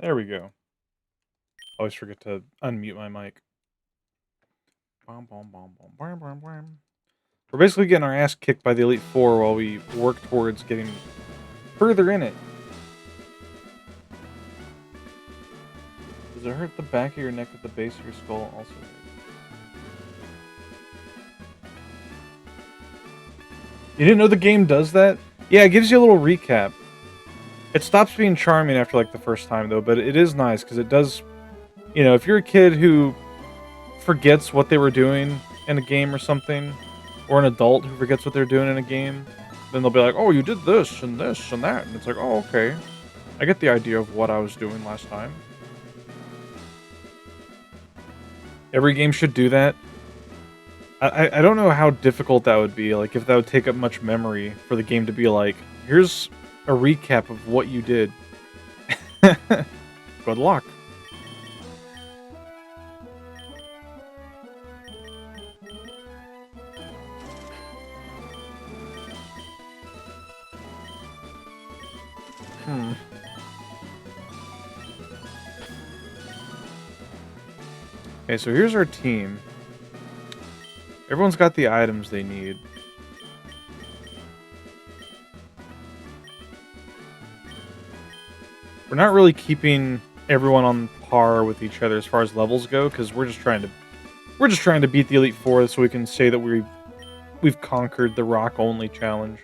There we go. Always forget to unmute my mic. Bom, bom, bom, bom, bom, bom, bom. We're basically getting our ass kicked by the Elite Four while we work towards getting further in it. Does it hurt the back of your neck at the base of your skull? Also hurt. You didn't know the game does that? Yeah, it gives you a little recap. It stops being charming after like the first time though, but it is nice because it does, you know, if you're a kid who forgets what they were doing in a game or something, or an adult who forgets what they're doing in a game, then they'll be like, "Oh, you did this and this and that," and it's like, "Oh, okay, I get the idea of what I was doing last time." Every game should do that. I don't know how difficult that would be. Like, if that would take up much memory for the game to be like, "Here's a recap of what you did." Good luck. Hmm. Okay, so here's our team. Everyone's got the items they need. We're not really keeping everyone on par with each other as far as levels go, because we're just trying to beat the Elite Four so we can say that we've conquered the rock only challenge.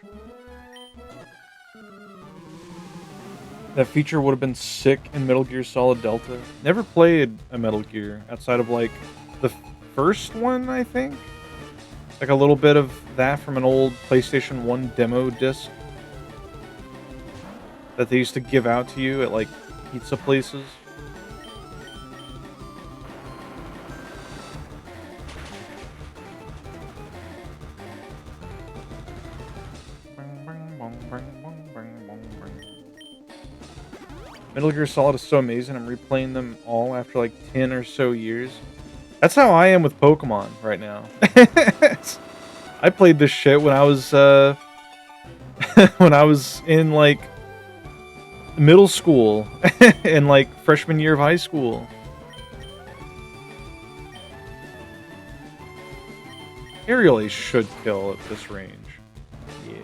That feature would have been sick in Metal Gear Solid Delta. Never played a Metal Gear outside of like the first one, I think. Like a little bit of that from an old PlayStation 1 demo disc that they used to give out to you at like pizza places. Metal Gear Solid is so amazing. I'm replaying them all after like 10 or so years. That's how I am with Pokemon right now. I played this shit when I was when I was in like middle school and like freshman year of high school. Aerial Ace should kill at this range. Yeah.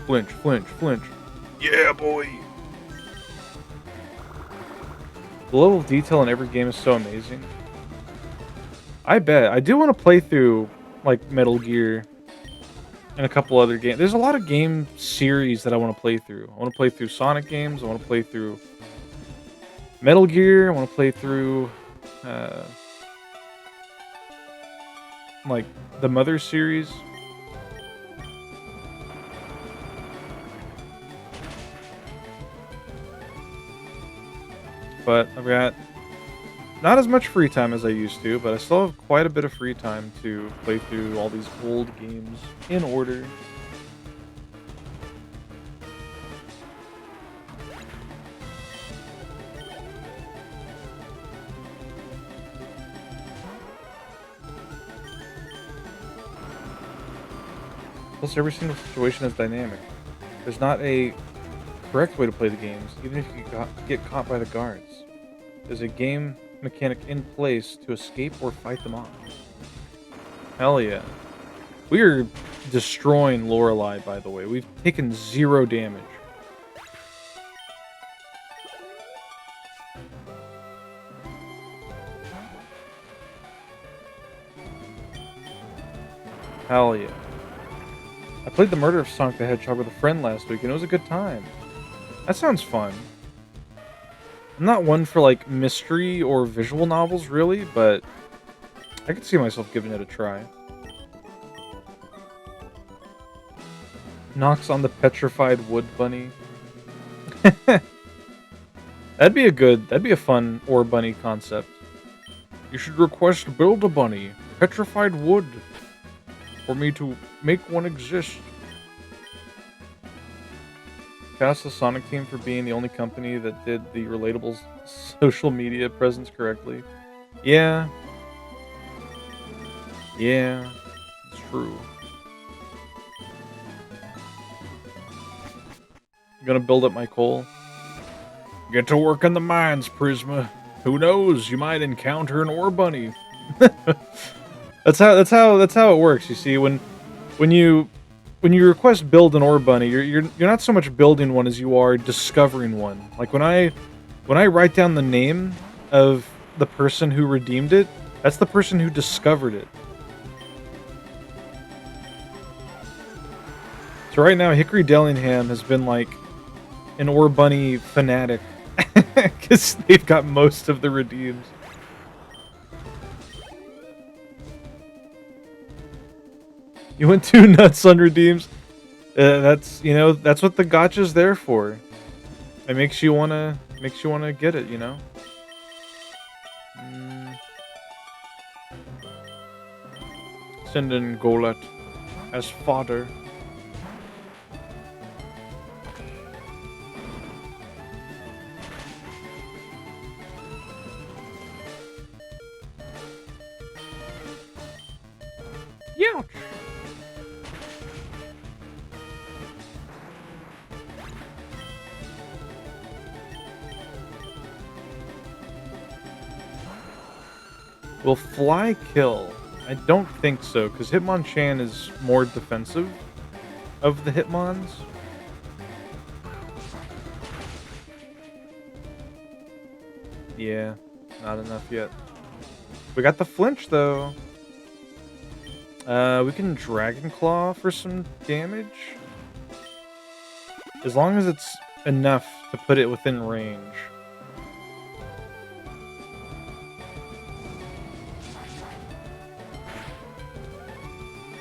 Flinch, flinch, flinch. Yeah, boy. The level of detail in every game is so amazing. I bet. I do want to play through like Metal Gear and a couple other games. There's a lot of game series that I want to play through. I want to play through Sonic games. I want to play through Metal Gear. I want to play through like the Mother series. But I've got not as much free time as I used to, but I still have quite a bit of free time to play through all these old games in order. Plus, every single situation is dynamic. There's not a correct way to play the games, even if you get caught by the guards. There's a game mechanic in place to escape or fight them off. Hell yeah. We are destroying Lorelei, by the way. We've taken 0 damage. Hell yeah. I played the Murder of Sonic the Hedgehog with a friend last week, and it was a good time. That sounds fun. I'm not one for, like, mystery or visual novels, really, but I could see myself giving it a try. Knocks on the petrified wood bunny. That'd be a fun ore bunny concept. You should request build a bunny, petrified wood, for me to make one exist. Shout out to the Sonic team for being the only company that did the relatable social media presence correctly. Yeah, yeah, it's true. I'm gonna build up my coal. Get to work in the mines, Prisma. Who knows? You might encounter an ore bunny. That's how it works. You see, when you when you request build an ore bunny, you're not so much building one as you are discovering one. Like when I write down the name of the person who redeemed it, that's the person who discovered it. So right now, Hickory Dellingham has been like an ore bunny fanatic because they've got most of the redeems. You went too nuts on redeems. That's what the gotcha's there for. It makes you wanna get it. Mm, Send in Golet as fodder. Yeah. Will fly kill? I don't think so, because Hitmonchan is more defensive of the Hitmons. Yeah, not enough yet. We got the flinch though. We can Dragon Claw for some damage. As long as it's enough to put it within range.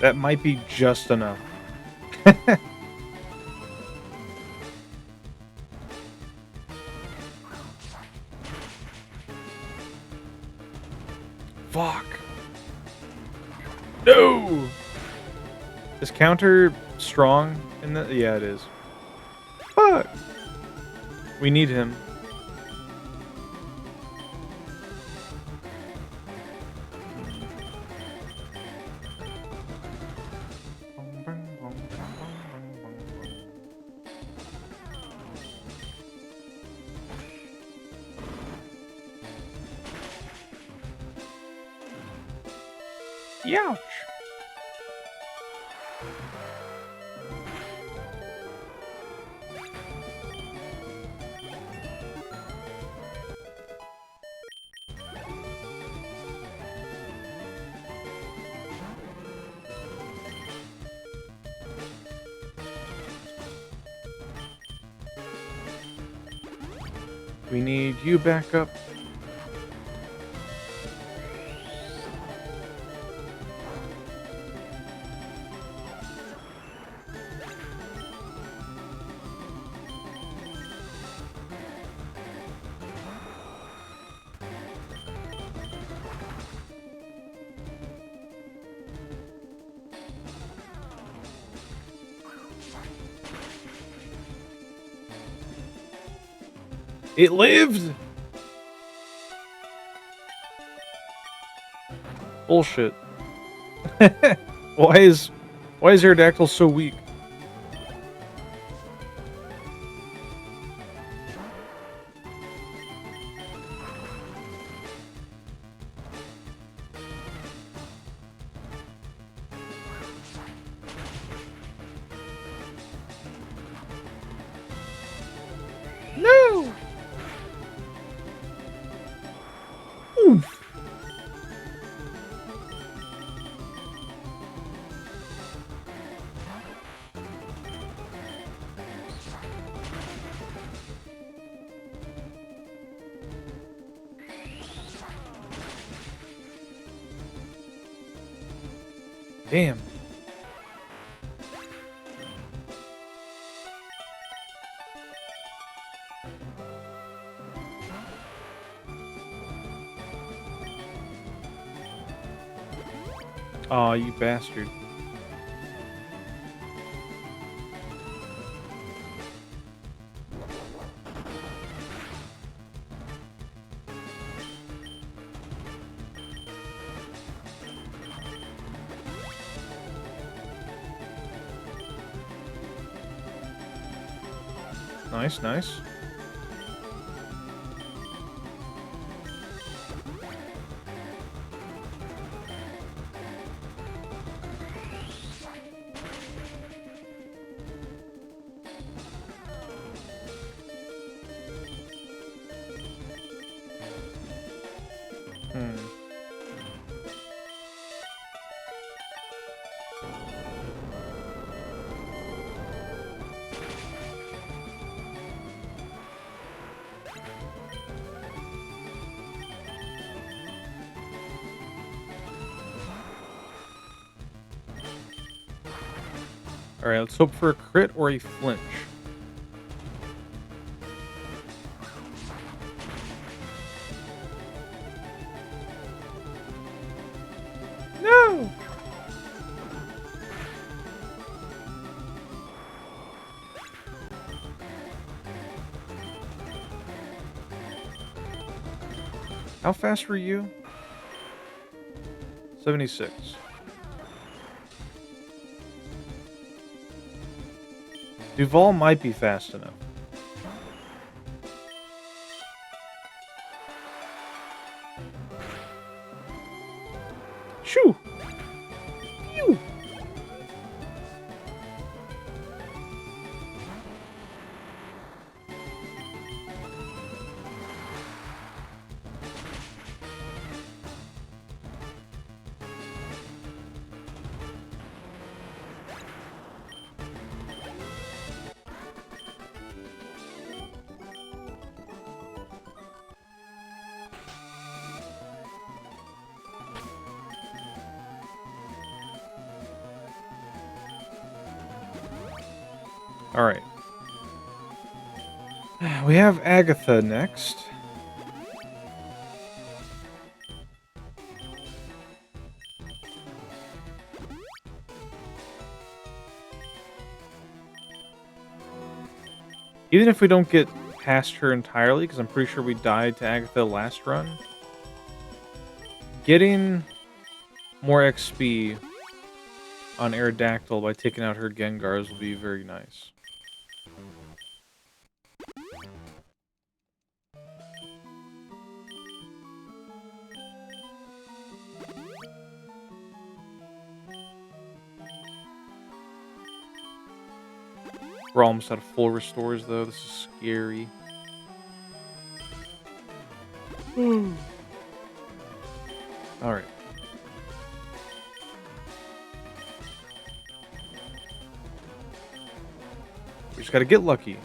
That might be just enough. Fuck. No! Is counter strong in the... Yeah, it is. Fuck! We need him. Youch! We need you back up. It lived! Bullshit. Why is Aerodactyl so weak? No! Oof. Damn. Aw, you bastard. Nice, nice. Hmm. Alright, let's hope for a crit or a flinch. No! How fast were you? 76. Duval might be fast enough. Shoo! Phew! Alright. We have Agatha next. Even if we don't get past her entirely, because I'm pretty sure we died to Agatha last run, getting more XP on Aerodactyl by taking out her Gengars will be very nice. We're almost out of full restores, though. This is scary. Alright. We just gotta get lucky.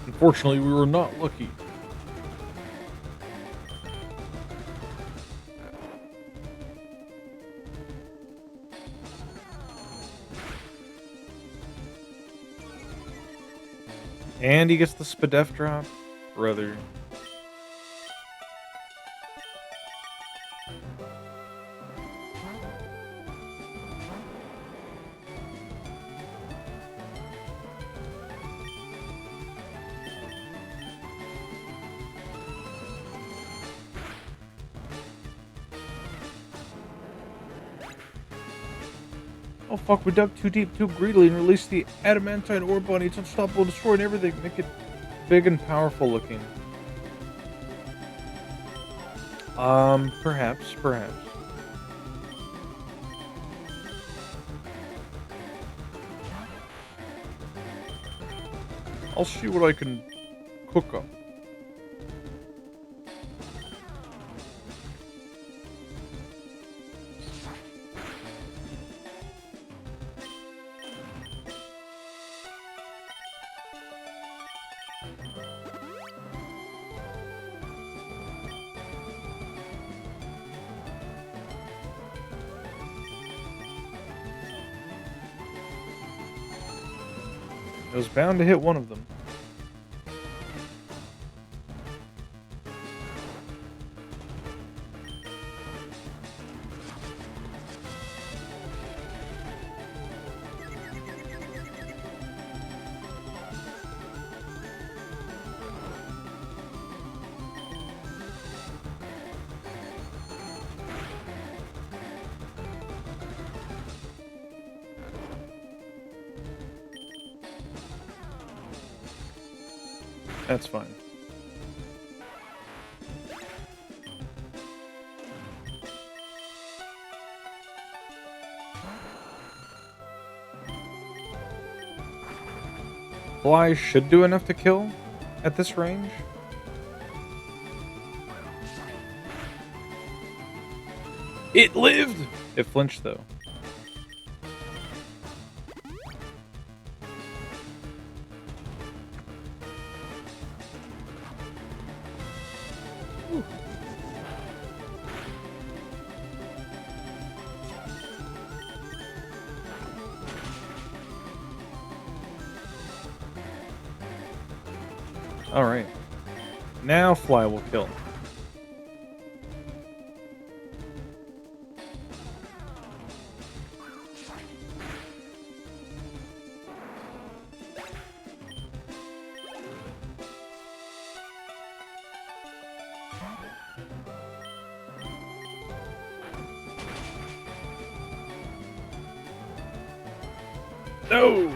Unfortunately, we were not lucky. And he gets the Spadef drop. Brother. Oh fuck, we dug too deep too greedily and released the adamantine ore bunny. It's unstoppable, destroying everything. Make it big and powerful looking. Perhaps. I'll see what I can cook up. It was bound to hit one of them. That's fine. Fly should do enough to kill at this range. It lived! It flinched, though. Ooh. All right. Now Fly will kill. No!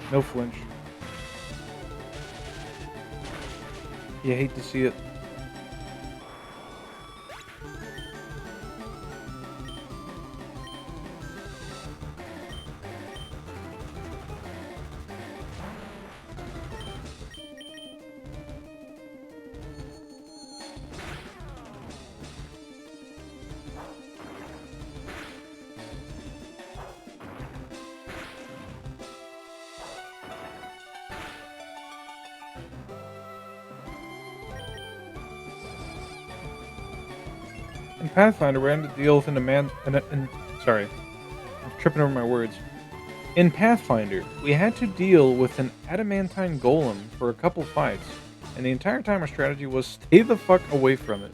No flinch. You hate to see it. In Pathfinder, we had to deal with sorry, I'm tripping over my words. In Pathfinder, we had to deal with an adamantine golem for a couple fights, and the entire time our strategy was stay the fuck away from it.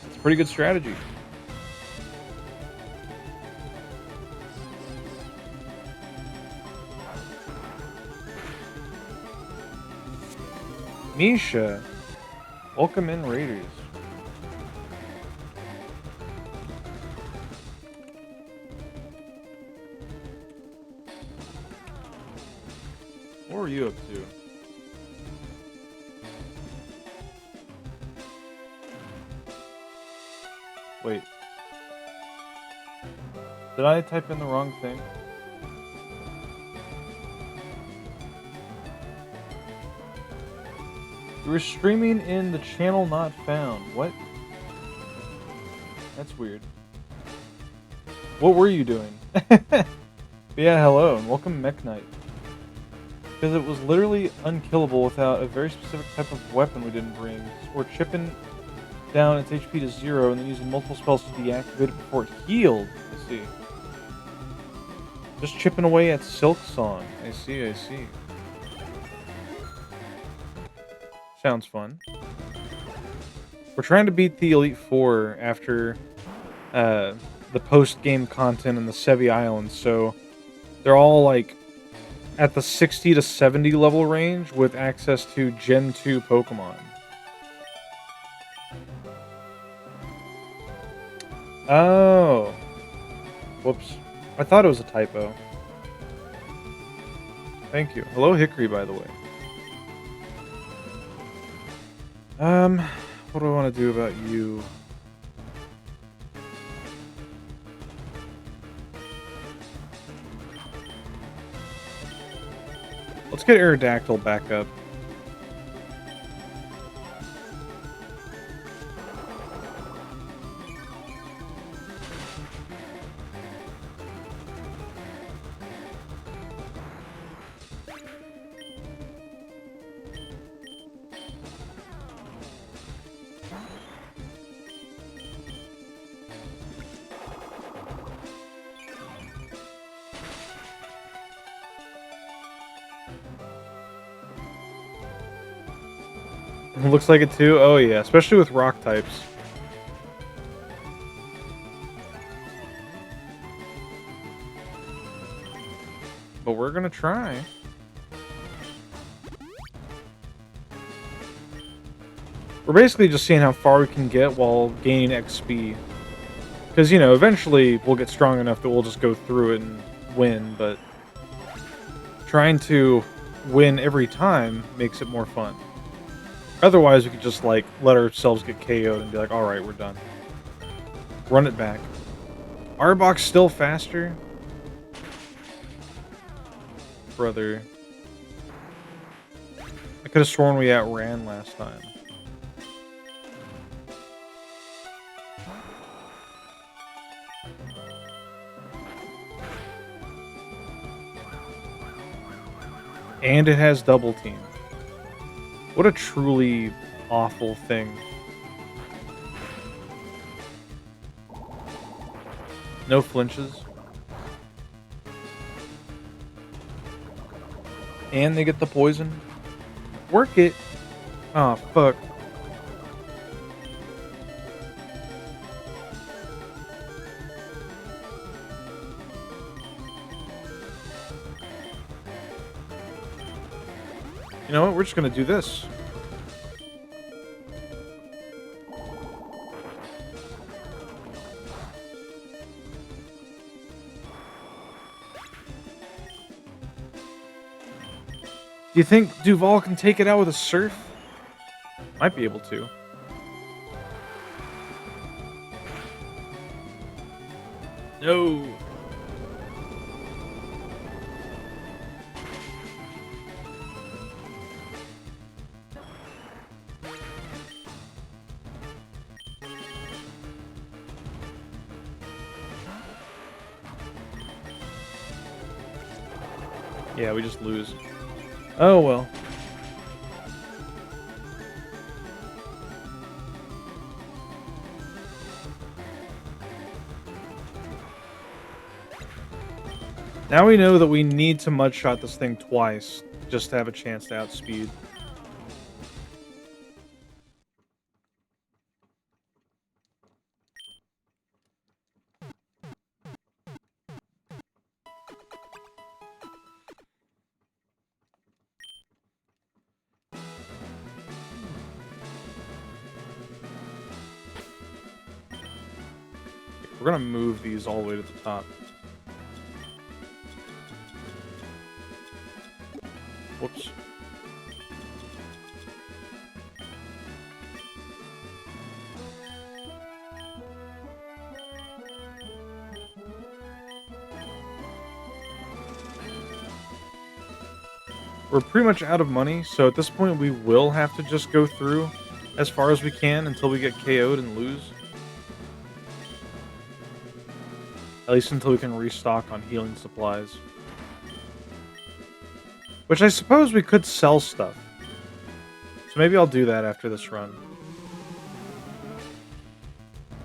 It's a pretty good strategy. Misha, welcome in, Raiders. What were you up to? Wait. Did I type in the wrong thing? You were streaming in the channel not found. What? That's weird. What were you doing? But yeah, hello, and welcome Mech Knight. Because it was literally unkillable without a very specific type of weapon we didn't bring, or chipping down its HP to 0 and then using multiple spells to deactivate it before it healed. I see. Just chipping away at Silk Song. I see, I see. Sounds fun. We're trying to beat the Elite Four after the post-game content in the Sevi Islands, so they're all like at the 60 to 70 level range with access to Gen 2 Pokemon. Oh. Whoops. I thought it was a typo. Thank you. Hello, Hickory, by the way. What do I want to do about you? Let's get Aerodactyl back up. Looks like it too. Oh yeah, especially with rock types. But we're gonna try. We're basically just seeing how far we can get while gaining XP. Because, you know, eventually we'll get strong enough that we'll just go through it and win, but trying to win every time makes it more fun. Otherwise, we could just, like, let ourselves get KO'd and be like, alright, we're done. Run it back. Arbok's still faster? Brother. I could have sworn we outran last time. And it has double team. What a truly awful thing. No flinches. And they get the poison. Work it. Oh, fuck. You know what? We're just gonna do this. Do you think Duval can take it out with a surf? Might be able to. No. Yeah, we just lose. Oh well. Now we know that we need to mudshot this thing twice just to have a chance to outspeed. We're gonna move these all the way to the top. Whoops. We're pretty much out of money, so at this point we will have to just go through as far as we can until we get KO'd and lose. At least until we can restock on healing supplies. Which I suppose we could sell stuff. So maybe I'll do that after this run.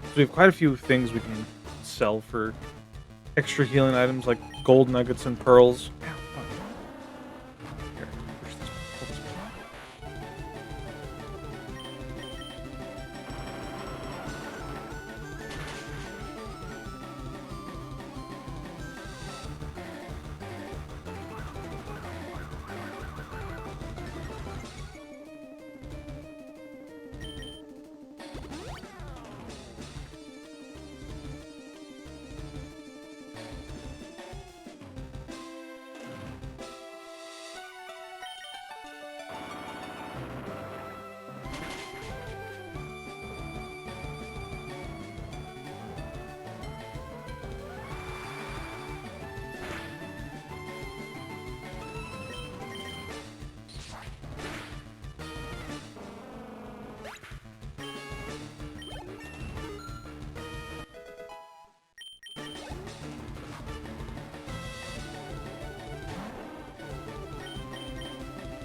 So we have quite a few things we can sell for extra healing items like gold nuggets and pearls. Here, push this, pull this back.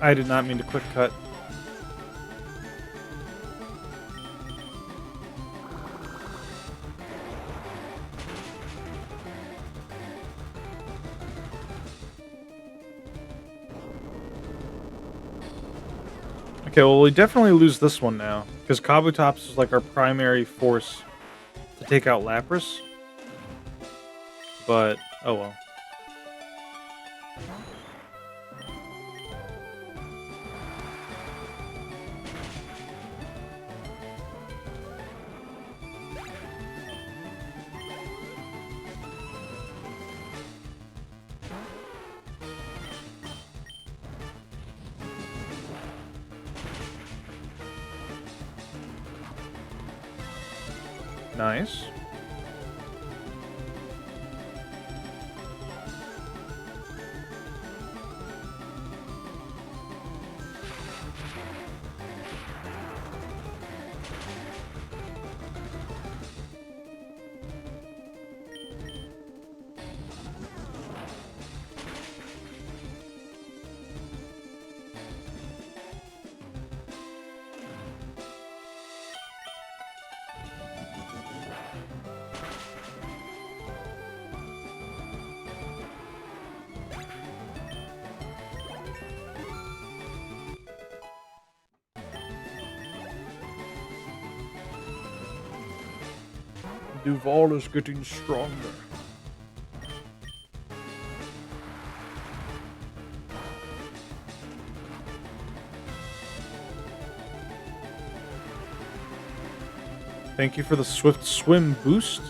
I did not mean to quick cut. Okay, well, we definitely lose this one now, because Kabutops is like our primary force to take out Lapras. But, oh well. Nice. Duval is getting stronger. Thank you for the Swift Swim boost.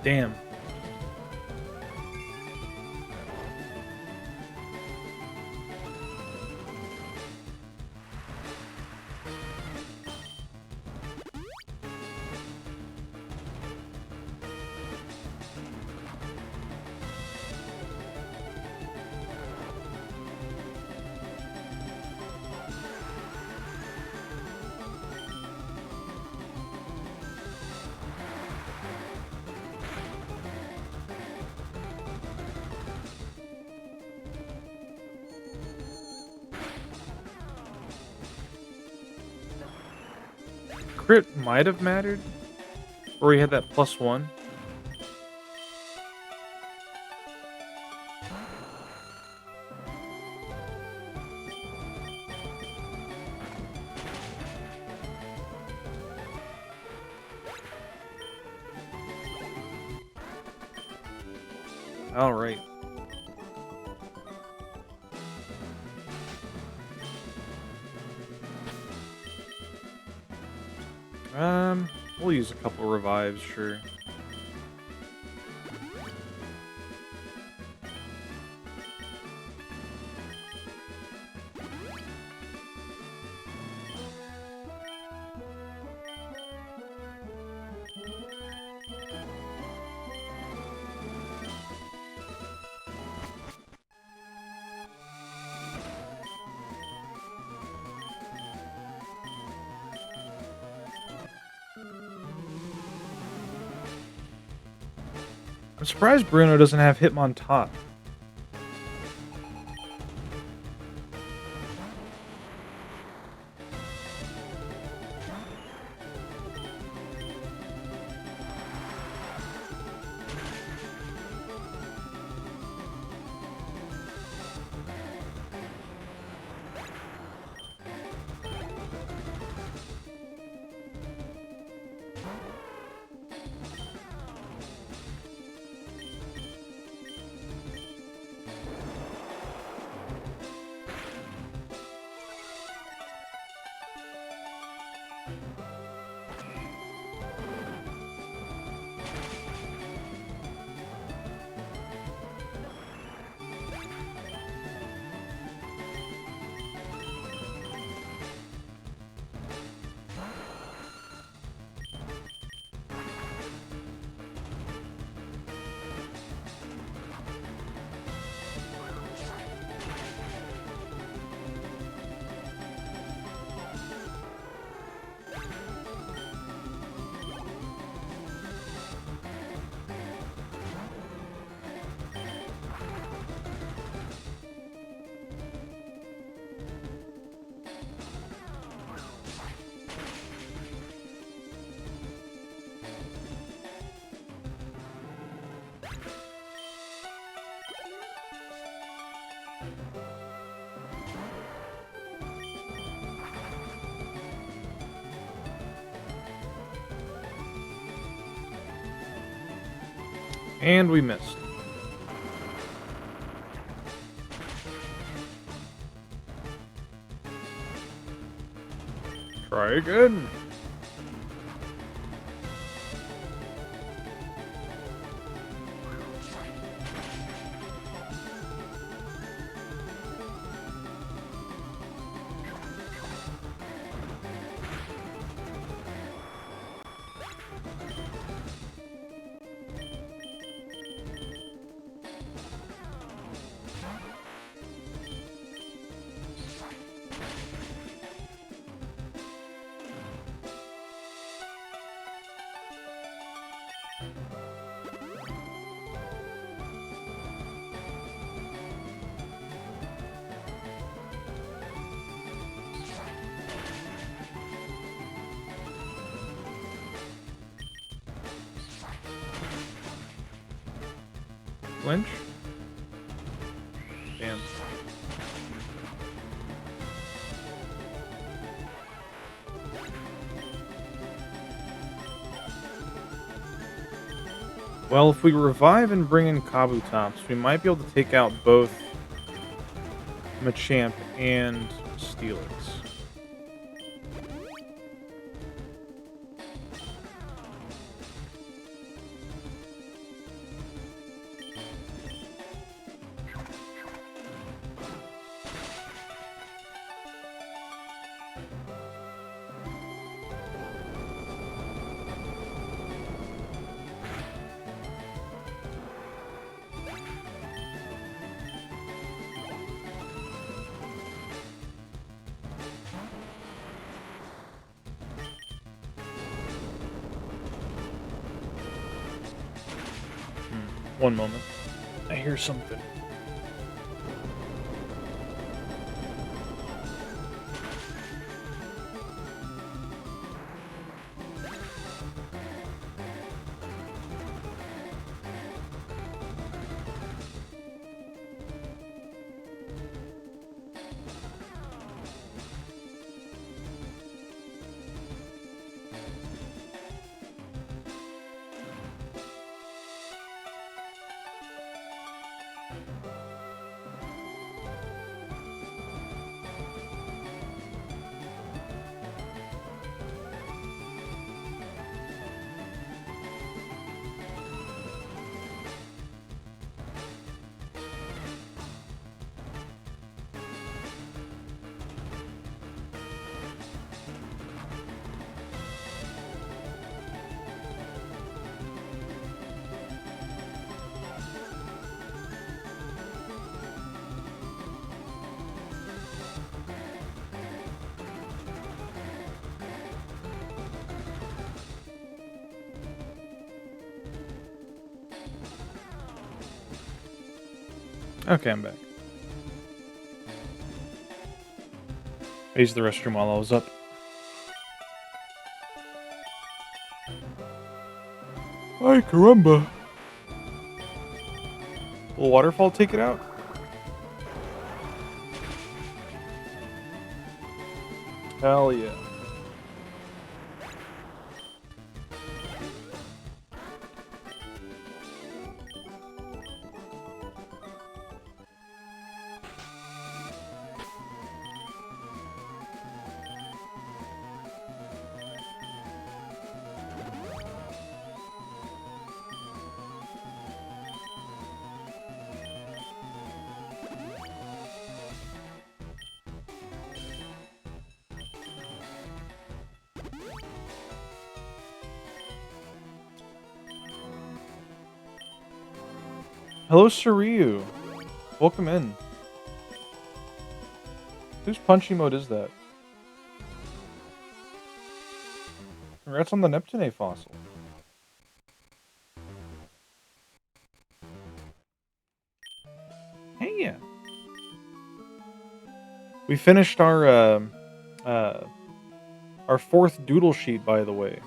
Damn. Crit might have mattered. Or he had that +1. Alright. We'll use a couple revives, sure. I'm surprised Bruno doesn't have Hitmontop. And we missed. Try again. Flinch? Damn. Well, if we revive and bring in Kabutops, we might be able to take out both Machamp and Steelix. One moment. I hear something. Okay, I'm back. I used the restroom while I was up. Ay, caramba. Will waterfall take it out? Hell yeah. Hello, Shiryu. Welcome in. Whose punchy mode is that? Congrats on the Neptune fossil. Hey, yeah. We finished our fourth doodle sheet, by the way.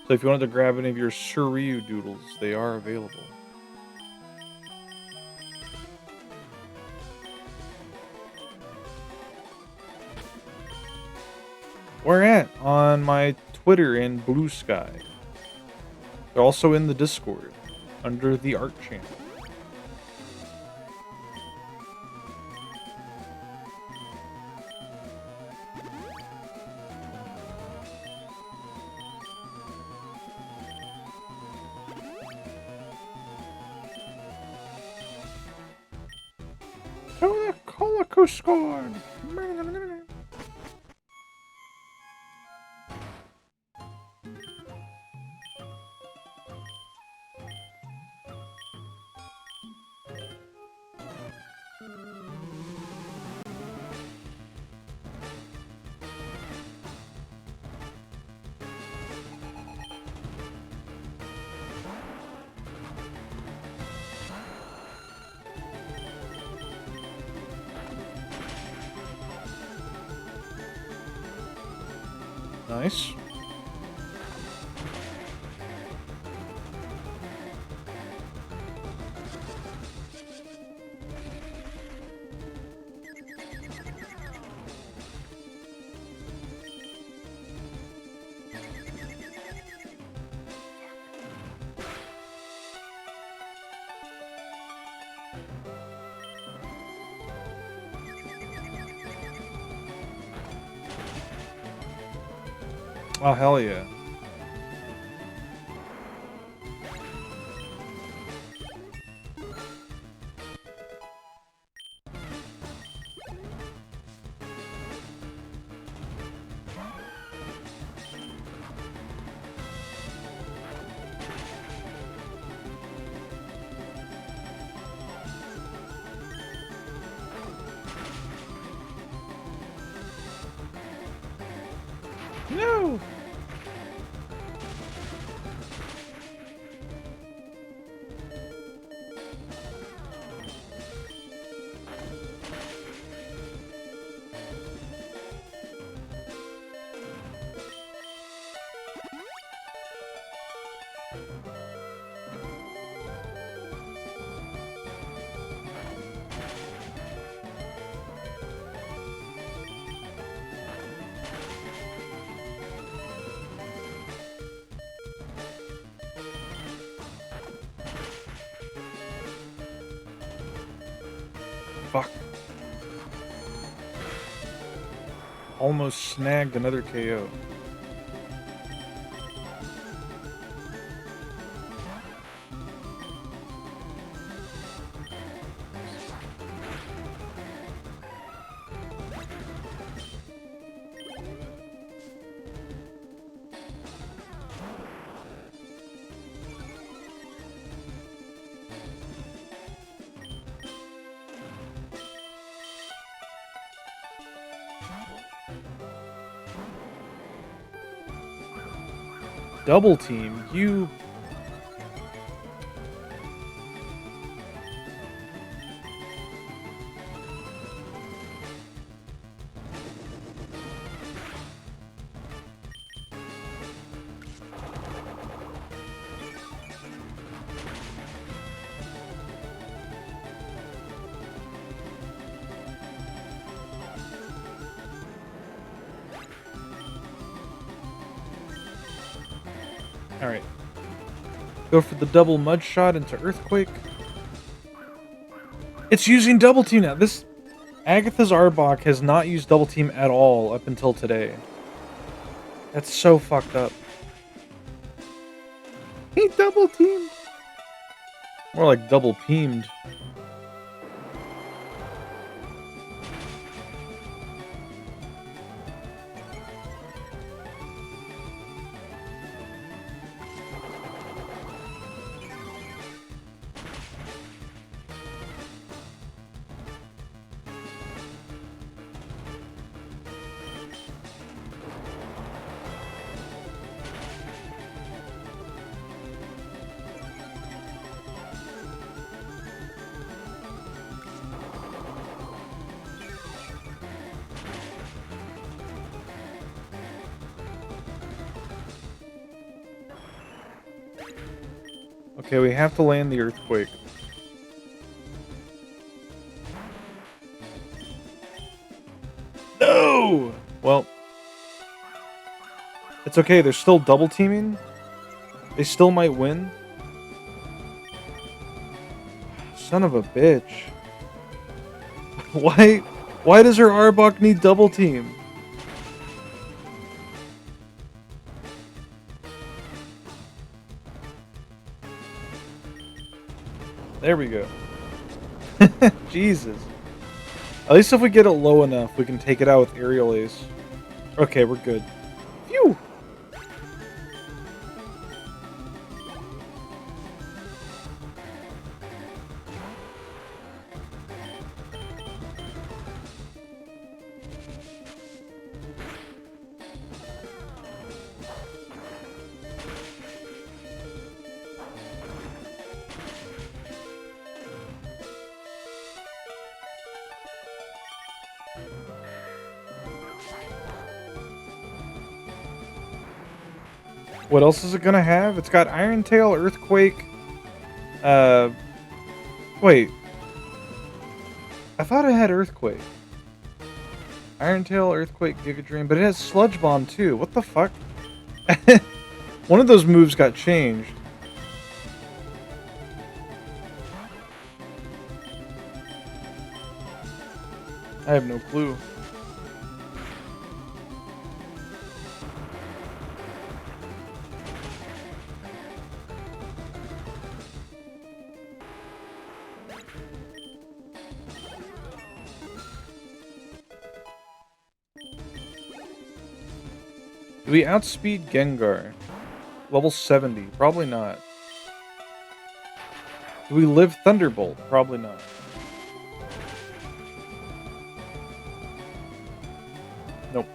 So if you wanted to grab any of your Shiryu doodles, they are available. Where at? On my Twitter and Blue Sky. They're also in the Discord. under the art channel. Colico scored! Nice. Oh, hell yeah. No! Fuck. Almost snagged another KO. Double team, you... Alright. Go for the double mud shot into Earthquake. It's using double team now. This Agatha's Arbok has not used double team at all up until today. That's so fucked up. He double teamed. More like double teamed. Okay, we have to land the Earthquake. No! Well, it's okay. They're still double teaming. They still might win. son of a bitch. Why? Why does her Arbok need double team? There we go. Jesus. At least if we get it low enough, we can take it out with Aerial Ace. Okay, we're good. Phew! What else is it gonna have? It's got Iron Tail, Earthquake. Wait. I thought it had Earthquake. Iron Tail, Earthquake, Giga Drain, but it has Sludge Bomb too. What the fuck? One of those moves got changed. I have no clue. Do we outspeed Gengar? Level 70? Probably not. Do we live Thunderbolt? Probably not. Nope.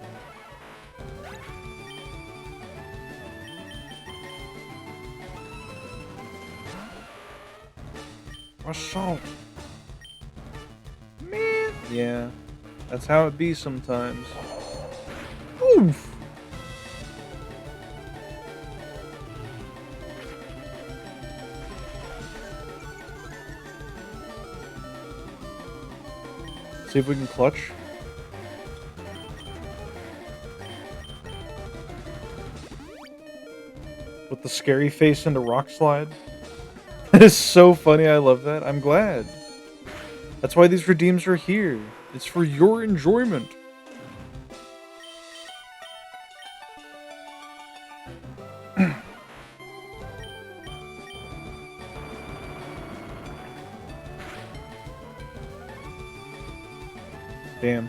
Assault! Man! Yeah. That's how it be sometimes. Oof! See if we can clutch. With the scary face into Rock Slide. That is so funny, I love that. I'm glad. That's why these redeems are here. It's for your enjoyment. Damn.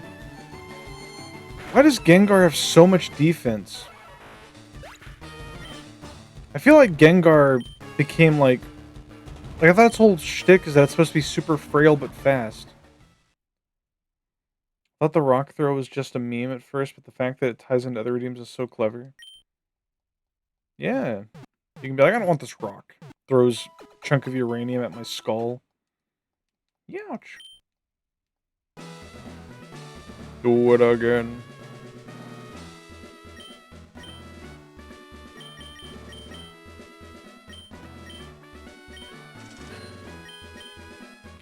Why does Gengar have so much defense? I feel like Gengar became like I thought its whole shtick is that it's supposed to be super frail but fast. I thought the rock throw was just a meme at first, but the fact that it ties into other redeems is so clever. Yeah. You can be like, I don't want this rock. Throws a chunk of uranium at my skull. Youch. Do it again.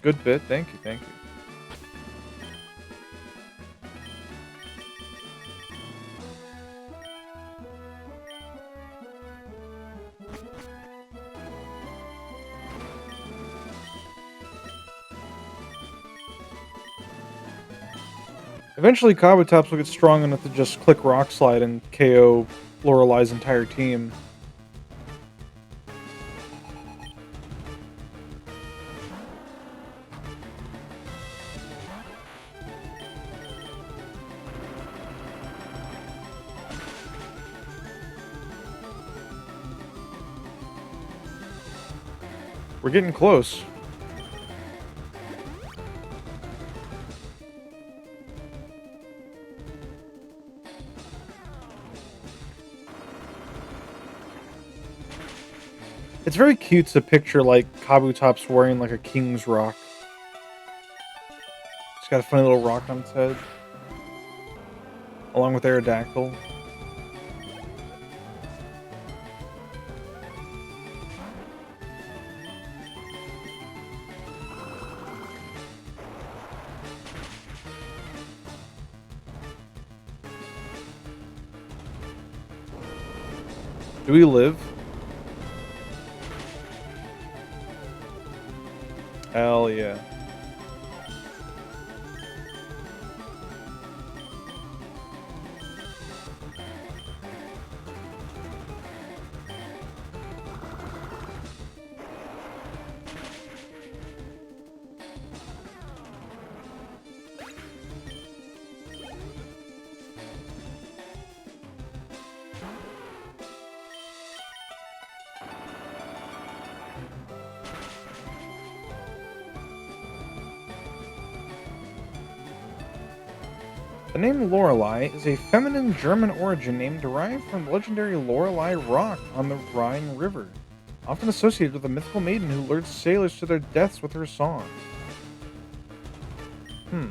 Good bit. Thank you, thank you. Eventually, Kabutops will get strong enough to just click Rock Slide and KO Lorelei's entire team. We're getting close. It's very cute to picture, like, Kabutops wearing, like, a king's rock. It's got a funny little rock on its head. Along with Aerodactyl. Do we live? Hell yeah. The name Lorelei is a feminine German origin name derived from the legendary Lorelei Rock on the Rhine River, often associated with a mythical maiden who lured sailors to their deaths with her song. Hmm.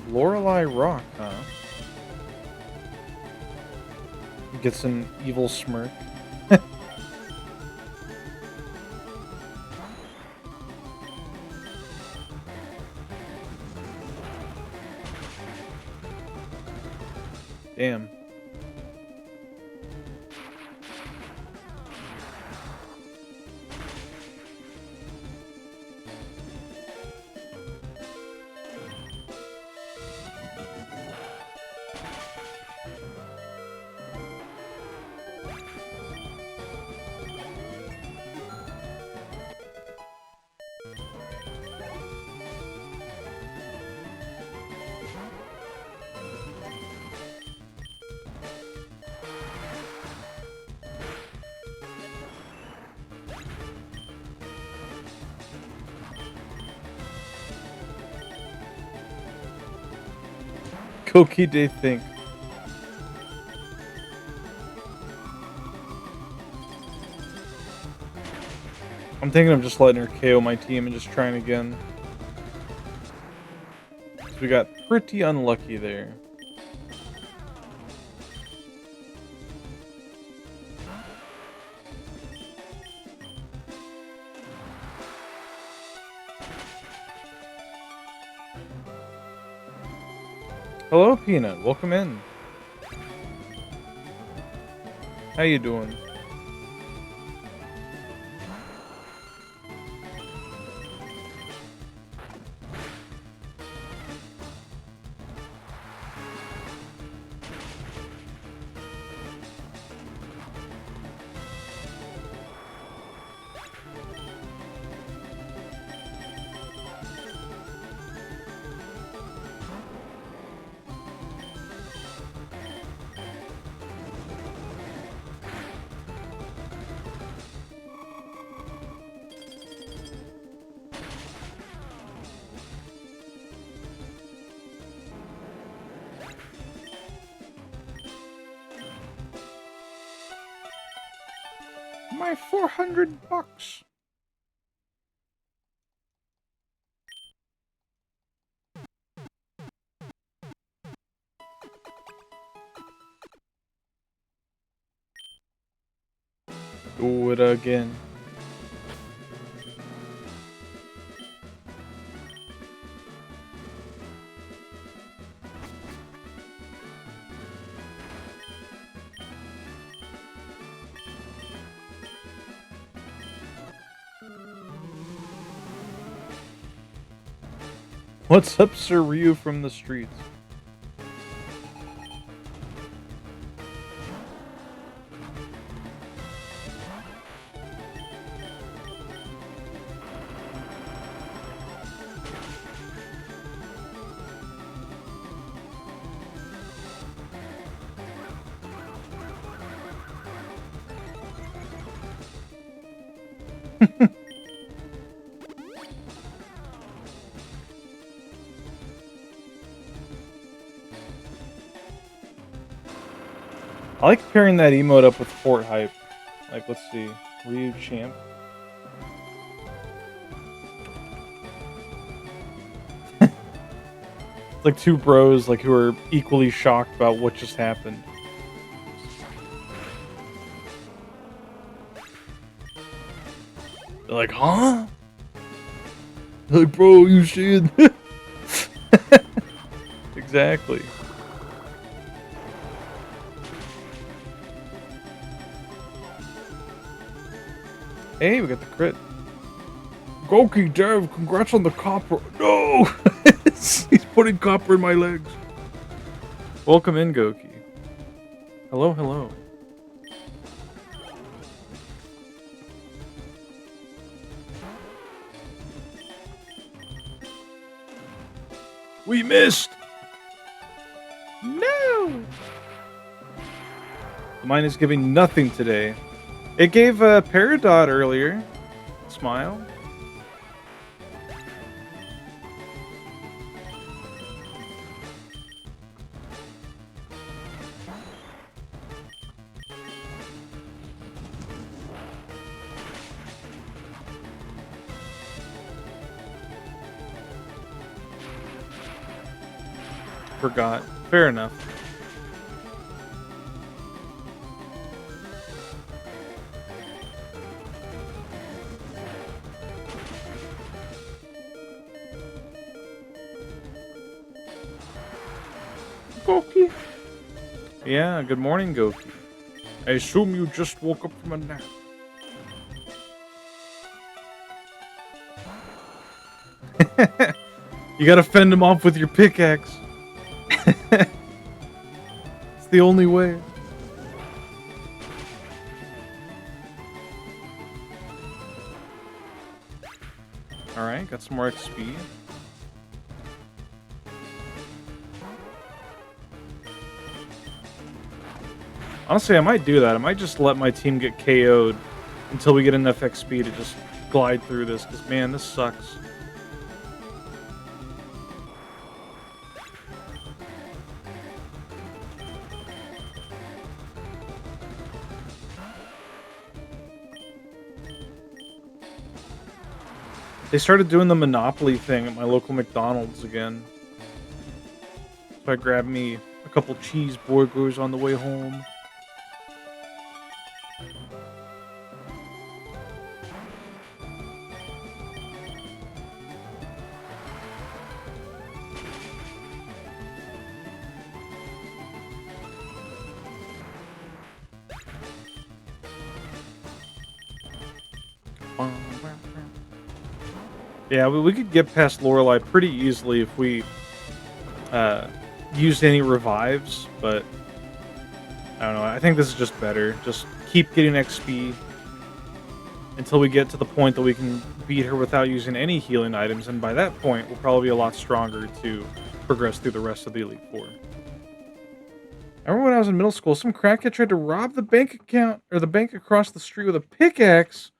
Lorelei Rock, huh? Gets an evil smirk. Damn. Koki they think. I'm thinking of just letting her KO my team and just trying again. So we got pretty unlucky there. Hello, Peanut. Welcome in. How you doing? My $400. Do it again. What's up, Sir Ryu from the streets? I like pairing that emote up with Fort Hype. Like, let's see. Ryu Champ. It's like two bros like who are equally shocked about what just happened. They're like, huh? They're like, bro, you should. Exactly. Hey, we got the crit. Goki, Dev, congrats on the copper. No! He's putting copper in my legs. Welcome in, Goki. Hello, hello. We missed! No! Mine is giving nothing today. It gave a Peridot earlier. Smile. Forgot. Fair enough. Goki. Yeah, good morning, Goki. I assume you just woke up from a nap. You gotta fend him off with your pickaxe. It's the only way. Alright, got some more XP. Honestly, I might do that. I might just let my team get KO'd until we get enough XP to just glide through this, because, man, this sucks. They started doing the Monopoly thing at my local McDonald's again. So I grabbed me a couple cheeseburgers on the way home. Yeah, we could get past Lorelei pretty easily if we used any revives, but I don't know. I think this is just better. Just keep getting XP until we get to the point that we can beat her without using any healing items, and by that point, we'll probably be a lot stronger to progress through the rest of the Elite Four. I remember when I was in middle school, some crackhead tried to rob the bank account, or the bank across the street with a pickaxe.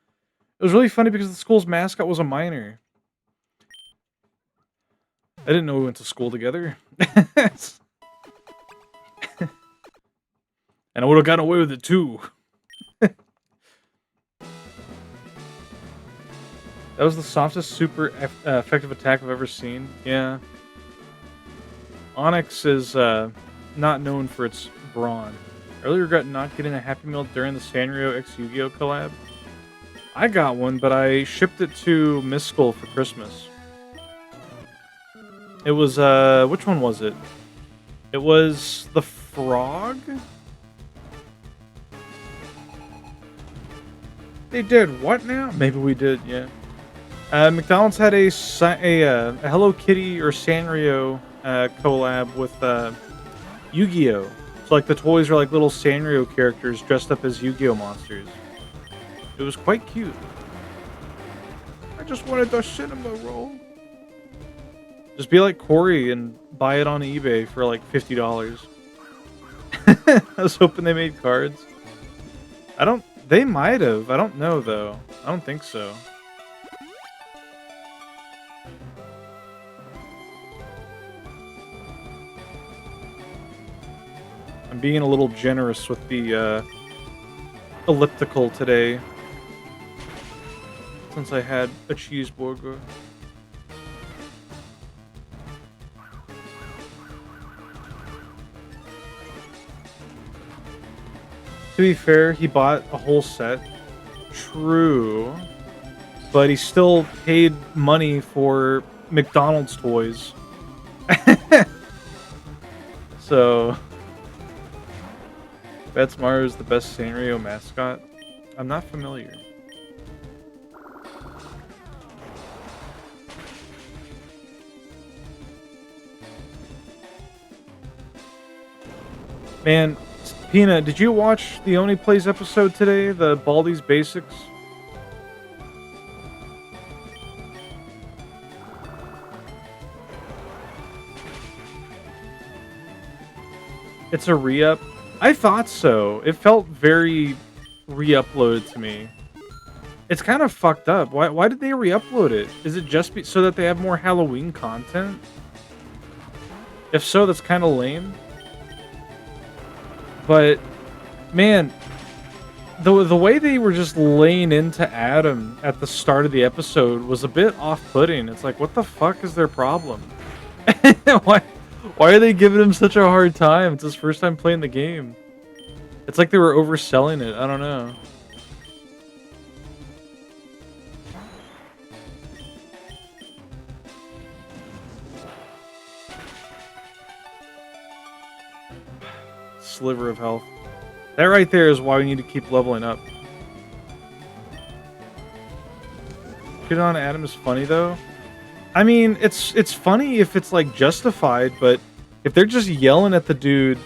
It was really funny because the school's mascot was a miner. I didn't know we went to school together. And I would have gotten away with it too. That was the softest super effective attack I've ever seen. Yeah. Onyx is not known for its brawn. I really regret not getting a Happy Meal during the Sanrio x Yu-Gi-Oh collab. I got one, but I shipped it to Miss Skull for Christmas. It was, which one was it? It was the frog? They did what now? Maybe we did, yeah. McDonald's had a Hello Kitty or Sanrio collab with Yu-Gi-Oh! So like the toys are like little Sanrio characters dressed up as Yu-Gi-Oh! Monsters. It was quite cute. I just wanted the cinema roll. Just be like Corey and buy it on eBay for like $50. I was hoping they made cards. They might have. I don't know though. I don't think so. I'm being a little generous with the elliptical today. Since I had a cheeseburger. To be fair, he bought a whole set. True. But he still paid money for McDonald's toys. So... Betsmaru is the best Sanrio mascot? I'm not familiar. Man, Peanut, did you watch the Only Plays episode today? The Baldi's Basics? It's a re-up? I thought so. It felt very re-uploaded to me. It's kind of fucked up. Why did they re-upload it? Is it just so that they have more Halloween content? If so, that's kind of lame. But, man, the way they were just laying into Adam at the start of the episode was a bit off-putting. It's like, what the fuck is their problem? Why are they giving him such a hard time? It's his first time playing the game. It's like they were overselling it. I don't know. Sliver of health. That right there is why we need to keep leveling up. Shit on Adam is funny though. I mean, it's funny if it's like justified, but if they're just yelling at the dude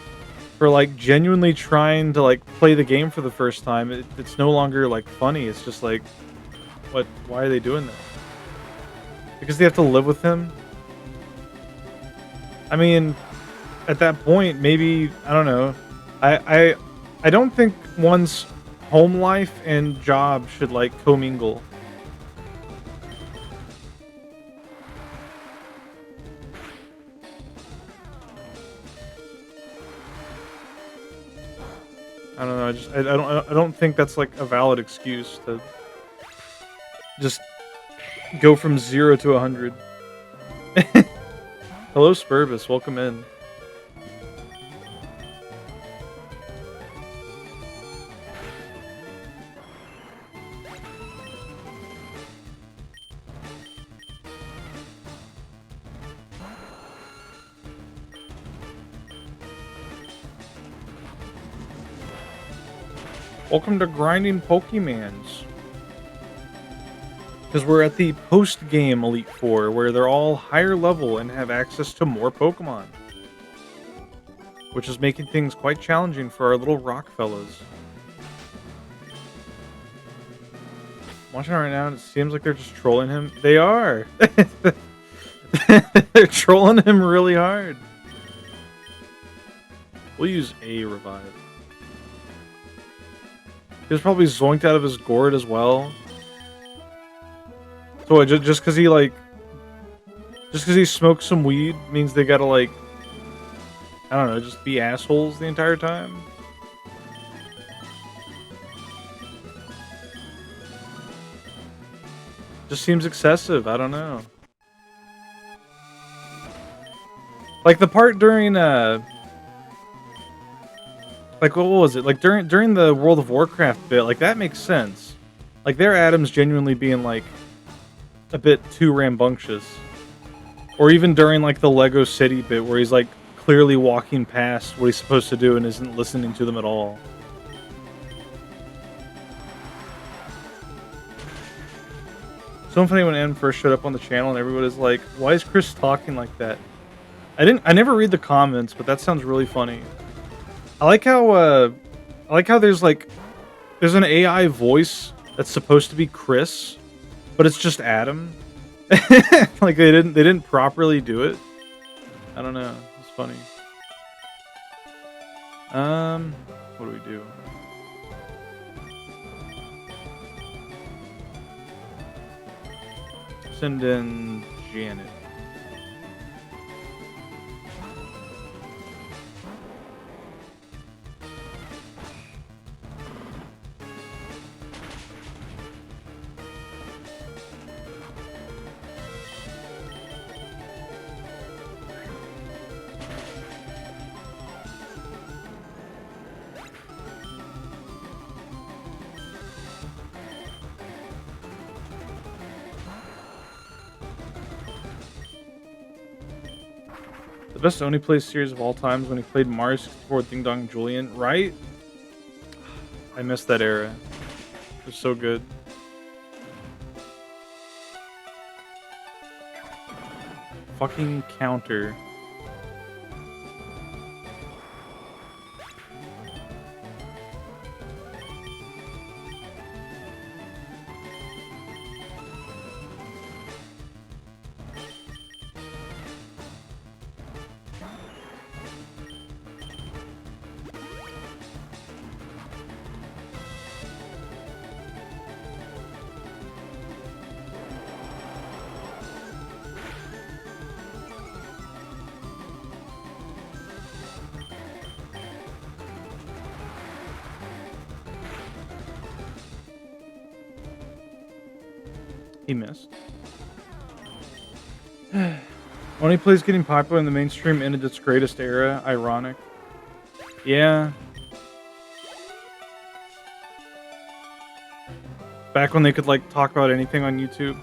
for like genuinely trying to like play the game for the first time, it's no longer like funny. It's just like, what? Why are they doing that? Because they have to live with him. I mean, at that point, maybe I don't know. I don't think one's home life and job should like commingle. I don't know. I don't think that's like a valid excuse to just go from 0 to 100. Hello, Spurbus. Welcome in. Welcome to Grinding Pokemans. Because we're at the post-game Elite Four, where they're all higher level and have access to more Pokemon. Which is making things quite challenging for our little rock fellas. Watching it right now, and it seems like they're just trolling him. They are! They're trolling him really hard. We'll use a revive. He was probably zoinked out of his gourd as well. So what, just because he like... Just because he smoked some weed means they gotta like... I don't know, just be assholes the entire time? Just seems excessive, I don't know. Like the part during like, what was it? Like, during the World of Warcraft bit, like, that makes sense. Like, their Adam's genuinely being, like, a bit too rambunctious. Or even during, like, the Lego City bit, where he's, like, clearly walking past what he's supposed to do and isn't listening to them at all. So funny when Adam first showed up on the channel and everybody's like, why is Chris talking like that? I never read the comments, but that sounds really funny. I like how there's an AI voice that's supposed to be Chris, but it's just Adam. Like they didn't properly do it. I don't know. It's funny. What do we do? Send in Janet. The best Only Plays series of all times when he played Mario 64 Ding Dong Julian, right? I missed that era. It was so good. Fucking counter. He missed. When he plays getting popular in the mainstream ended its greatest era. Ironic. Yeah. Back when they could, like, talk about anything on YouTube.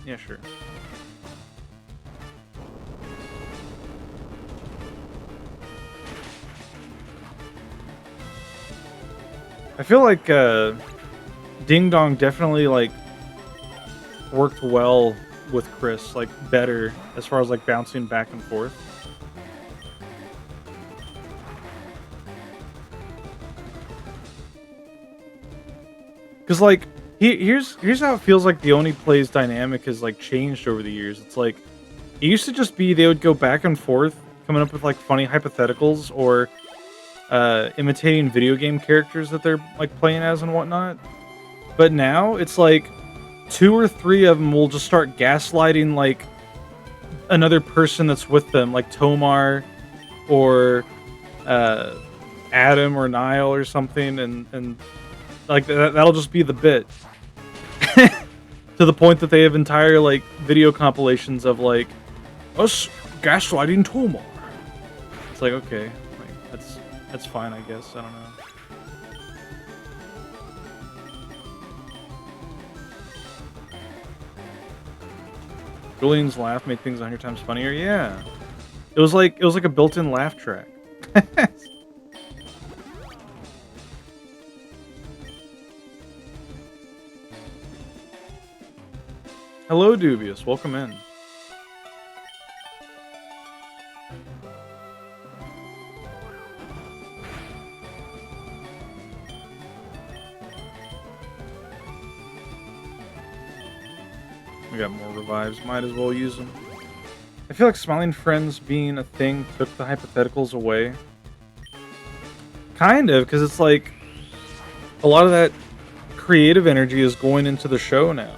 Yeah, sure. I feel like Ding Dong definitely like worked well with Chris, like better as far as like bouncing back and forth. Cause like here's how it feels like the Oni plays dynamic has like changed over the years. It's like it used to just be they would go back and forth, coming up with like funny hypotheticals or imitating video game characters that they're like playing as and whatnot. But now it's like 2 or 3 of them will just start gaslighting like another person that's with them, like Tomar or Adam or Niall or something, and like that'll just be the bit. To the point that they have entire like video compilations of like us gaslighting Tomar. It's like, okay, like that's fine, I guess. I don't know. Julian's laugh made things 100 times funnier. Yeah, it was like a built-in laugh track. Hello, Dubious. Welcome in. We got more revives. Might as well use them. I feel like Smiling Friends being a thing took the hypotheticals away. Kind of, because it's like a lot of that creative energy is going into the show now.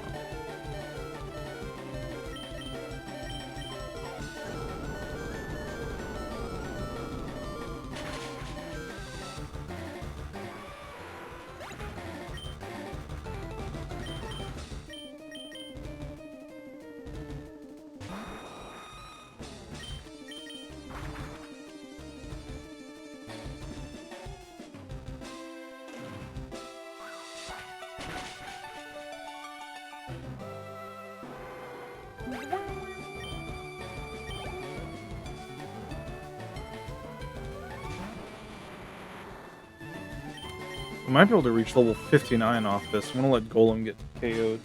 We might be able to reach level 59 off this. I'm gonna let Golem get KO'd.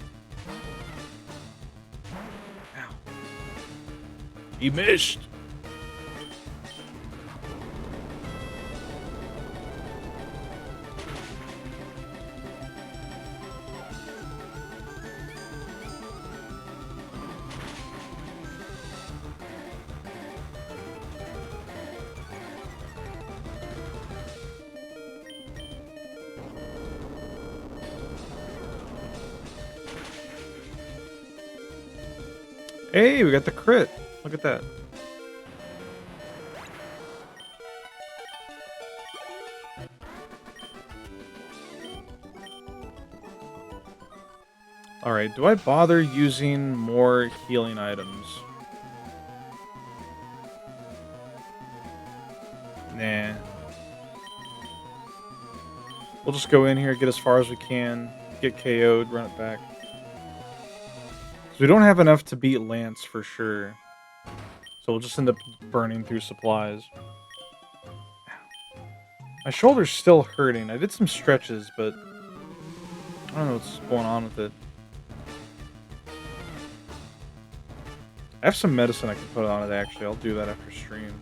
Ow. He missed! Hey, we got the crit. Look at that. Alright, do I bother using more healing items? Nah. We'll just go in here, get as far as we can, get KO'd, run it back. We don't have enough to beat Lance for sure. So we'll just end up burning through supplies. My shoulder's still hurting. I did some stretches, but I don't know what's going on with it. I have some medicine I can put on it, actually. I'll do that after stream.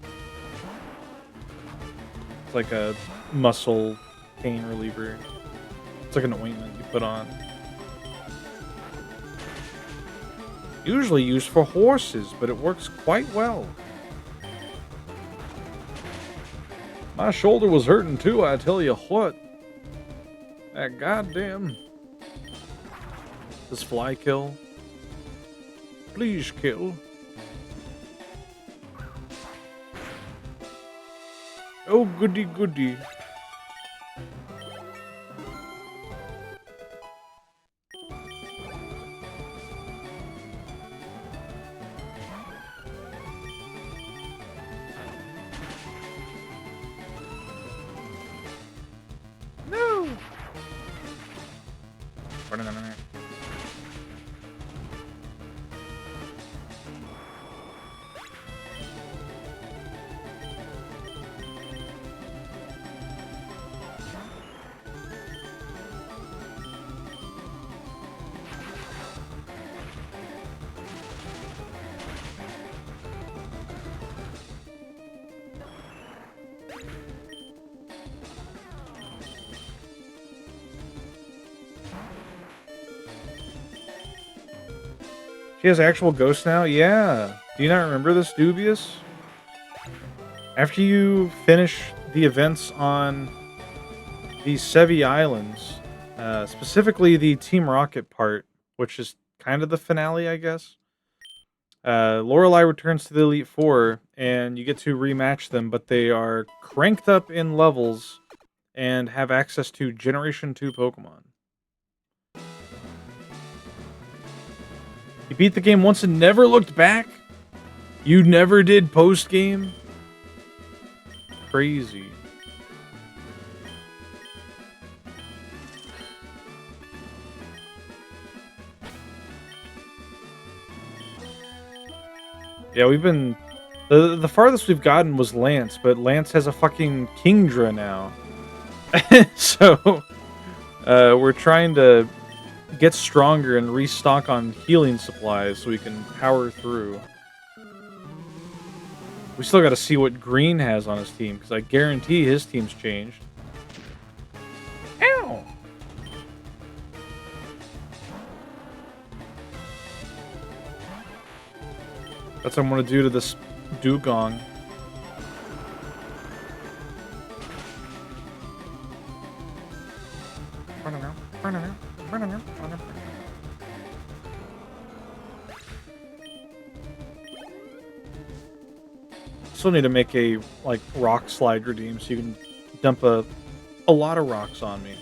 It's like a muscle pain reliever. It's like an ointment you put on. Usually used for horses, but it works quite well. My shoulder was hurting too, I tell you what. That goddamn... This fly kill. Please kill. Oh, goody goody. No. She has actual ghosts now? Yeah. Do you not remember this, Dubious? After you finish the events on the Sevi Islands, specifically the Team Rocket part, which is kind of the finale, I guess. Lorelei returns to the Elite Four, and you get to rematch them, but they are cranked up in levels and have access to Generation 2 Pokemon. You beat the game once and never looked back? You never did post-game? Crazy. Yeah, we've been... The farthest we've gotten was Lance, but Lance has a fucking Kingdra now. So, we're trying to get stronger and restock on healing supplies so we can power through. We still got to see what Green has on his team, because I guarantee his team's changed. Ow! That's what I'm going to do to this Dugong. Still need to make a, like, rock slide redeem so you can dump a lot of rocks on me.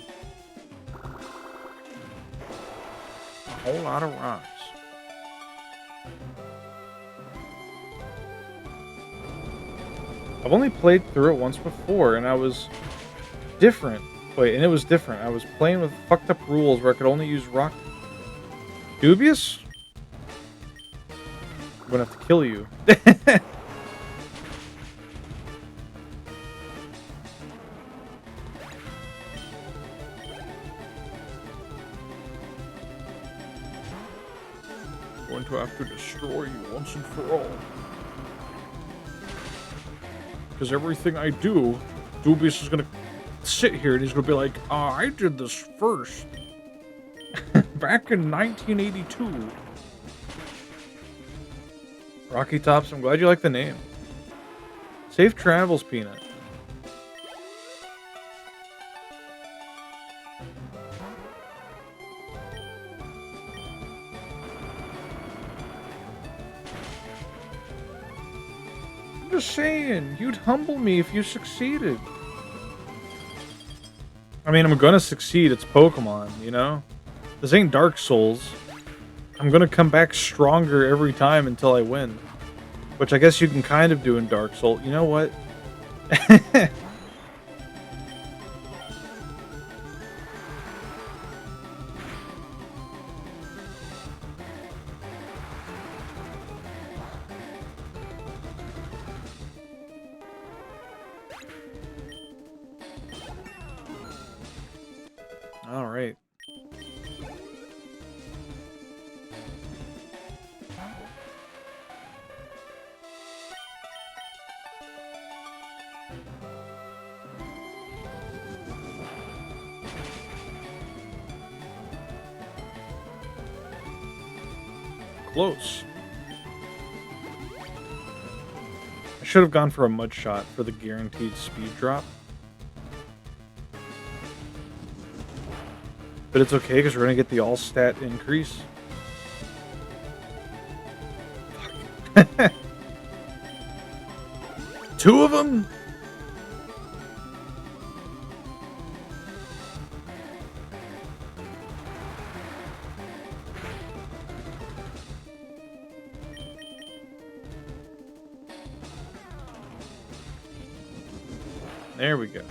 A whole lot of rocks. I've only played through it once before, and I was different. Wait, and it was different. I was playing with fucked up rules where I could only use rock. Dubious? I'm gonna have to kill you. Going to have to destroy you once and for all. Because everything I do, Dubious is gonna sit here and he's gonna be like, I did this first. Back in 1982. Rocky Tops, I'm glad you like the name. Safe travels, Peanut. I'm just saying, you'd humble me if you succeeded. I mean, I'm gonna succeed, it's Pokemon, you know? This ain't Dark Souls. I'm gonna come back stronger every time until I win. Which I guess you can kind of do in Dark Souls. You know what? All right. Close. I should have gone for a mud shot for the guaranteed speed drop. But it's okay because we're going to get the all stat increase. Fuck. Two of them? There we go.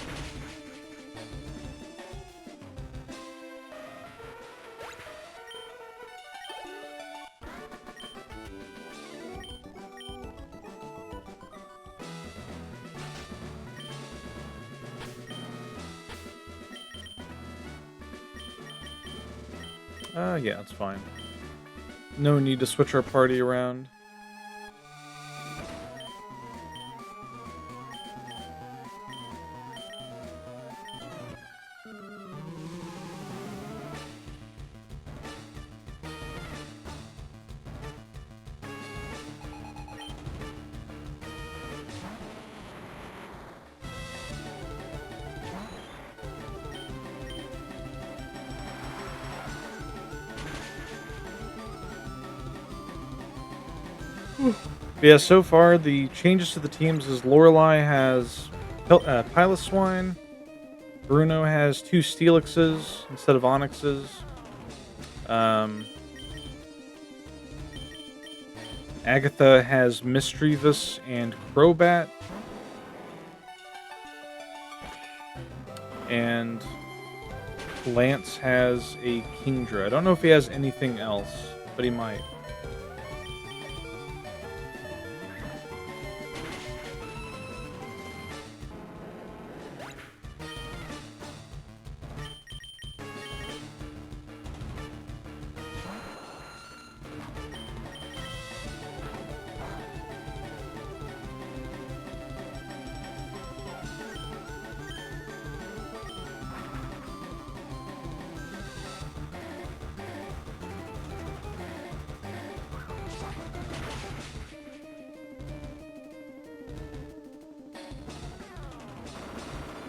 Yeah, it's fine. No need to switch our party around. Yeah, so far the changes to the teams is Lorelei has Piloswine, Bruno has 2 Steelixes instead of Onyxes. Agatha has Mischievous and Crobat. And Lance has a Kingdra. I don't know if he has anything else, but he might.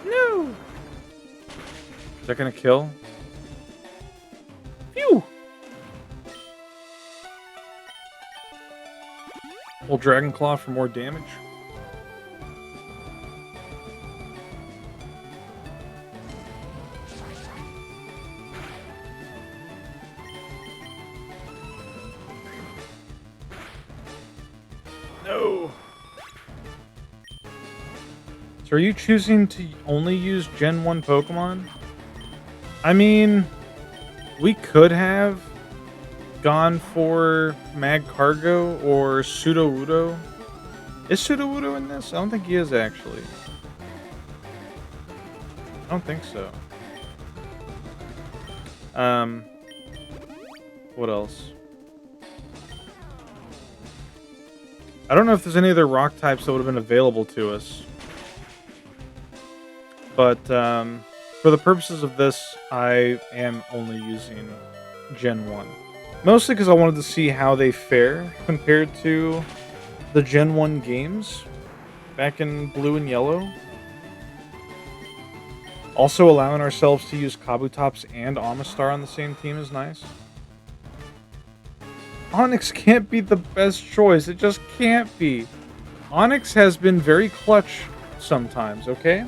No! Is that gonna kill? Phew! Will Dragon Claw for more damage? No! So are you choosing to only use Gen 1 Pokemon? I mean, we could have gone for Magcargo or Sudowoodo. Is Sudowoodo in this? I don't think he is, actually. I don't think so. What else? I don't know if there's any other rock types that would have been available to us. But, for the purposes of this, I am only using Gen 1. Mostly because I wanted to see how they fare compared to the Gen 1 games back in Blue and Yellow. Also, allowing ourselves to use Kabutops and Amistar on the same team is nice. Onyx can't be the best choice. It just can't be. Onyx has been very clutch sometimes, okay?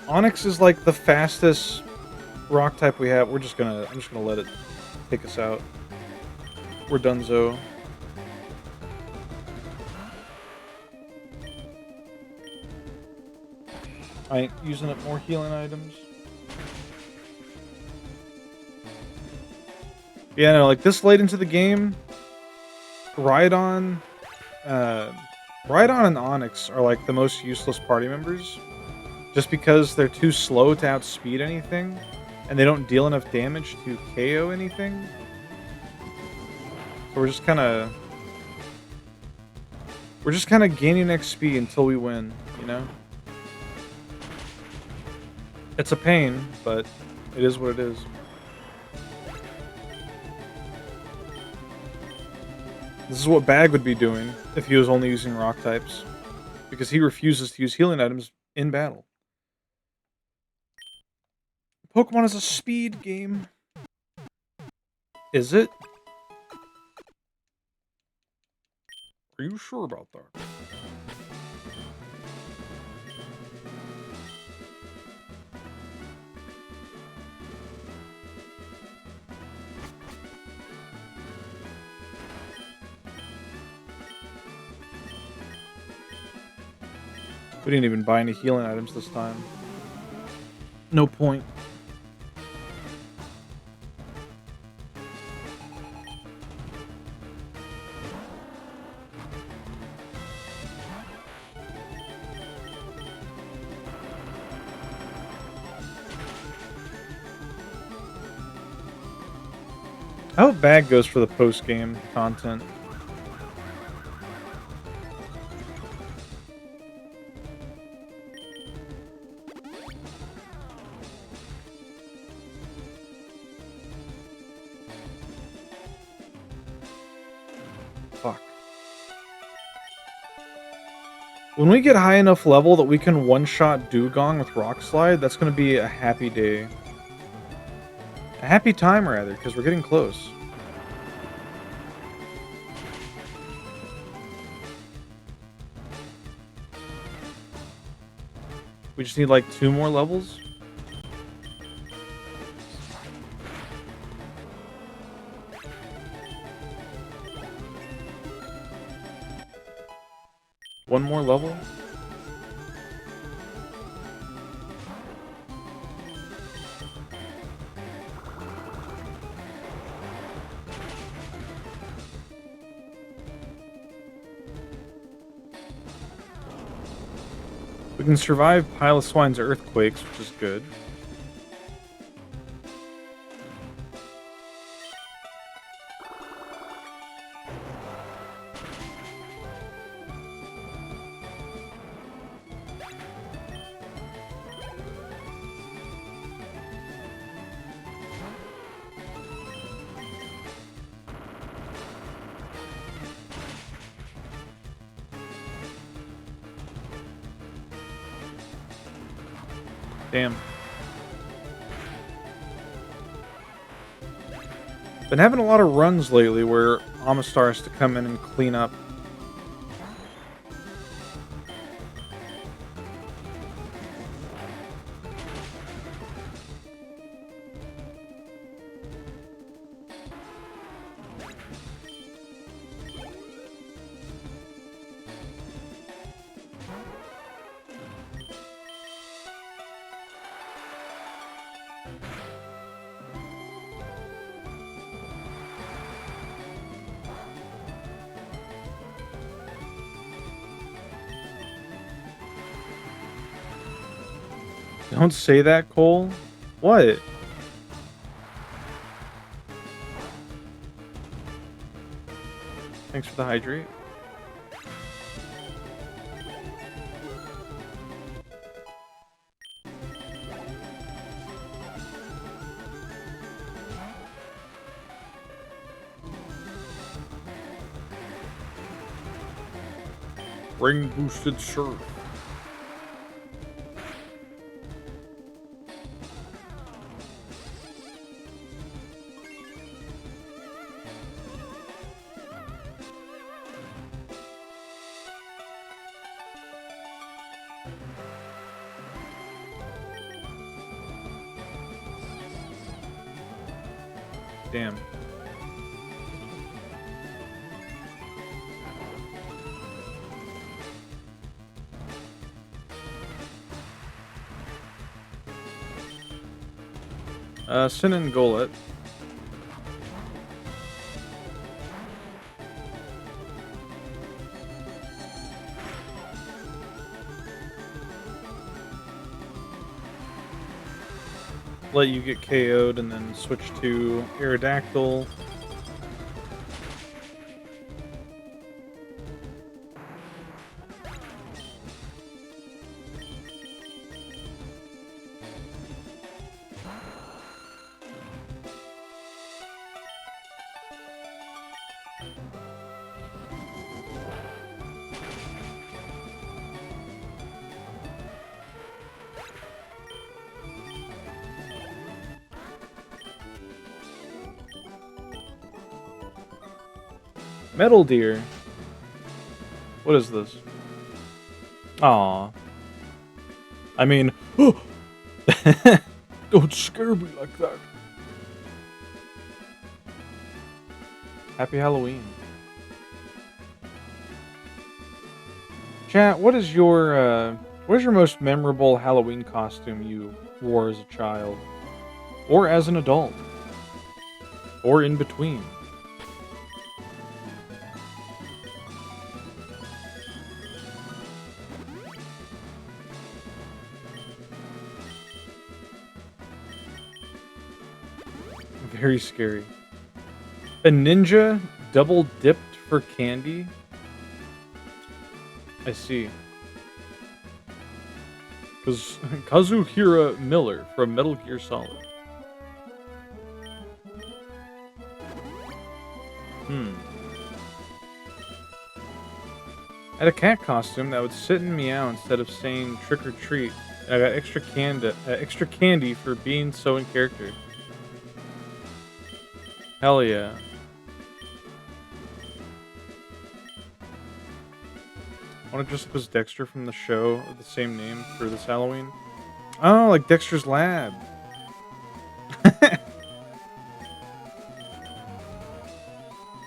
Onyx is like the fastest rock type we have. I'm just gonna let it take us out. We're donezo. I ain't using up more healing items. Yeah, no, like this late into the game, Rhydon and Onyx are like the most useless party members. Just because they're too slow to outspeed anything, and they don't deal enough damage to KO anything. So we're just kind of gaining XP until we win, you know? It's a pain, but it is what it is. This is what Bag would be doing if he was only using rock types, because he refuses to use healing items in battle. Pokemon is a speed game. Is it? Are you sure about that? We didn't even buy any healing items this time. No point. I hope bag goes for the post-game content. Fuck. When we get high enough level that we can one-shot Dugong with Rock Slide, that's going to be a happy day. A happy time, rather, because we're getting close. We just need like 2 more levels. One more level. We can survive Pile of Swine's earthquakes, which is good. Damn. Been having a lot of runs lately where Amistar has to come in and clean up. Don't say that, Cole. What? Thanks for the hydrate. Ring boosted surf. Damn. Sin and Golet. Let you get KO'd and then switch to Aerodactyl. Metal Deer. What is this? Aw. I mean, don't scare me like that. Happy Halloween. Chat, what is your What is your most memorable Halloween costume you wore as a child? Or as an adult? Or in between? Very scary. A ninja double dipped for candy? I see. Kazuhira Miller from Metal Gear Solid. Hmm. I had a cat costume that would sit and meow instead of saying trick or treat. And I got extra candy for being so in character. Hell yeah. I want to dress up as Dexter from the show of the same name for this Halloween. Oh, like Dexter's Lab.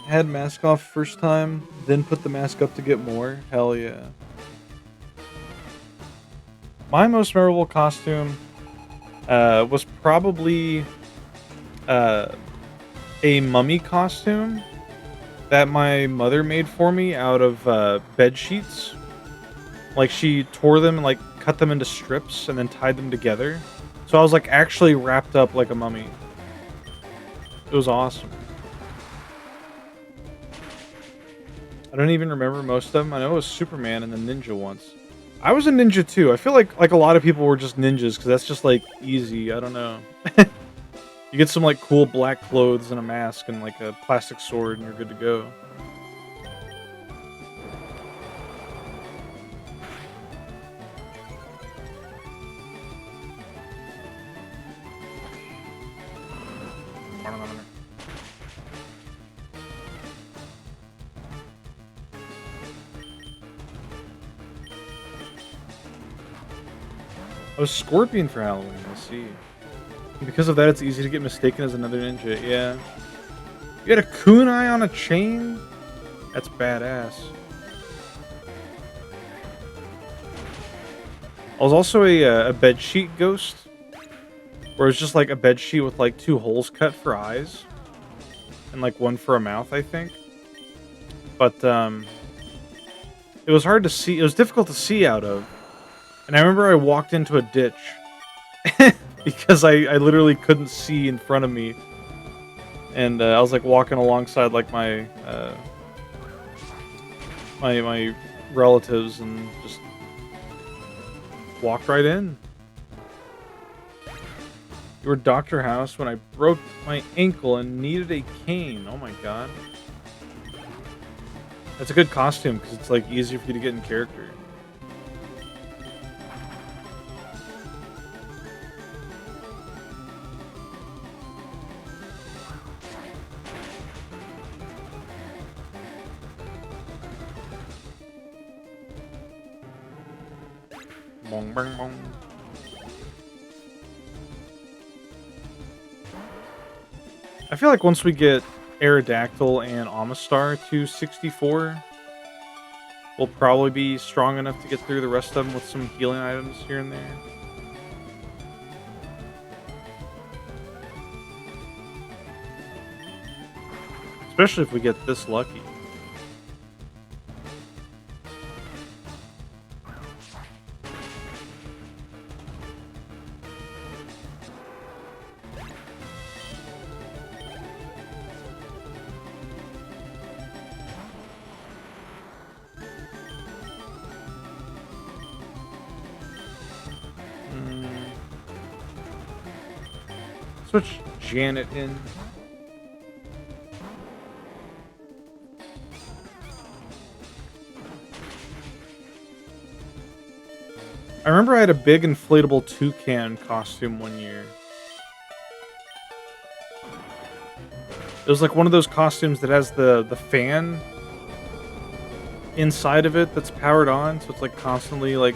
Had mask off first time, then put the mask up to get more. Hell yeah. My most memorable costume was probably a mummy costume that my mother made for me out of bed sheets. Like she tore them and like cut them into strips and then tied them together. So I was like actually wrapped up like a mummy. It was awesome. I don't even remember most of them. I know it was Superman and the ninja once. I was a ninja too. I feel like a lot of people were just ninjas because that's just like easy. I don't know. You get some like cool black clothes and a mask and like a plastic sword and you're good to go. I was Scorpion for Halloween, I see. And because of that, it's easy to get mistaken as another ninja, yeah. You had a kunai on a chain? That's badass. I was also a bedsheet ghost, where it's just like a bedsheet with like 2 holes cut for eyes, and like 1 for a mouth, I think. But it was hard to see. It was difficult to see out of. And I remember I walked into a ditch because I literally couldn't see in front of me. And I was like walking alongside like my my relatives and just walked right in. You were Dr. House when I broke my ankle and needed a cane. Oh my god. That's a good costume because it's like easier for you to get in character. Bong, bong, bong. I feel like once we get Aerodactyl and Amistar to 64, we'll probably be strong enough to get through the rest of them with some healing items here and there. Especially if we get this lucky. Switch Janet in. I remember I had a big inflatable toucan costume one year. It was like one of those costumes that has the fan inside of it that's powered on, so it's like constantly like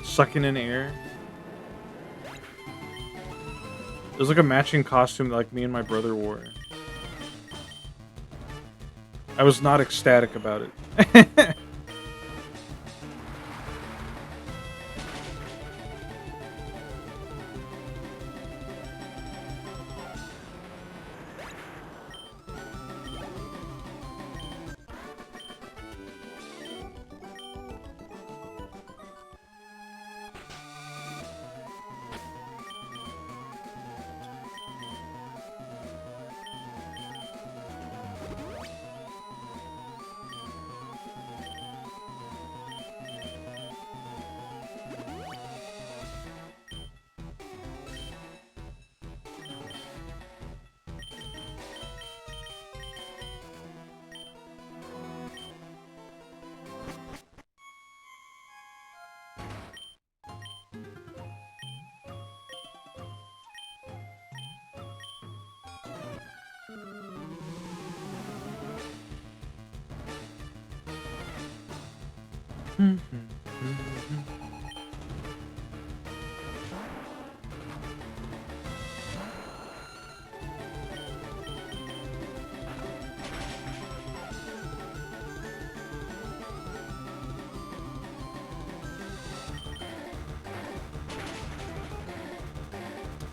sucking in air. It was like a matching costume that like me and my brother wore. I was not ecstatic about it.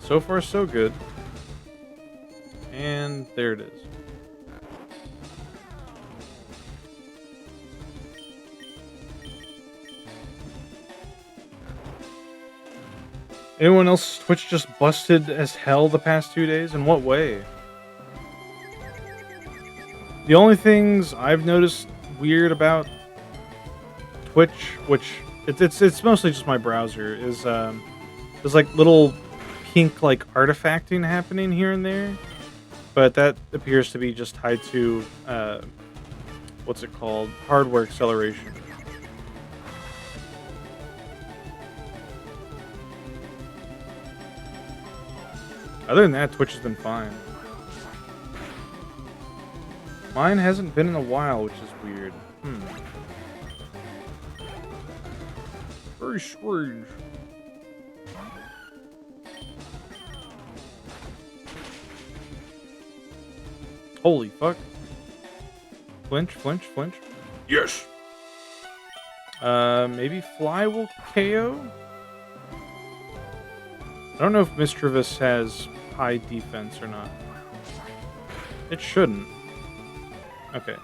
So far, so good. And there it is. Anyone else Twitch just busted as hell the past 2 days? In what way? The only things I've noticed weird about Twitch, which it's mostly just my browser, is there's like little pink like artifacting happening here and there, but that appears to be just tied to what's it called? Hardware acceleration. Other than that, Twitch has been fine. Mine hasn't been in a while, which is weird. Very strange. Holy fuck. Flinch, flinch, flinch. Yes! Maybe Fly will KO? I don't know if Mischievous has high defense or not. It shouldn't. Okay.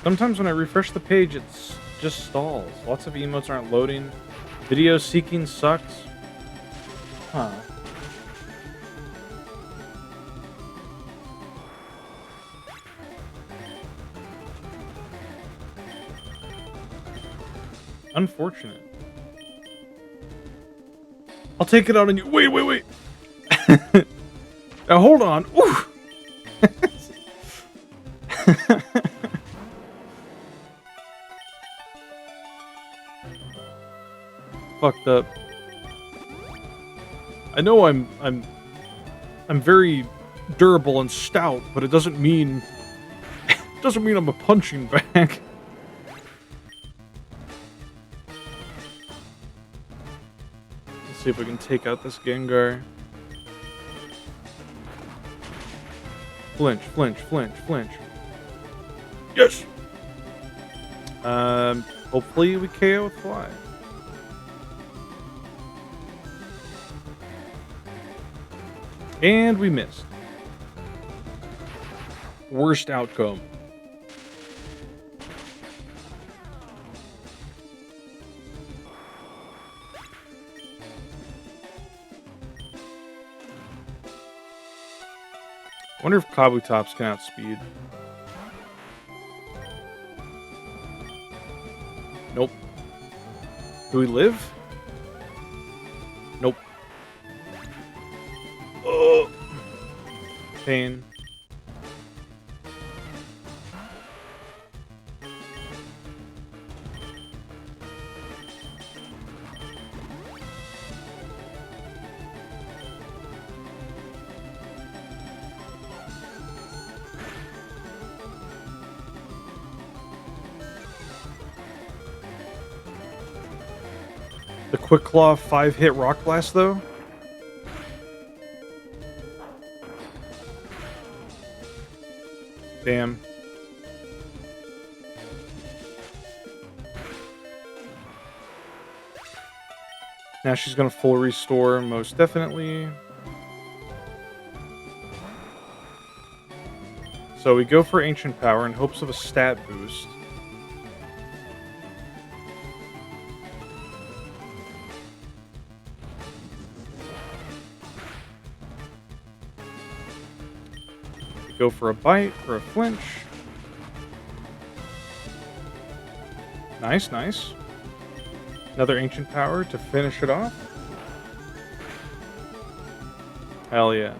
Sometimes when I refresh the page, it's just stalls. Lots of emotes aren't loading. Video seeking sucks. Huh. Unfortunate. I'll take it out on you. Wait, wait, wait. Now hold on. Ooh. Fucked up. I know I'm very durable and stout, but it doesn't mean I'm a punching bag. Let's see if we can take out this Gengar. Flinch, flinch, flinch, flinch. Yes. Hopefully we KO with Fly. And we missed. Worst outcome. I wonder if Kabutops can outspeed. Nope. Do we live? Nope. Oh. Pain. The Quick Claw 5-hit Rock Blast, though? Damn. Now she's gonna full restore, most definitely. So we go for Ancient Power in hopes of a stat boost. Go for a bite or a flinch. Nice, nice. Another Ancient Power to finish it off. Hell yeah.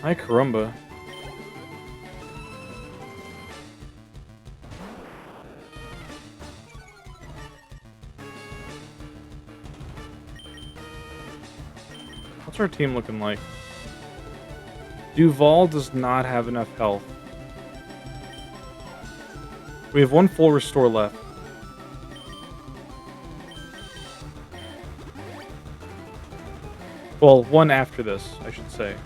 Hi, carumba. What's our team looking like? Duval does not have enough health. We have one full restore left. Well, one after this, I should say.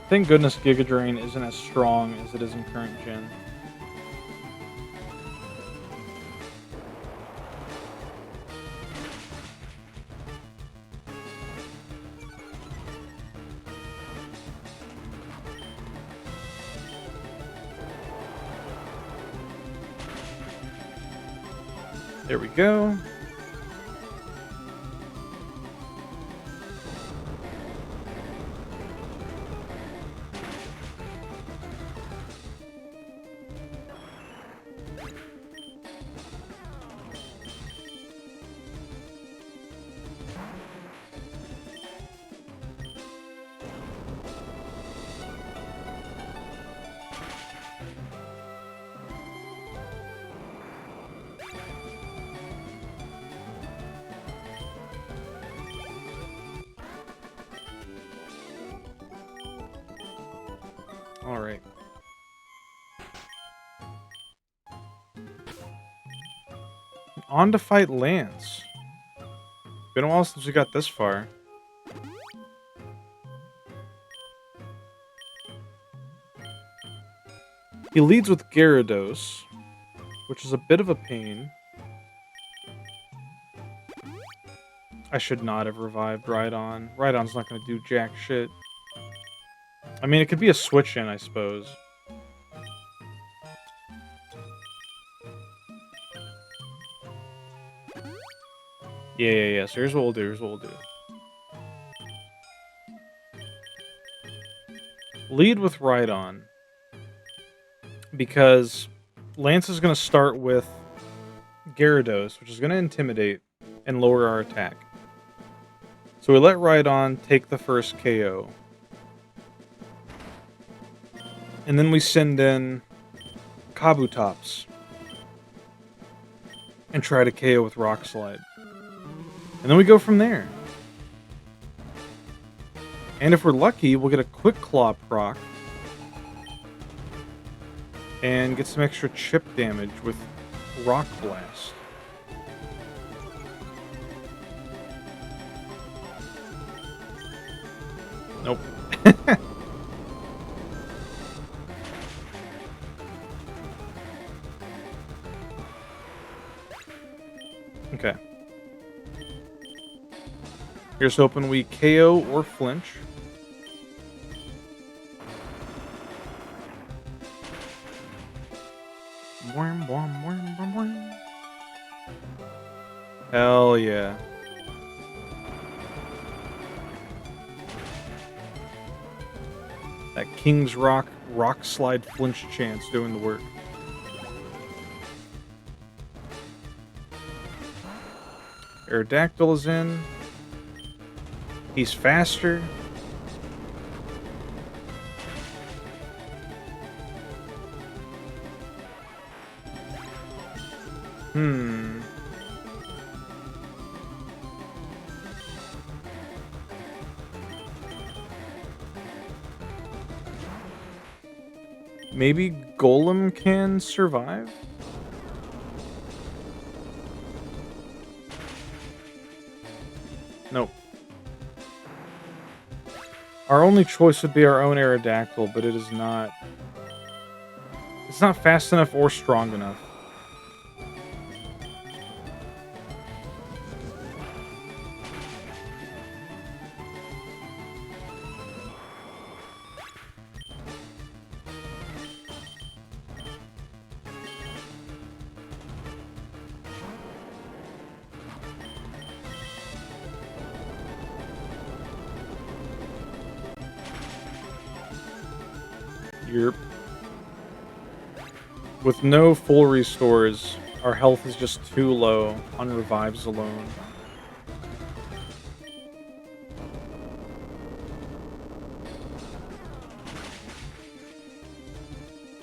Thank goodness Giga Drain isn't as strong as it is in current gen. There we go. All right. On to fight Lance. Been a while since we got this far. He leads with Gyarados, which is a bit of a pain. I should not have revived Rhydon. Rhydon's not going to do jack shit. I mean, it could be a switch-in, I suppose. Yeah. So here's what we'll do. Lead with Rhydon. Because Lance is going to start with Gyarados, which is going to intimidate and lower our attack. So we let Rhydon take the first KO. And then we send in Kabutops. And try to KO with Rock Slide. And then we go from there. And if we're lucky, we'll get a Quick Claw proc. And get some extra chip damage with Rock Blast. Nope. Okay. Here's hoping we KO or flinch. Hell yeah. That King's Rock Slide flinch chance doing the work. Aerodactyl is in. He's faster. Maybe Golem can survive? Nope. Our only choice would be our own Aerodactyl, but it is not... It's not fast enough or strong enough. You're with no full restores, our health is just too low on revives alone.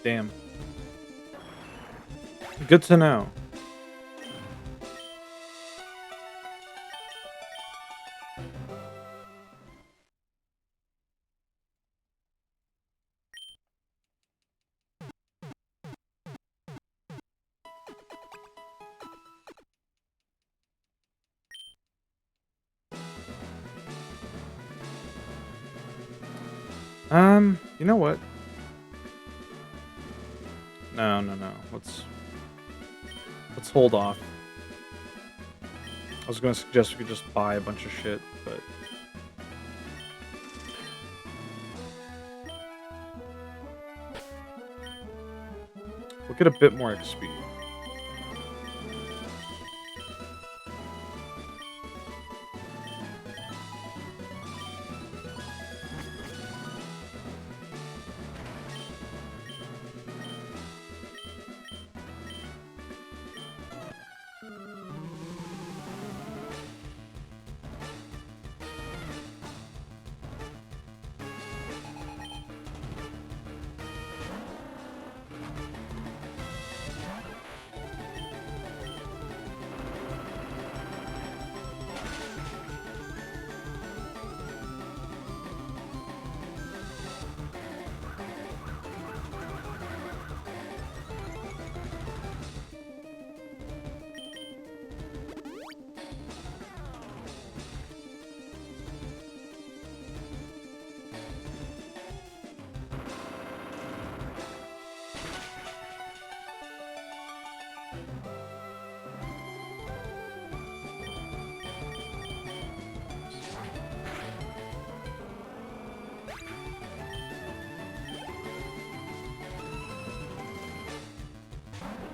Damn. Good to know. You know what? No, no, no. Let's hold off. I was gonna suggest we could just buy a bunch of shit, but we'll get a bit more XP.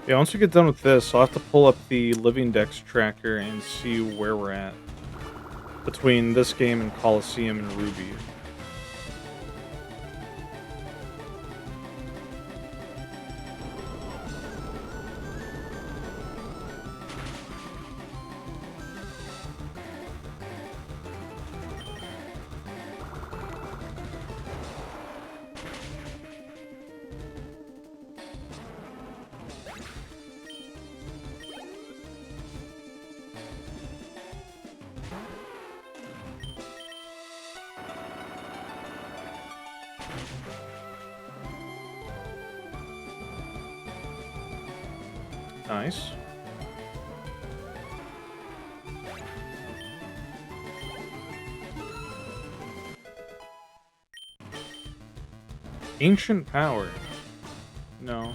Yeah, once we get done with this, I'll have to pull up the Living Dex tracker and see where we're at between this game and Coliseum and Ruby. Nice. Ancient power. No.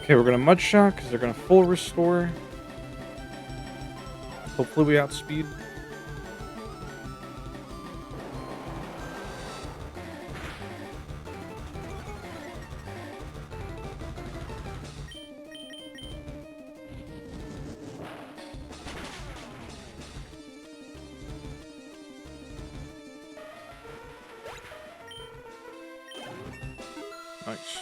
Okay, we're gonna mud shot because they're gonna full restore. Hopefully we outspeed. Nice.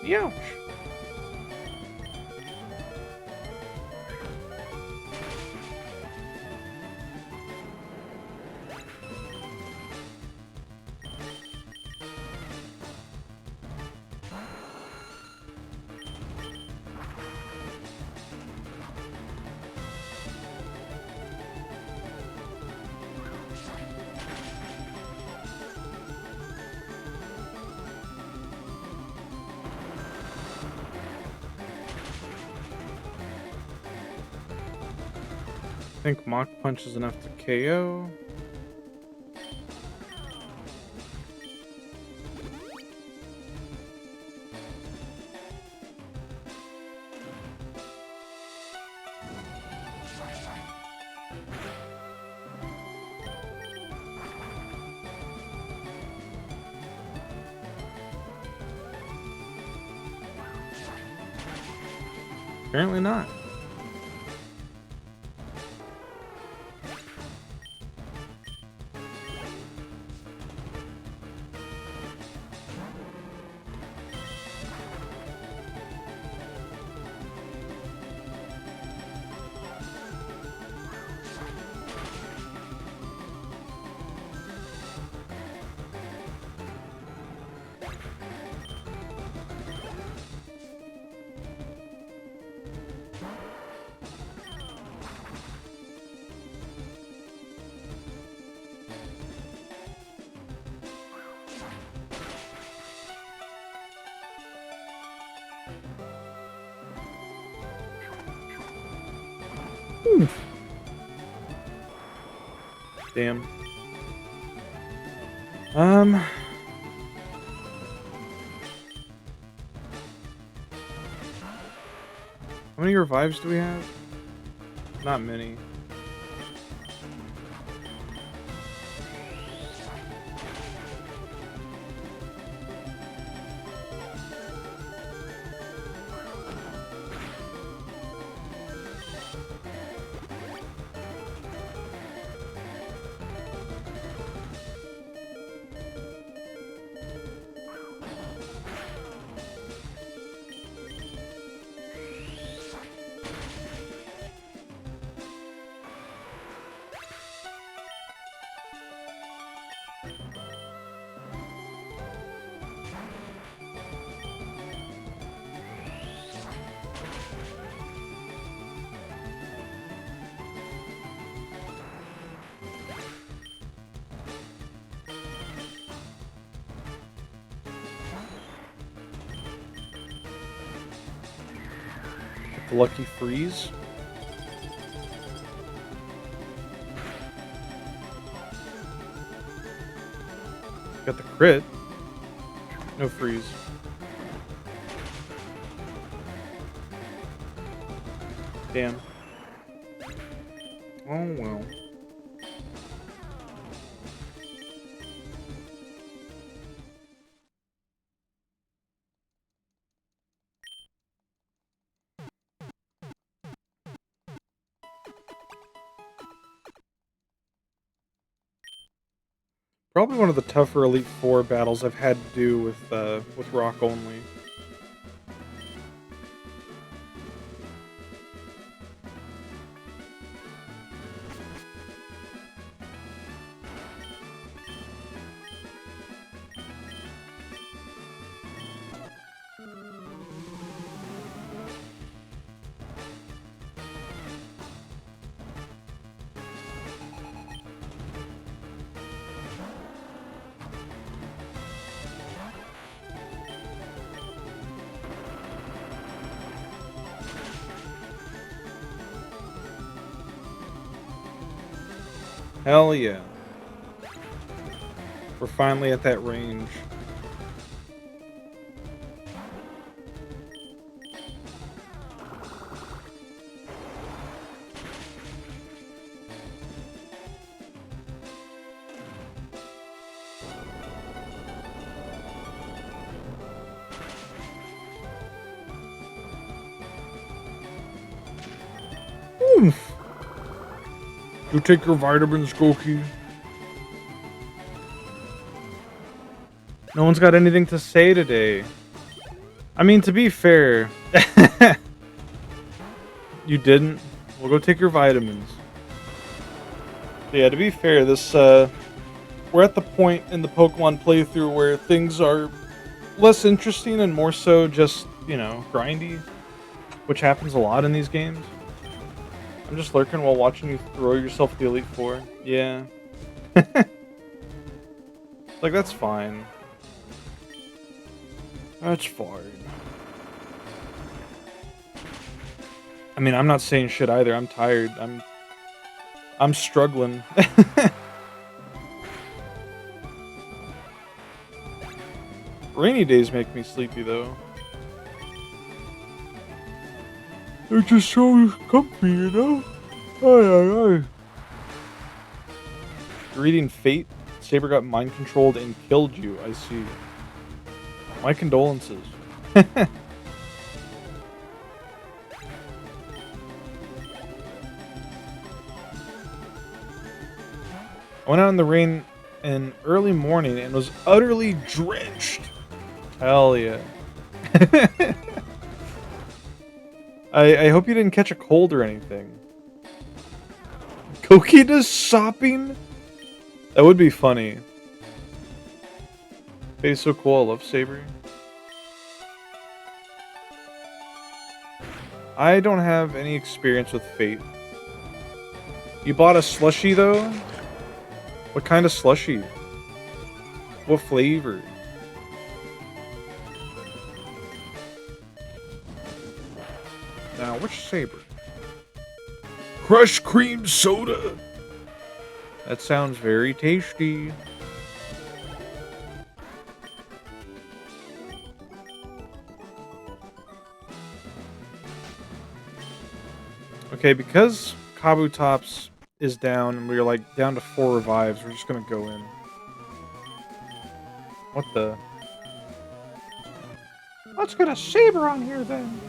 Ouch. I think Mach Punch is enough to KO. Apparently not. Oof. Damn. How many revives do we have? Not many. Lucky freeze. Got the crit. No freeze. Damn. Oh well. Probably one of the tougher Elite Four battles I've had to do with rock only. Hell yeah. We're finally at that range. Oof. You take your vitamins, Goki. No one's got anything to say today. I mean, to be fair, you didn't. We'll go take your vitamins. Yeah, to be fair, this we're at the point in the Pokemon playthrough where things are less interesting and more so just, grindy, which happens a lot in these games. I'm just lurking while watching you throw yourself the Elite Four. Yeah. Like, that's fine. That's fine. I mean, I'm not saying shit either. I'm tired. I'm struggling. Rainy days make me sleepy, though. They're just so comfy, you know? Ay. You're reading Fate? Saber got mind controlled and killed you. I see. My condolences. I went out in the rain in early morning and was utterly drenched. Hell yeah. I hope you didn't catch a cold or anything. Koki does sopping? That would be funny. Fate's so cool. I love Saber. I don't have any experience with Fate. You bought a slushie, though? What kind of slushie? What flavor? Now, which Saber? Crush cream soda! That sounds very tasty. Okay, because Kabutops is down and we're like down to 4 revives, we're just gonna go in. What the? Let's get a Saber on here then.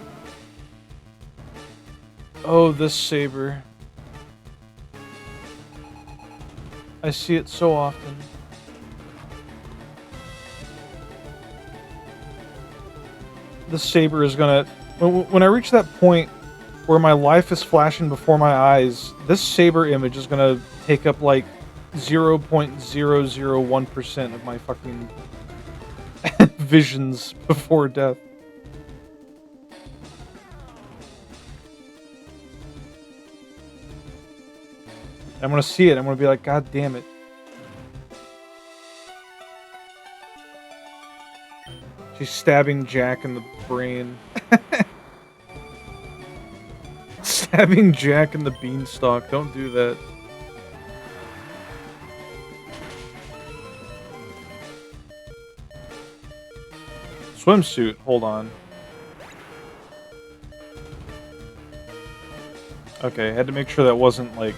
Oh, this Saber. I see it so often. This Saber is gonna... When I reach that point where my life is flashing before my eyes, this Saber image is gonna take up like 0.001% of my fucking visions before death. I'm gonna see it. I'm gonna be like, God damn it. She's stabbing Jack in the brain. Stabbing Jack in the beanstalk. Don't do that. Swimsuit. Hold on. Okay, had to make sure that wasn't, like,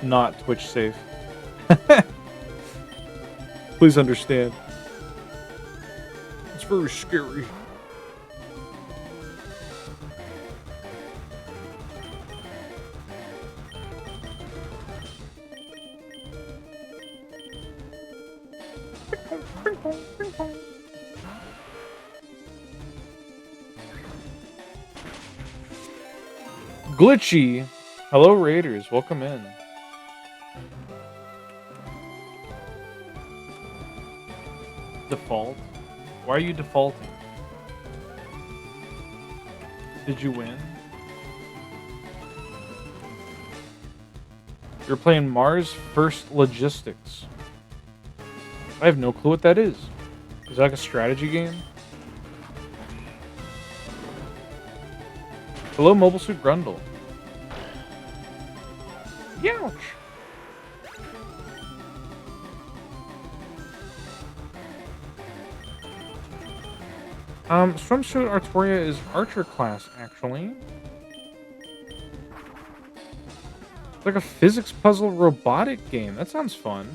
not Twitch safe. Please understand. It's very scary. Glitchy. Hello, Raiders. Welcome in. Default? Why are you defaulting? Did you win? You're playing Mars First Logistics. I have no clue what that is. Is that like a strategy game? Hello, Mobile Suit Grundle. Youch! Swimsuit Artoria is Archer class, actually. It's like a physics puzzle robotic game. That sounds fun.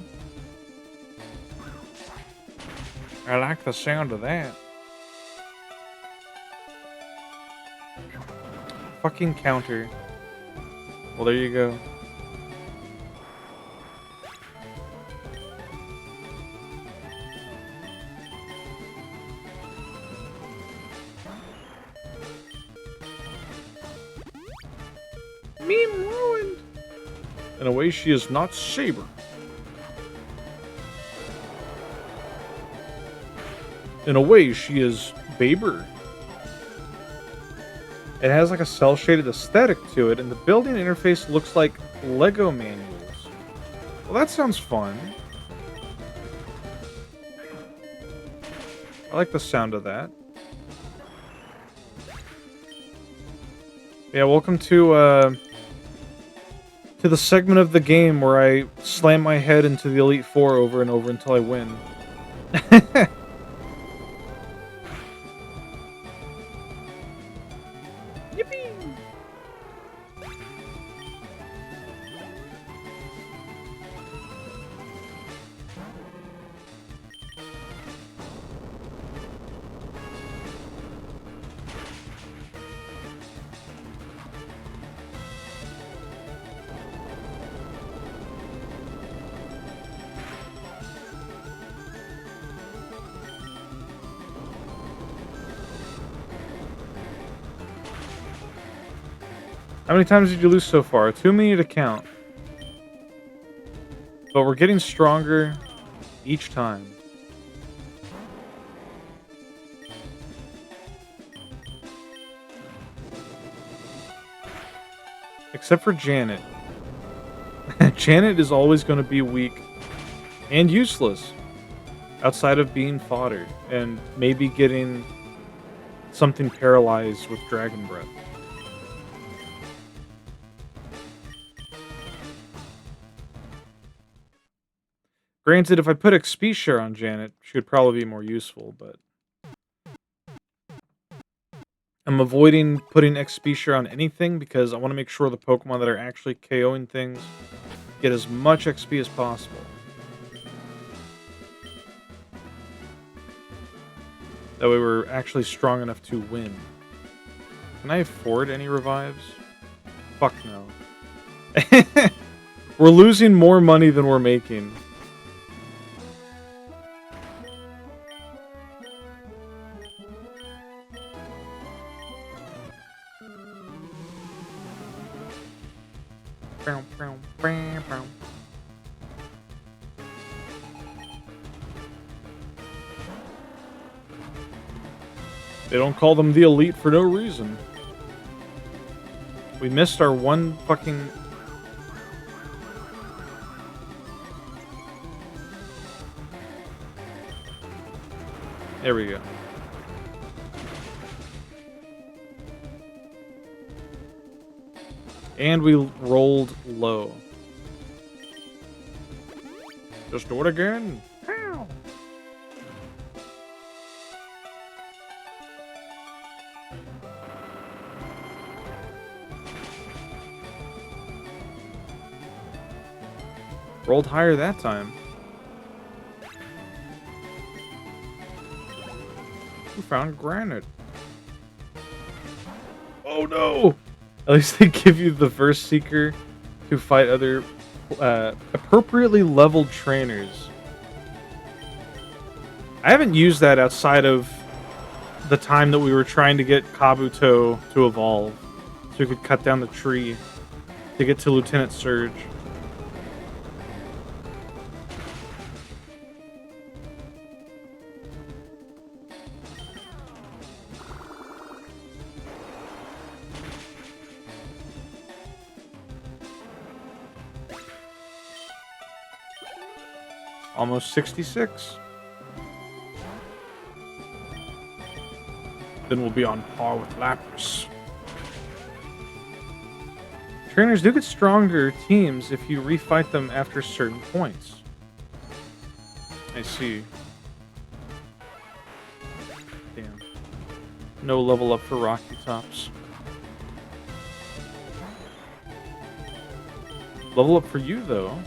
I like the sound of that. Fucking counter. Well, there you go. Meme ruined. In a way, she is not Saber. In a way, she is Baber. It has like a cel-shaded aesthetic to it, and the building interface looks like Lego manuals. Well, that sounds fun. I like the sound of that. Yeah, welcome to the segment of the game where I slam my head into the Elite Four over and over until I win. Yippee! How many times did you lose so far? Too many to count. But we're getting stronger each time. Except for Janet. Janet is always going to be weak and useless. Outside of being fodder and maybe getting something paralyzed with Dragon Breath. Granted, if I put XP share on Janet, she would probably be more useful, but I'm avoiding putting XP share on anything because I want to make sure the Pokemon that are actually KOing things get as much XP as possible. That way we're actually strong enough to win. Can I afford any revives? Fuck no. We're losing more money than we're making. They don't call them the Elite for no reason. We missed our one fucking... There we go. And we rolled low. Just do it again. Ow. Rolled higher that time. We found granite. Oh no! At least they give you the Verse Seeker to fight other appropriately leveled trainers. I haven't used that outside of the time that we were trying to get Kabuto to evolve. So we could cut down the tree to get to Lieutenant Surge. Almost 66. Then we'll be on par with Lapras. Trainers do get stronger teams if you refight them after certain points. I see. Damn. No level up for Rocky Tops. Level up for you, though.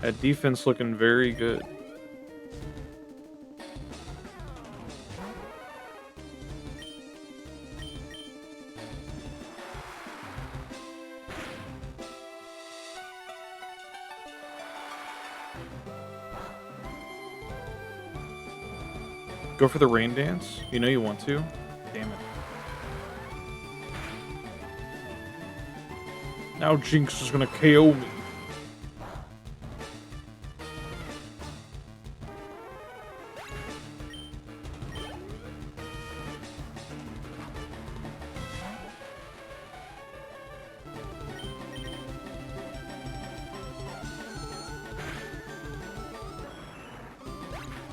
That defense looking very good. Go for the rain dance? You know you want to? Damn it. Now Jinx is gonna KO me.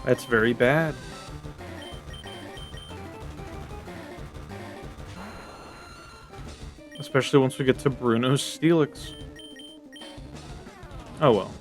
That's very bad. Especially once we get to Bruno's Steelix. Oh well.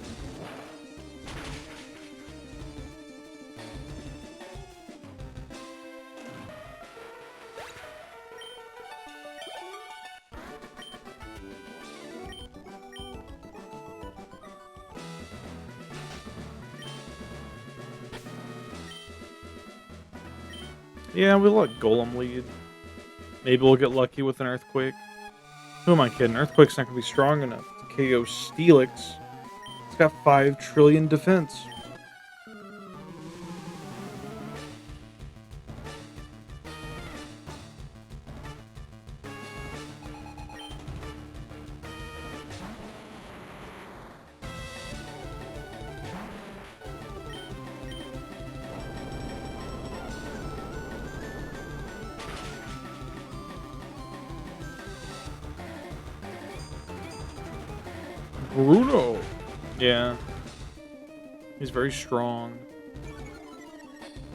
Yeah, we'll let Golem lead. Maybe we'll get lucky with an Earthquake. Who am I kidding? Earthquake's not going to be strong enough to KO Steelix. It's got 5 trillion defense. Bruno! Yeah. He's very strong.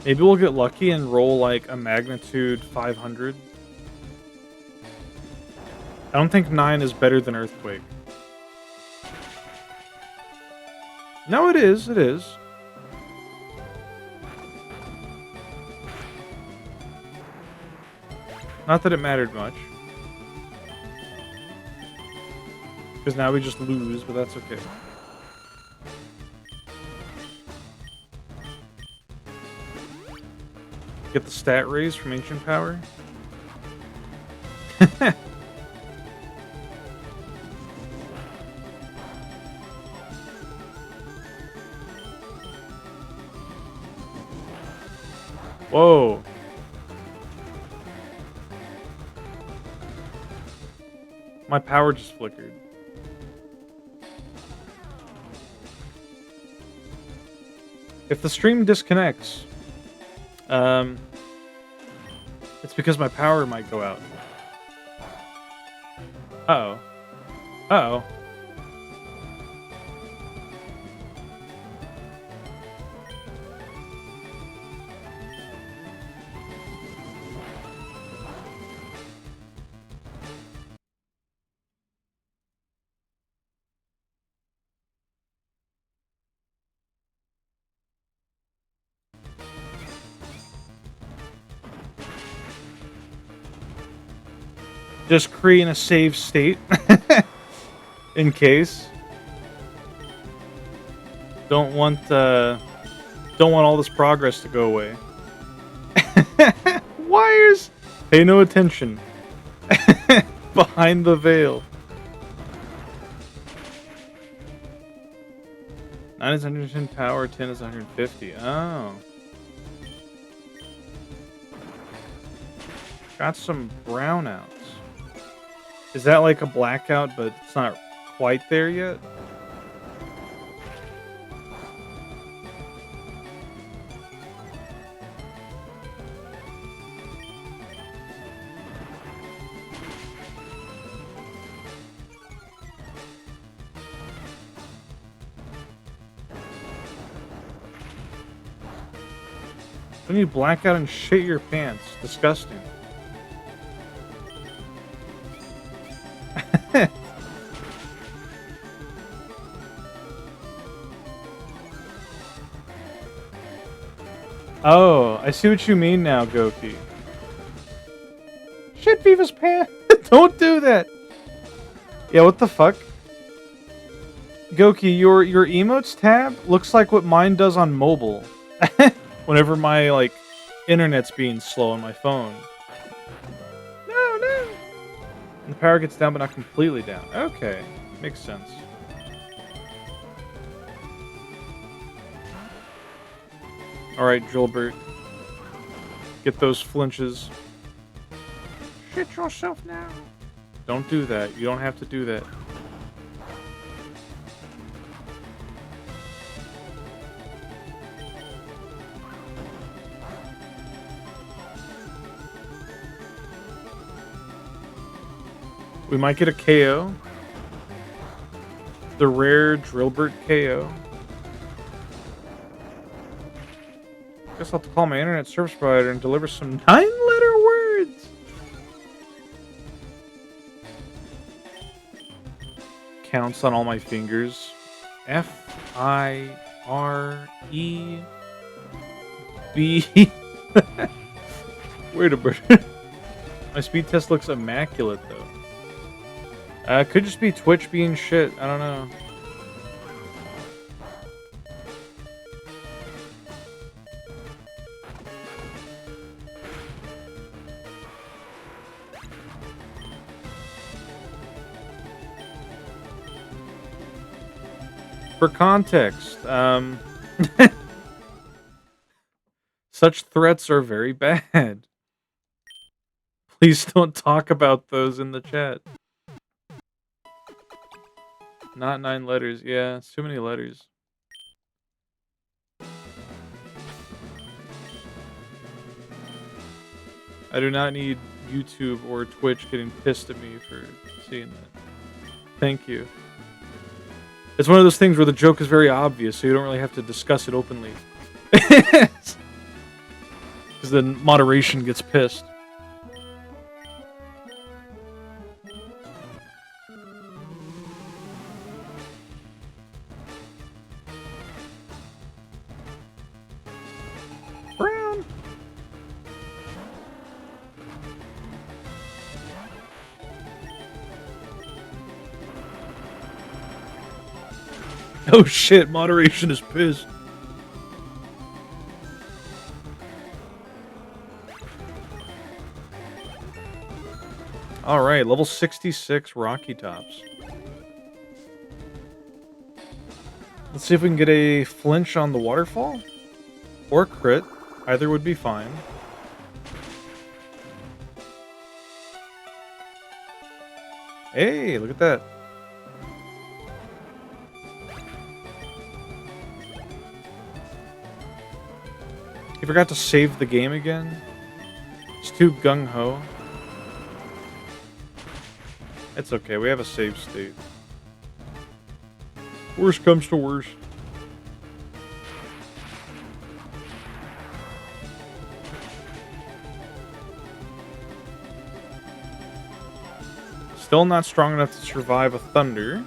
Maybe we'll get lucky and roll like a magnitude 500. I don't think 9 is better than Earthquake. No, it is. It is. Not that it mattered much. Because now we just lose, but that's okay. Get the stat raise from Ancient Power. Whoa. My power just flickered. If the stream disconnects, it's because my power might go out. Uh-oh. Uh-oh. Just creating a save state in case. Don't want all this progress to go away. Wires. Pay no attention. Behind the veil. 9 is 110 power, 10 is 150. Oh. Got some brownouts. Is that like a blackout, but it's not quite there yet? When you black out and shit your pants. Disgusting. Oh, I see what you mean now, Goki. Shit Viva's pants. Don't do that. Yeah, what the fuck? Goki, your emotes tab looks like what mine does on mobile. Whenever my, like, internet's being slow on my phone. No, no. And the power gets down, but not completely down. Okay. Makes sense. Alright, Gilbert. Get those flinches. Shit yourself now. Don't do that. You don't have to do that. We might get a KO. The rare Drillbert KO. Guess I'll have to call my internet service provider and deliver some 9-letter words. Counts on all my fingers. F-I-R-E-B. Wait a minute. My speed test looks immaculate, though. Could just be Twitch being shit. I don't know. For context, such threats are very bad. Please don't talk about those in the chat. Not 9 letters. Yeah, it's too many letters. I do not need YouTube or Twitch getting pissed at me for seeing that. Thank you. It's one of those things where the joke is very obvious, so you don't really have to discuss it openly. Because then moderation gets pissed. Brown. Oh shit, moderation is pissed. Alright, level 66 Rocky Tops. Let's see if we can get a flinch on the waterfall. Or crit. Either would be fine. Hey, look at that. He forgot to save the game again. It's too gung-ho. It's okay, we have a save state. Worst comes to worst. Still not strong enough to survive a thunder.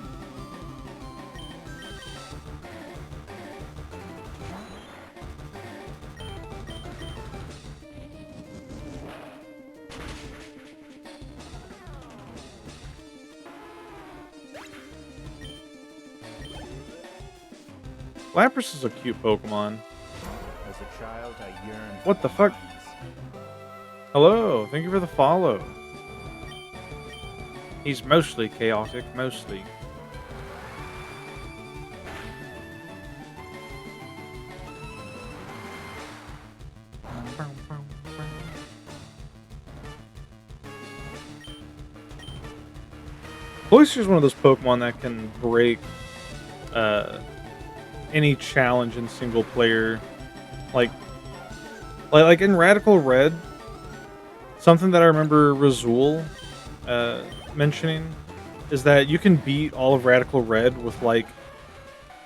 Lapras is a cute Pokemon. As a child, I yearned. What the fuck? Hello, thank you for the follow. He's mostly chaotic, mostly. Cloyster is one of those Pokemon that can break any challenge in single player. Like in Radical Red, something that I remember Razul mentioning is that you can beat all of Radical Red with like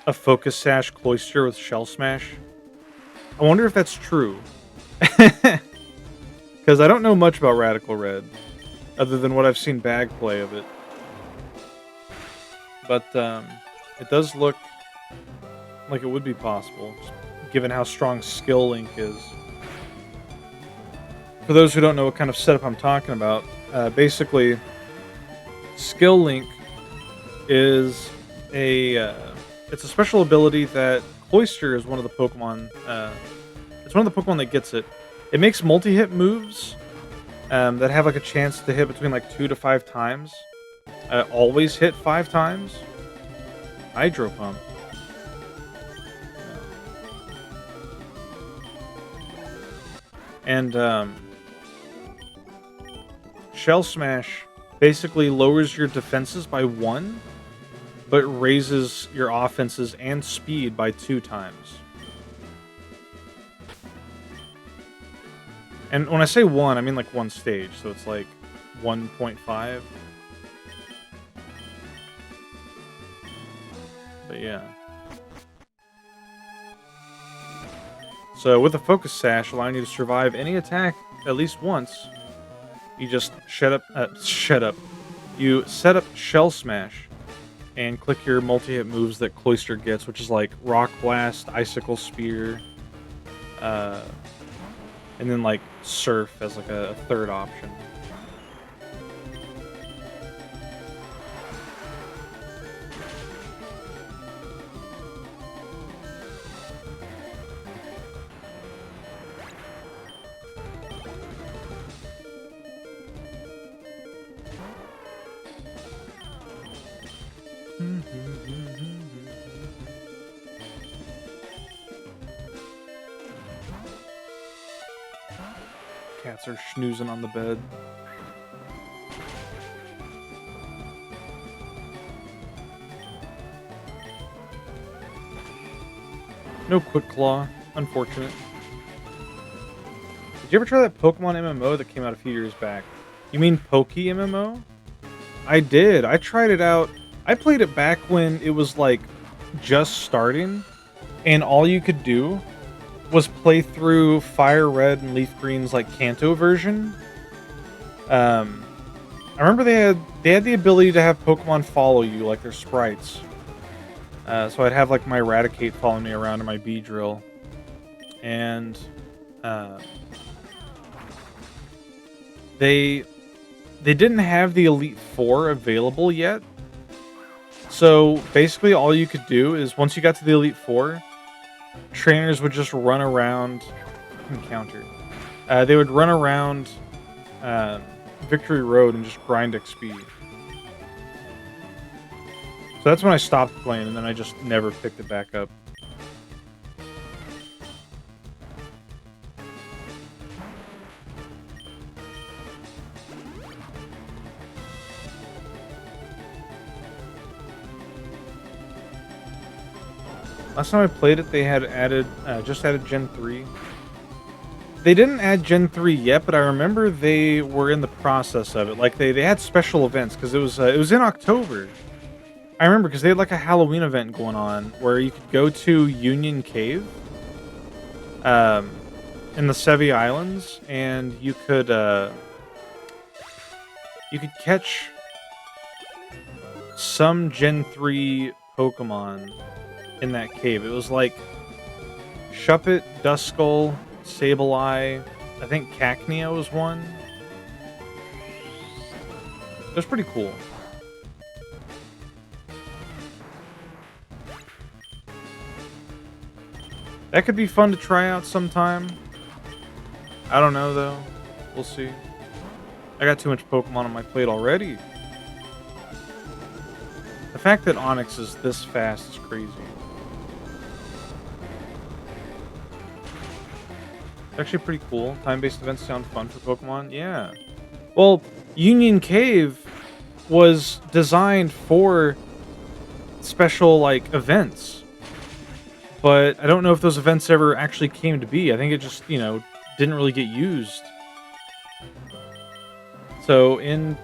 a Focus Sash Cloyster with Shell Smash. I wonder if that's true. Because I don't know much about Radical Red other than what I've seen Bag play of it. But it does look like it would be possible, given how strong Skill Link is. For those who don't know what kind of setup I'm talking about, basically, Skill Link is it's a special ability that Cloyster is one of the Pokemon. It's one of the Pokemon that gets it. It makes multi-hit moves that have like a chance to hit between like 2 to 5 times. Always hit 5 times. Hydro Pump. And Shell Smash basically lowers your defenses by 1, but raises your offenses and speed by 2 times. And when I say 1, I mean like 1 stage, so it's like 1.5. But yeah. So with a Focus Sash allowing you to survive any attack at least once, you just You set up Shell Smash and click your multi-hit moves that Cloyster gets, which is like Rock Blast, Icicle Spear, and then like Surf as like a third option. Cats are schnoozing on the bed. No Quick Claw, unfortunate. Did you ever try that Pokemon MMO that came out a few years back? You mean Poke MMO? I did. I tried it out. I played it back when it was like just starting, and all you could do was play through FireRed and Leaf Green's like Kanto version. I remember they had the ability to have Pokemon follow you, like their sprites. So I'd have like my Eradicate following me around in my Beedrill, and they didn't have the Elite Four available yet. So basically, all you could do is once you got to the Elite Four, trainers would just run around. Encounter. They would run around Victory Road and just grind XP. So that's when I stopped playing, and then I just never picked it back up. Last time I played it, they had added just added Gen 3. They didn't add Gen 3 yet, but I remember they were in the process of it. Like they had special events because it was in October. I remember because they had like a Halloween event going on where you could go to Union Cave in the Sevi Islands, and you could catch some Gen 3 Pokemon in that cave. It was like Shuppet, Duskull, Sableye, I think Cacnea was one. It was pretty cool. That could be fun to try out sometime. I don't know, though. We'll see. I got too much Pokemon on my plate already. The fact that Onix is this fast is crazy. It's actually pretty cool. Time-based events sound fun for Pokemon. Yeah. Well, Union Cave was designed for special, like, events. But I don't know if those events ever actually came to be. I think it just, didn't really get used. So in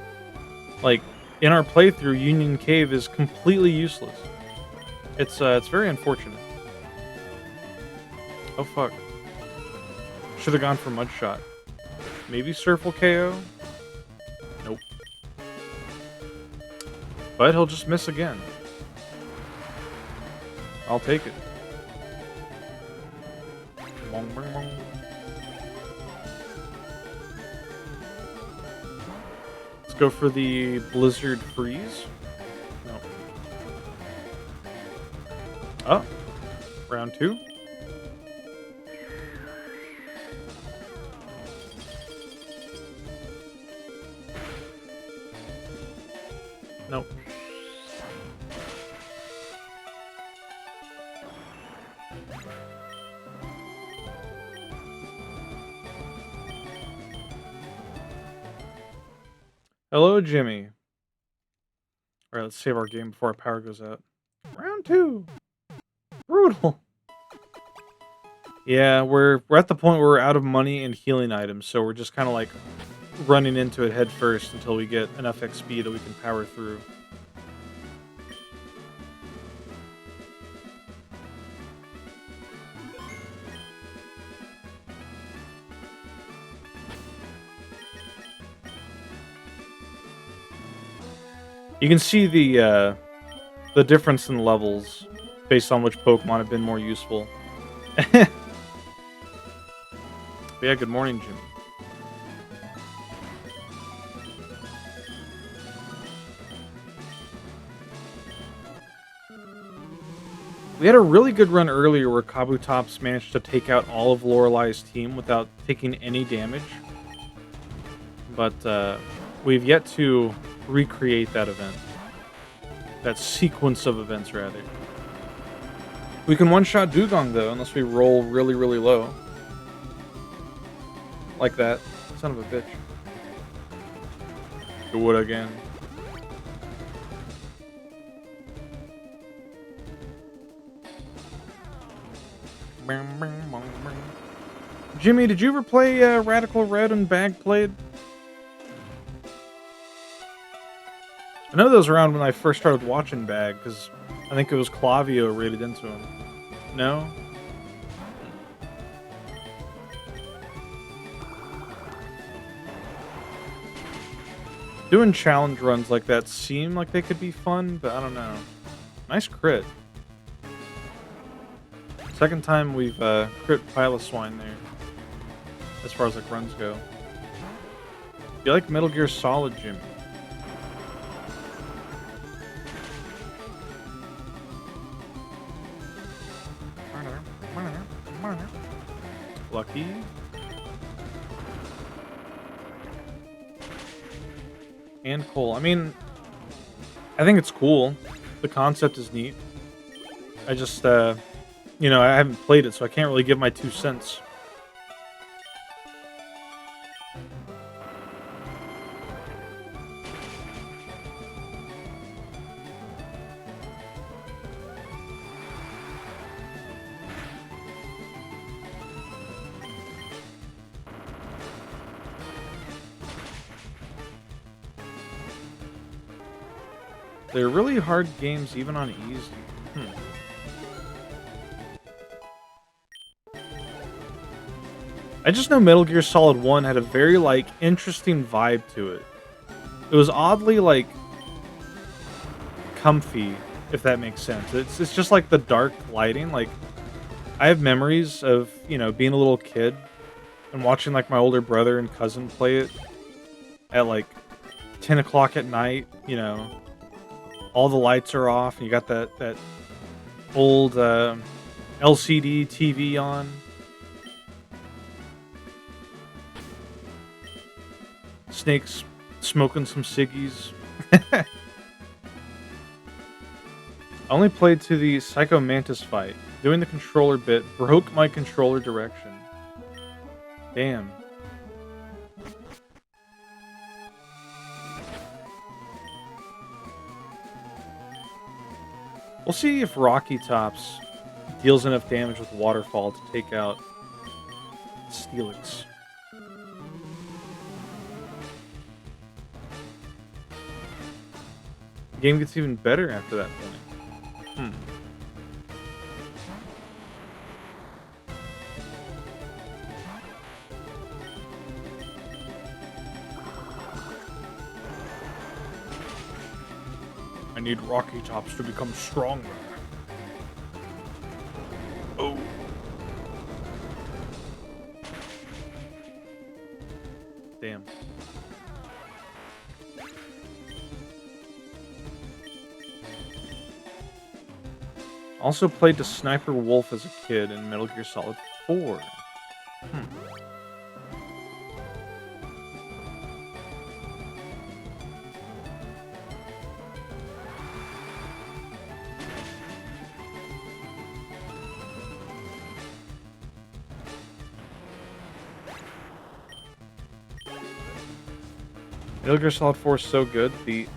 our playthrough, Union Cave is completely useless. It's very unfortunate. Oh fuck. Should have gone for Mudshot. Maybe Surf will KO? Nope. But he'll just miss again. I'll take it. Bong, bong, bong. Let's go for the Blizzard Freeze. No. Oh. Round 2. Nope. Hello, Jimmy. Alright, let's save our game before our power goes out. Round 2. Brutal. Yeah, we're at the point where we're out of money and healing items, so we're just kind of like running into it head first until we get enough XP that we can power through. You can see the difference in levels based on which Pokemon have been more useful. But yeah, good morning, Jimmy. We had a really good run earlier where Kabutops managed to take out all of Lorelei's team without taking any damage. But we've yet to recreate that event. That sequence of events, rather. We can one-shot Dugong, though, unless we roll really, really low. Like that. Son of a bitch. Do it again. Jimmy, did you ever play Radical Red and Bag Played? I know those around when I first started watching Bag, because I think it was Clavio rated into him. No? Doing challenge runs like that seem like they could be fun, but I don't know. Nice crit. Second time we've crit Piloswine there. As far as like runs go. You like Metal Gear Solid, Jimmy? Lucky. And Cole. I mean, I think it's cool. The concept is neat. I just, you know, I haven't played it, so I can't really give my 2 cents. They're really hard games, even on easy. I just know Metal Gear Solid 1 had a very, like, interesting vibe to it. It was oddly, like, comfy, if that makes sense. It's just like the dark lighting. Like, I have memories of, you know, being a little kid and watching, like, my older brother and cousin play it at, like, 10 o'clock at night, you know. All the lights are off, and you got that old LCD TV on. Snake's smoking some ciggies. I only played to the Psycho Mantis fight. Doing the controller bit broke my controller direction. Damn. We'll see if Rocky Tops deals enough damage with Waterfall to take out Steelix. The game gets even better after that point. I need Rocky Tops to become stronger. Oh. Damn. Also played the Sniper Wolf as a kid in Metal Gear Solid 4. Metal Gear Solid 4 is so good. The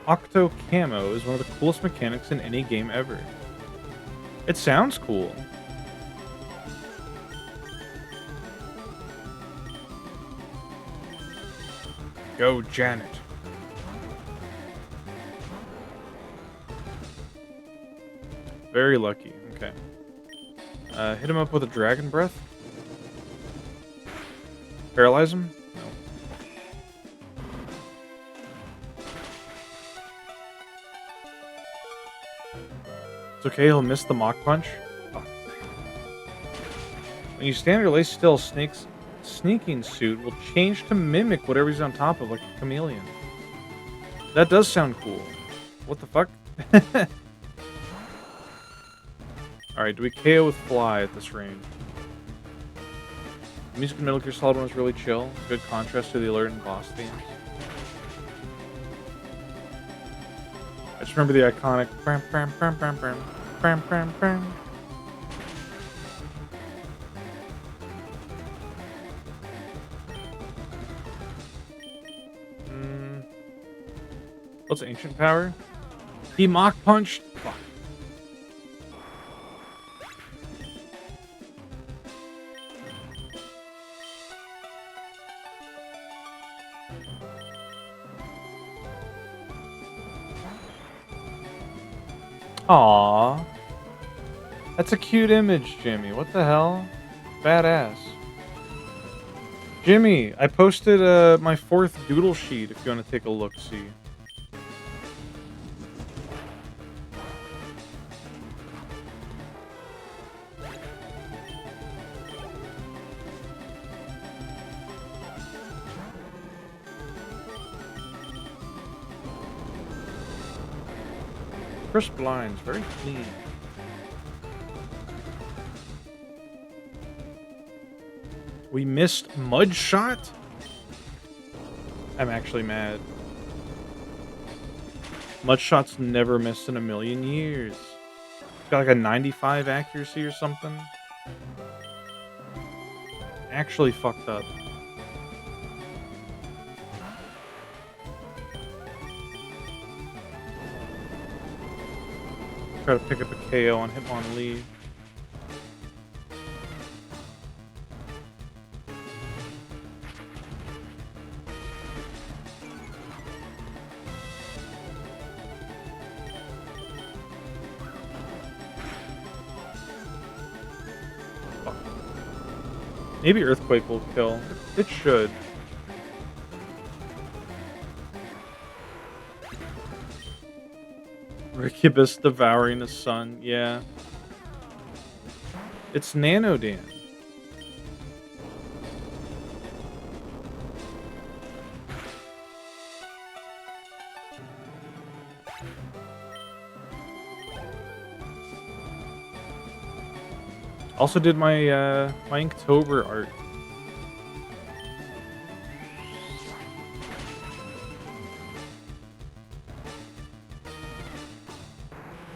Octo Camo is one of the coolest mechanics in any game ever. It sounds cool. Go, Janet. Very lucky. Okay. Hit him up with a dragon breath. Paralyze him? No. It's okay, he'll miss the Mach Punch. Fuck. When you stand or lay still, Snake's sneaking suit will change to mimic whatever he's on top of, like a chameleon. That does sound cool. What the fuck? Alright, do we KO with Fly at this range? The music in Metal Gear Solid 1 was really chill. Good contrast to the alert and boss themes. I just remember the iconic bam, bam, bam, bam, bam, bam, bam, bam. What's ancient power? He Mach punched. Fuck. Aww. That's a cute image, Jimmy. What the hell? Badass. Jimmy, I posted my 4th doodle sheet if you want to take a look-see. Crisp lines, very clean. We missed Mudshot? I'm actually mad. Mudshot's never missed in a million years. It's got like a 95 accuracy or something. Actually fucked up. Try to pick up a KO on Hitmonlee. Fuck. Maybe Earthquake will kill. It should. Ricubus devouring the sun, yeah. It's Nanodan. Also did my my Inktober art.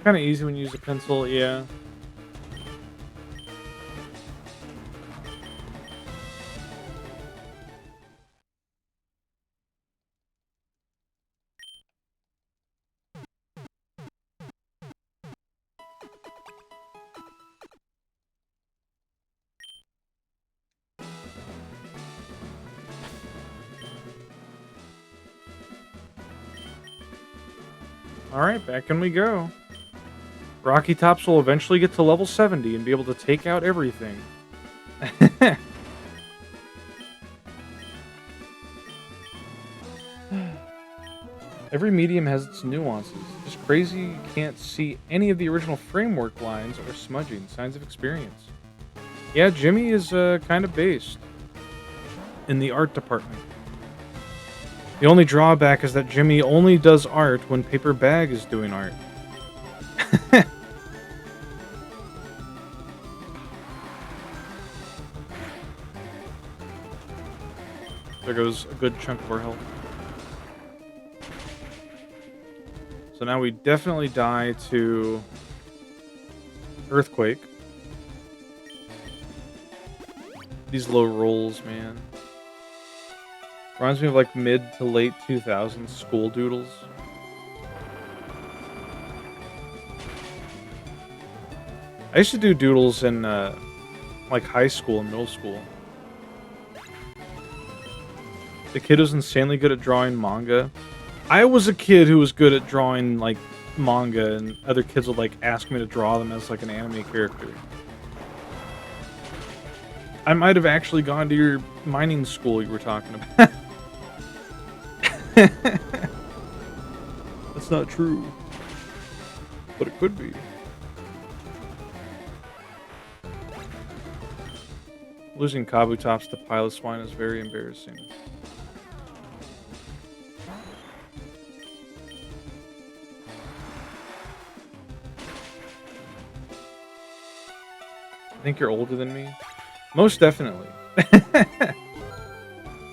Kind of easy when you use a pencil, yeah. Alright, back in we go. Rocky Tops will eventually get to level 70 and be able to take out everything. Every medium has its nuances. It's crazy you can't see any of the original framework lines or smudging, signs of experience. Yeah, Jimmy is kind of based in the art department. The only drawback is that Jimmy only does art when Paper Bag is doing art. There goes a good chunk of our health. So now we definitely die to Earthquake. These low rolls, man. Reminds me of like mid to late 2000s school doodles. I used to do doodles in like high school and middle school. The kid was insanely good at drawing manga. I was a kid who was good at drawing like manga, and other kids would like ask me to draw them as like an anime character. I might have actually gone to your mining school you were talking about. That's not true, but it could be. Losing Kabutops to Pilot Swine is very embarrassing. I think you're older than me. Most definitely.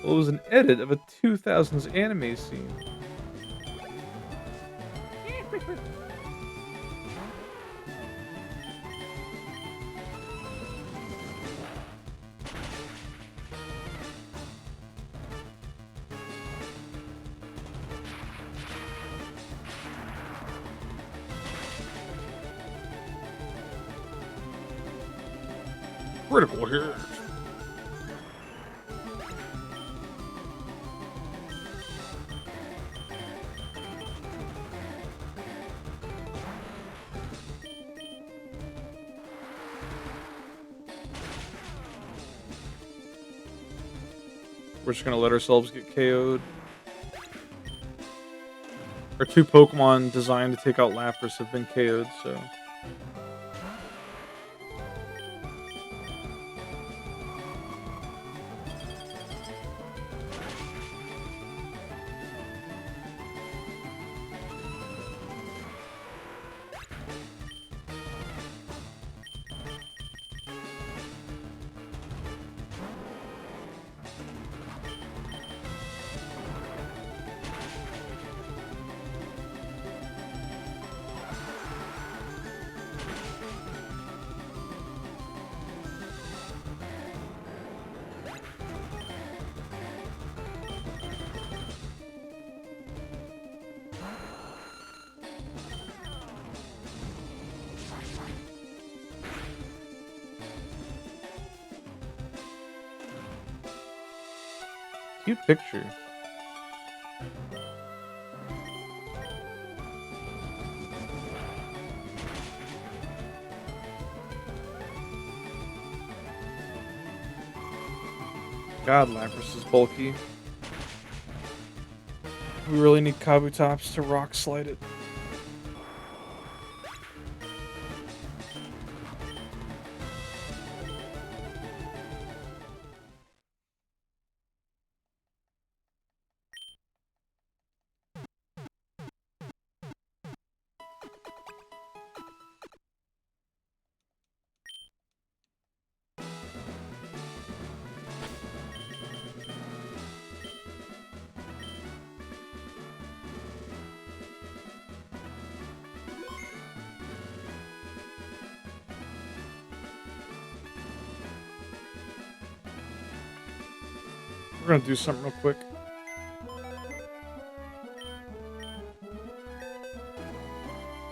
Well, it was an edit of a 2000s anime scene. Critical hit. We're just gonna let ourselves get KO'd. Our two Pokemon designed to take out Lapras have been KO'd, so... Cute picture. God, Lapras is bulky. We really need Kabutops to rock slide it. We're gonna do something real quick.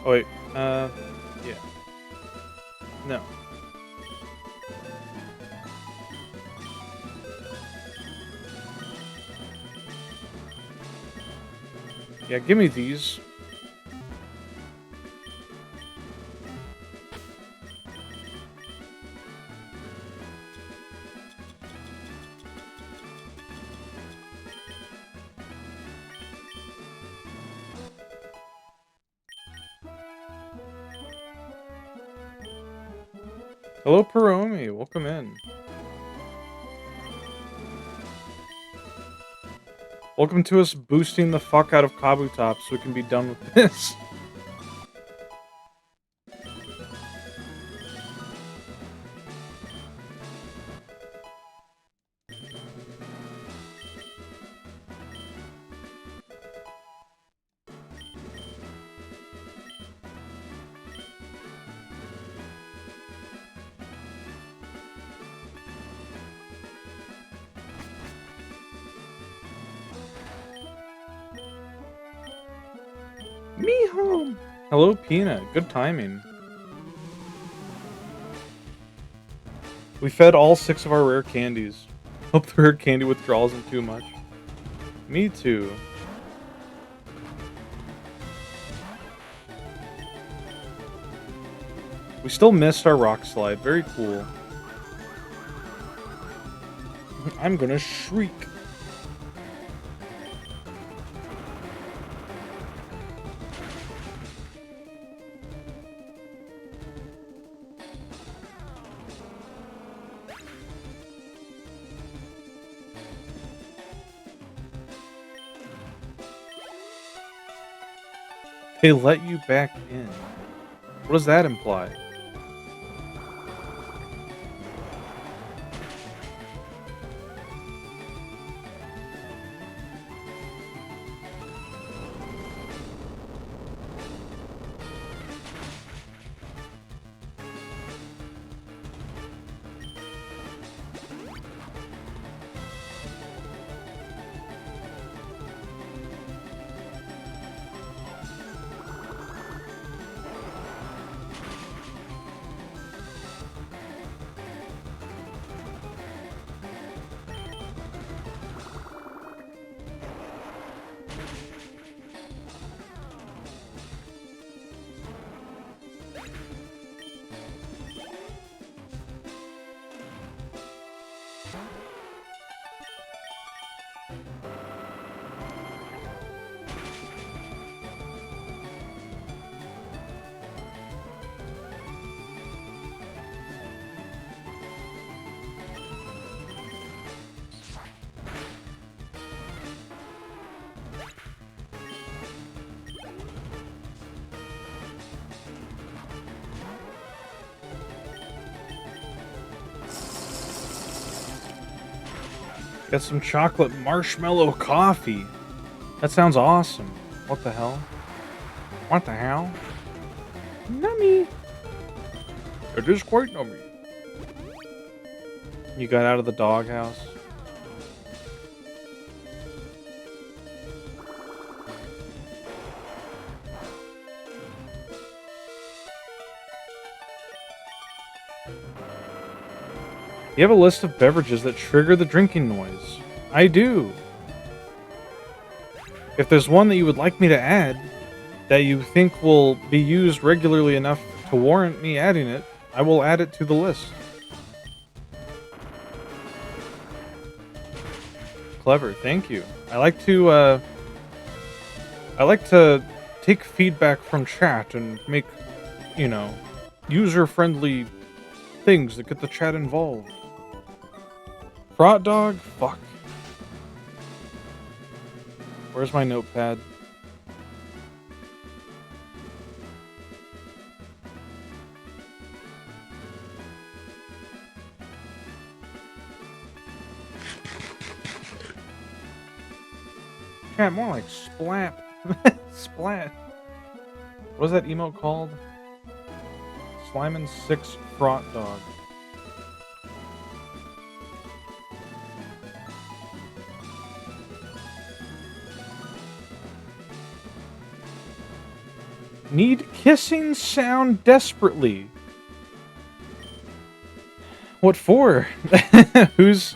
Oh wait, yeah. No. Yeah, give me these. Hello, Peromi. Welcome in. Welcome to us boosting the fuck out of Kabutops so we can be done with this. Me home. Hello, Peanut. Good timing. We fed all 6 of our rare candies. Hope the rare candy withdrawal isn't too much. Me too. We still missed our rock slide. Very cool. I'm gonna shriek. They let you back in. What does that imply? Got some chocolate marshmallow coffee. That sounds awesome. What the hell? What the hell? Nummy. It is quite nummy. You got out of the doghouse. You have a list of beverages that trigger the drinking noise. I do. If there's one that you would like me to add, that you think will be used regularly enough to warrant me adding it, I will add it to the list. Clever, thank you. I like to take feedback from chat and make, you know, user-friendly things that get the chat involved. Frot dog? Fuck. Where's my notepad? Chat, more like splat. Splat. What is that emote called? Slimin' 6 Frot Dog. Need kissing sound desperately. What for? Who's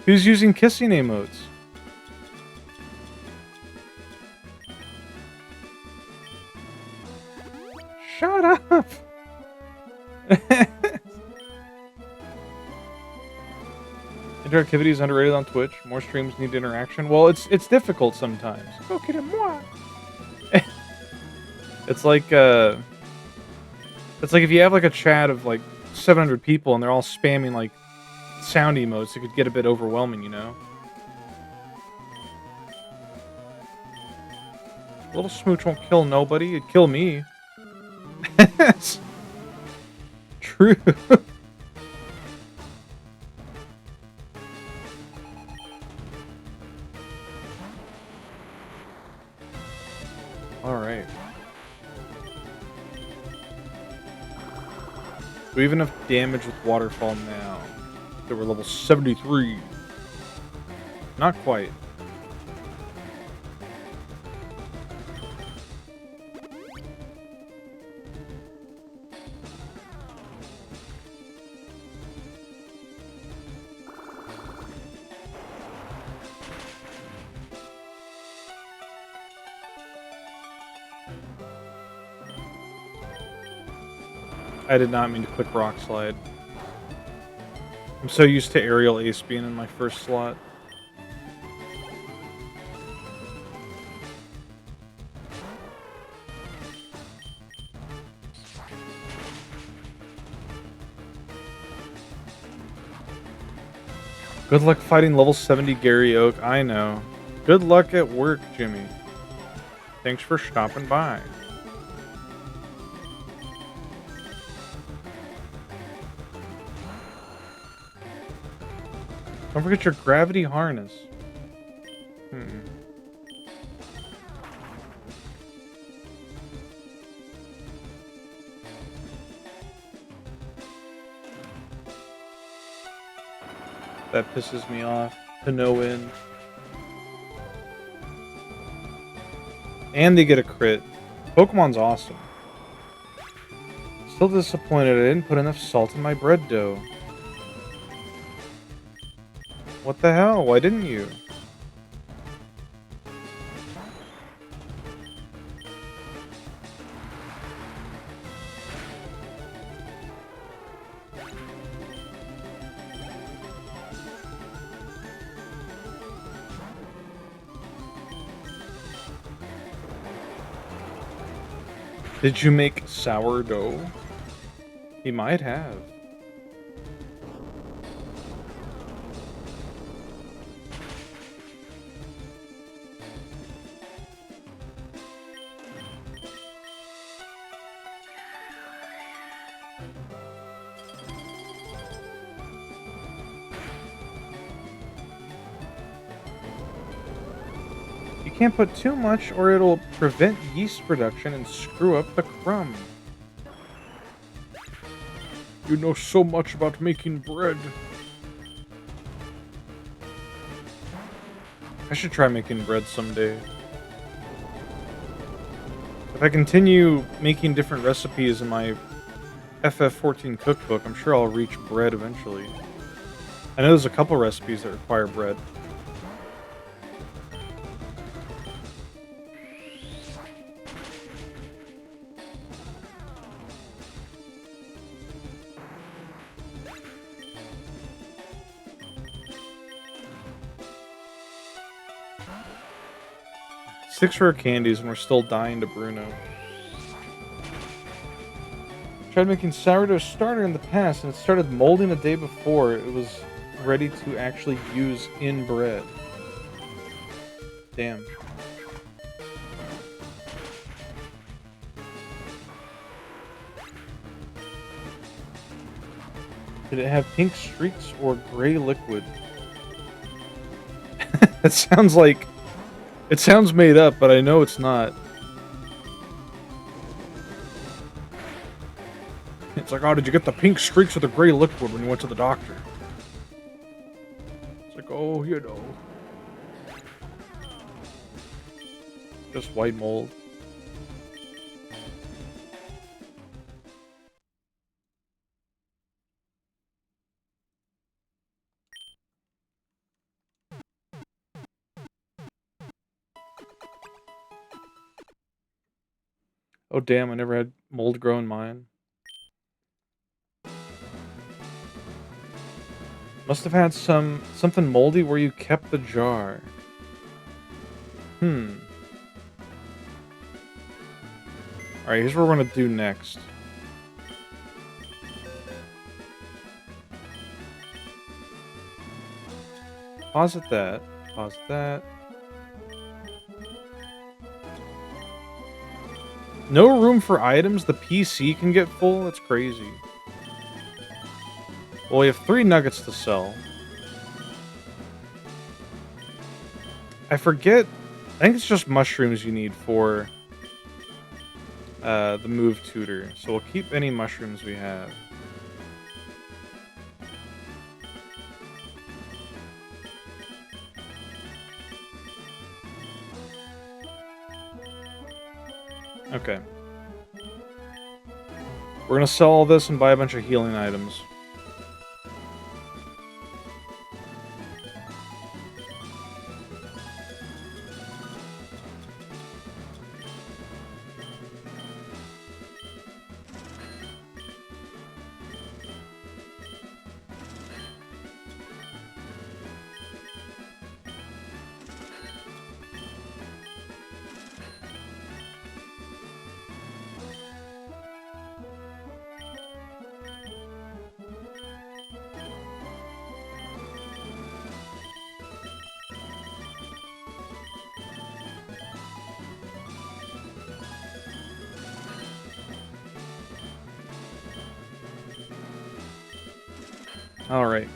using kissing emotes? Shut up. Interactivity is underrated on Twitch. More streams need interaction. Well, it's difficult sometimes. It's like if you have like a chat of like 700 people and they're all spamming like sound emotes, it could get a bit overwhelming, you know? A little smooch won't kill nobody, it'd kill me. True. Alright. Do we have enough damage with Waterfall now? That we're level 73. Not quite. I did not mean to click rock slide. I'm so used to aerial ace being in my first slot. Good luck fighting level 70 Gary Oak. I know. Good luck at work, Jimmy. Thanks for stopping by. Don't forget your gravity harness. That pisses me off to no end. And they get a crit. Pokemon's awesome. Still disappointed I didn't put enough salt in my bread dough. What the hell? Why didn't you? Did you make sourdough? He might have. You can't put too much or it'll prevent yeast production and screw up the crumb. You know so much about making bread. I should try making bread someday. If I continue making different recipes in my FF14 cookbook, I'm sure I'll reach bread eventually. I know there's a couple recipes that require bread. Six rare candies and we're still dying to Bruno. Tried making sourdough starter in the past and it started molding the day before it was ready to actually use in bread. Damn. Did it have pink streaks or gray liquid? That sounds like... It sounds made up, but I know it's not. It's like, oh, did you get the pink streaks or the gray liquid when you went to the doctor? It's like, oh, you know. Just white mold. Oh, damn, I never had mold grow in mine. Must have had something moldy where you kept the jar. Alright, here's what we're gonna do next. Pause that. Pause that. No room for items? The PC can get full? That's crazy. Well, we have 3 nuggets to sell. I forget. I think it's just mushrooms you need for the move tutor. So we'll keep any mushrooms we have. Okay. We're gonna sell all this and buy a bunch of healing items. All right.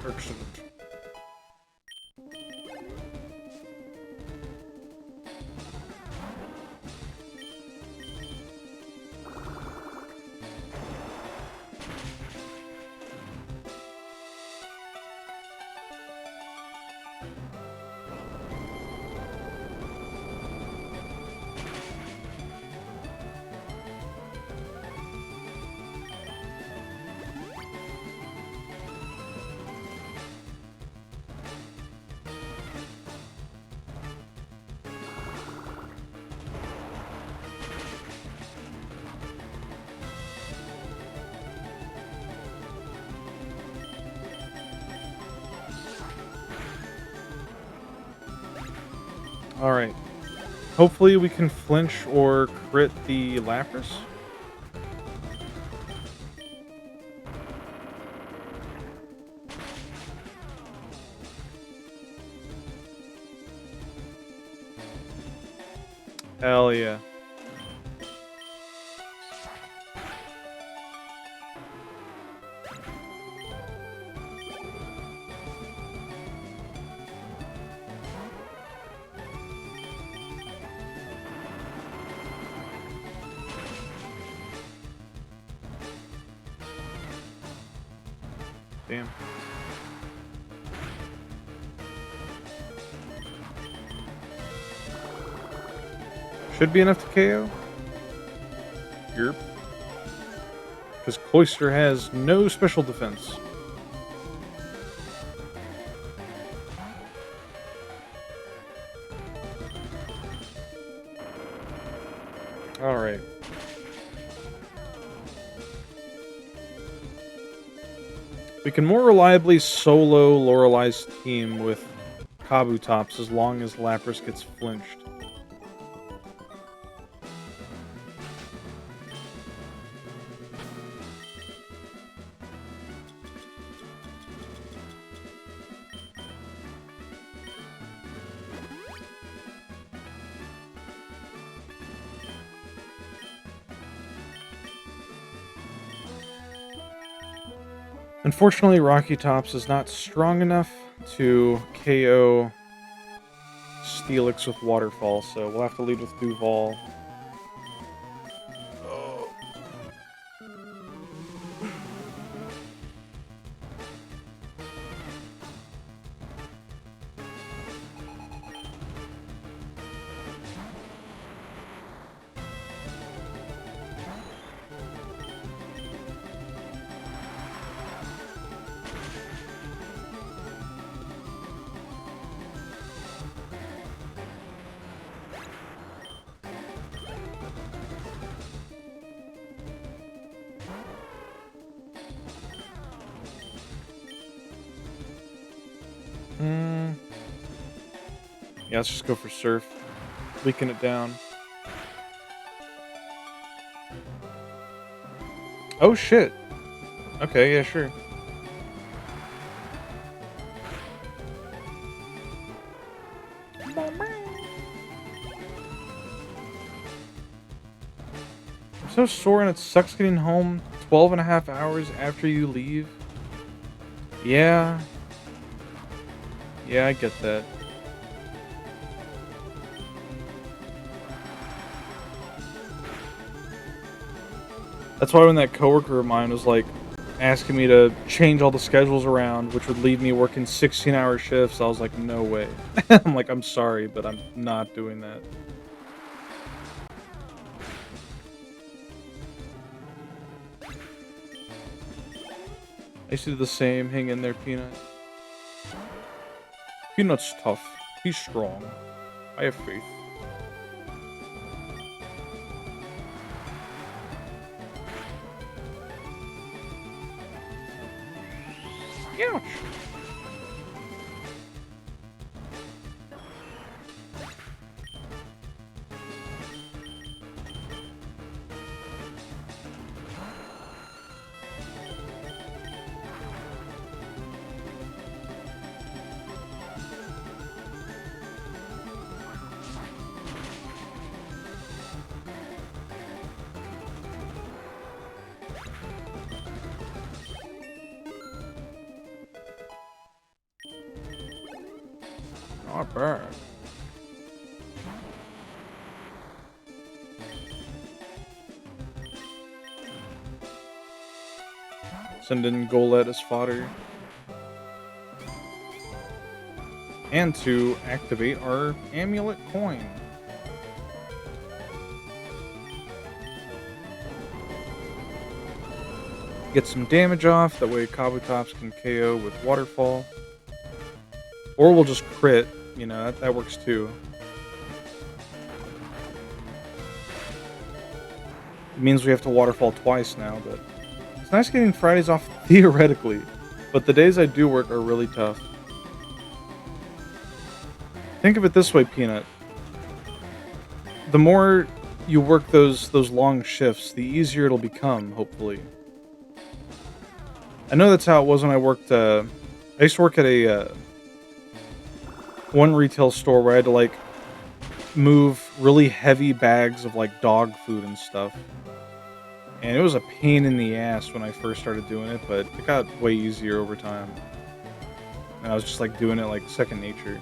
Excellent. All right. Hopefully we can flinch or crit the Lapras. Hell yeah. Damn. Should be enough to KO. Yerp. Because Cloyster has no special defense. Alright. We can more reliably solo Lorelei's team with Kabutops as long as Lapras gets flinched. Unfortunately, Rocky Tops is not strong enough to KO Steelix with Waterfall, so we'll have to lead with Duval. Oh. Yeah, let's just go for Surf. Leaking it down. Oh, shit. Okay, yeah, sure. I'm so sore and it sucks getting home 12 and a half hours after you leave. Yeah. Yeah, I get that. That's why when that coworker of mine was like asking me to change all the schedules around, which would leave me working 16-hour shifts, I was like, no way. I'm like, I'm sorry, but I'm not doing that. I used to do the same. Hang in there, Peanut. Peanut's tough. He's strong. I have faith. Ouch. Not bad. Send in Golett as fodder. And to activate our amulet coin. Get some damage off, that way Kabutops can KO with Waterfall. Or we'll just crit, you know, that works too. It means we have to Waterfall twice now, but it's nice getting Fridays off theoretically. But the days I do work are really tough. Think of it this way, Peanut. The more you work those long shifts, the easier it'll become, hopefully. I know that's how it was when I worked, I used to work at a, one retail store where I had to, like, move really heavy bags of, like, dog food and stuff. And it was a pain in the ass when I first started doing it, but it got way easier over time. And I was just, like, doing it like second nature.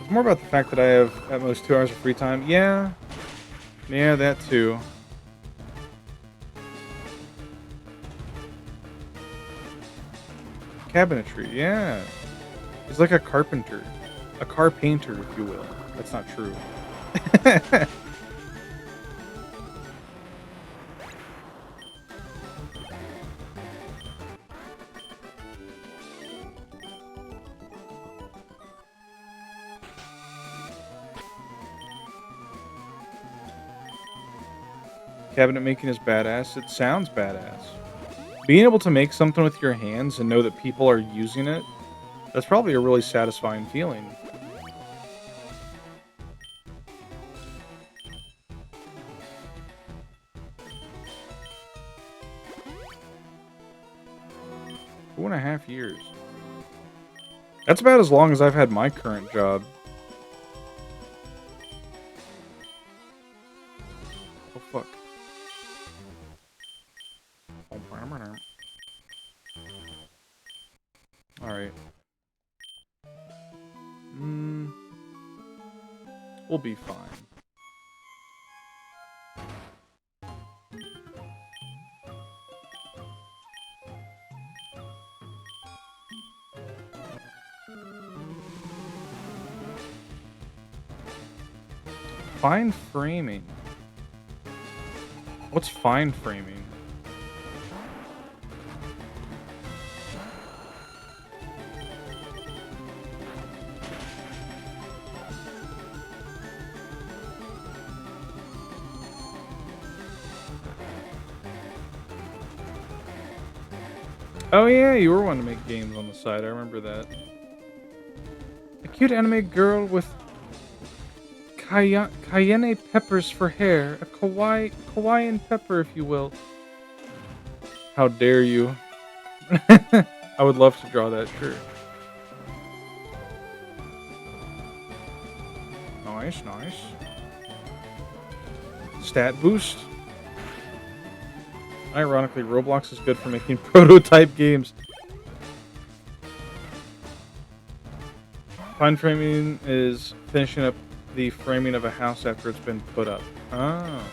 It's more about the fact that I have at most 2 hours of free time. Yeah, that too. Cabinetry, yeah. He's like a carpenter. A car painter, if you will. That's not true. Cabinet making is badass. It sounds badass. Being able to make something with your hands and know that people are using it, that's probably a really satisfying feeling. Two and a half years. That's about as long as I've had my current job. Oh, fuck. Alright. We'll be fine. Fine framing. What's fine framing? Oh yeah, you were wanting to make games on the side. I remember that. A cute anime girl with cayenne peppers for hair. A Hawaiian pepper, if you will. How dare you? I would love to draw that, sure. Nice, nice. Stat boost. Ironically, Roblox is good for making prototype games. Fine framing is finishing up the framing of a house after it's been put up. Oh.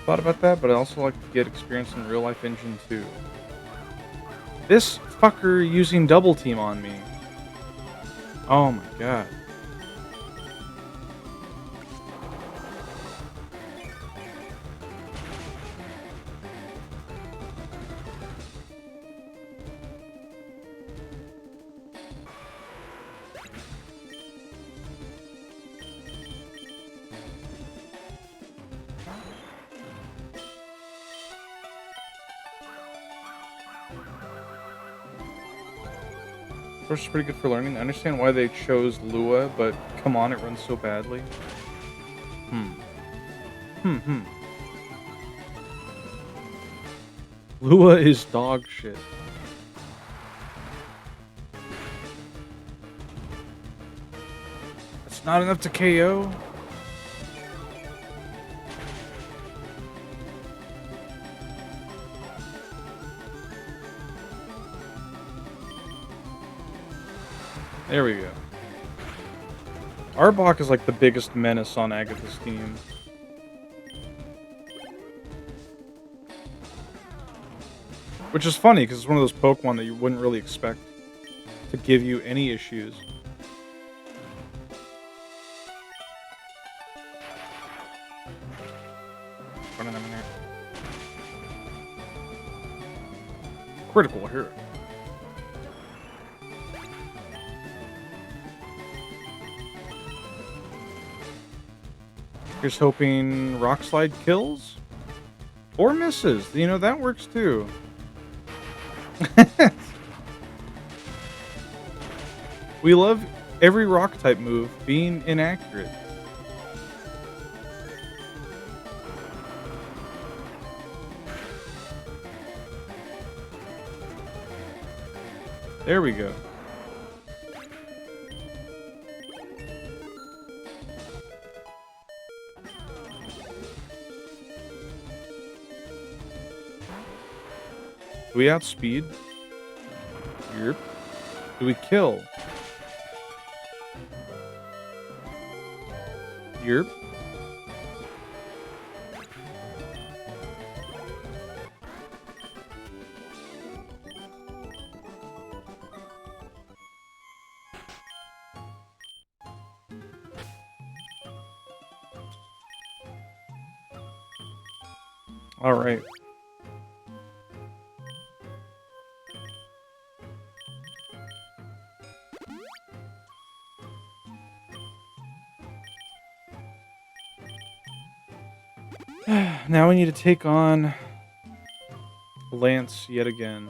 thought about that, but I also like to get experience in real life engine too. This fucker using double team on me. Oh my god. First is pretty good for learning. I understand why they chose Lua, but come on, it runs so badly. Hmm. Lua is dog shit. That's not enough to KO? There we go. Arbok is like the biggest menace on Agatha's team. Which is funny, because it's one of those Pokemon that you wouldn't really expect to give you any issues. Critical hit. Here's hoping Rock Slide kills. Or misses. You know, that works too. We love every rock type move being inaccurate. There we go. Do we outspeed? Yep. Do we kill? Yep. All right. Now we need to take on Lance yet again.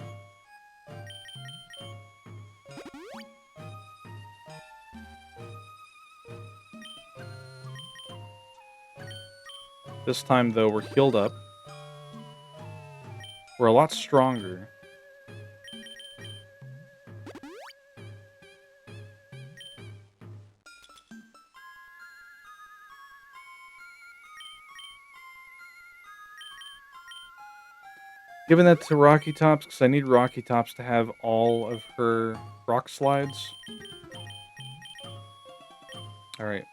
This time, though, we're healed up. We're a lot stronger. Giving that to Rocky Tops, because I need Rocky Tops to have all of her rock slides. Alright.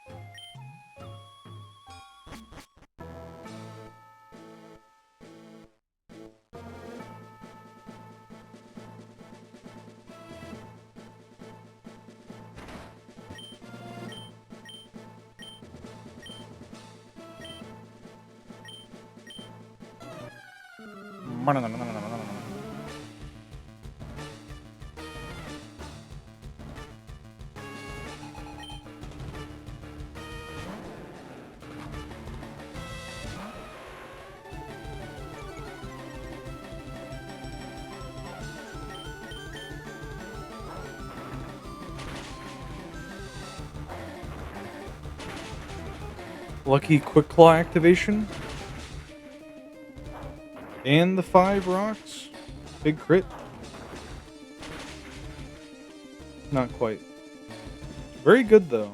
Lucky Quick Claw activation. And the 5 rocks. Big crit. Not quite. Very good, though.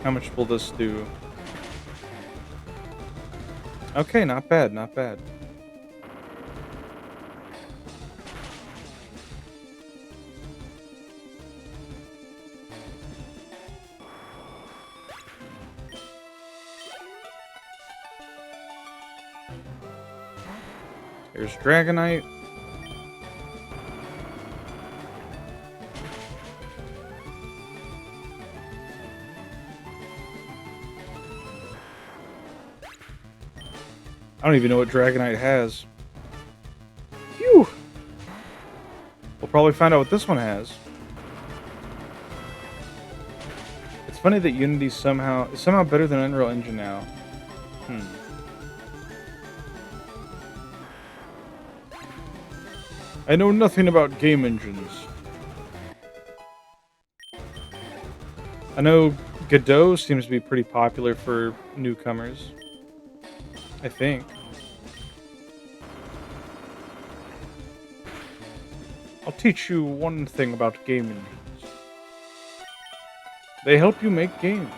How much will this do? Okay, not bad, not bad. There's Dragonite. I don't even know what Dragonite has. Phew! We'll probably find out what this one has. It's funny that Unity is somehow better than Unreal Engine now. I know nothing about game engines. I know Godot seems to be pretty popular for newcomers. I think. I'll teach you one thing about game engines. They help you make games.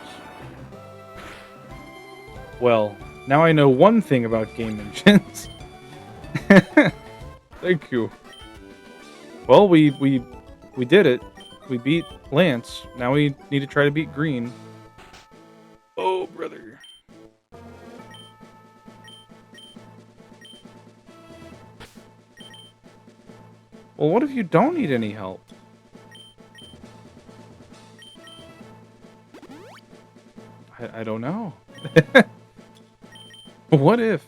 Well, now I know one thing about game engines. Thank you. Well, we did it. We beat Lance. Now we need to try to beat Green. Oh, brother. Well, what if you don't need any help? I don't know. What if?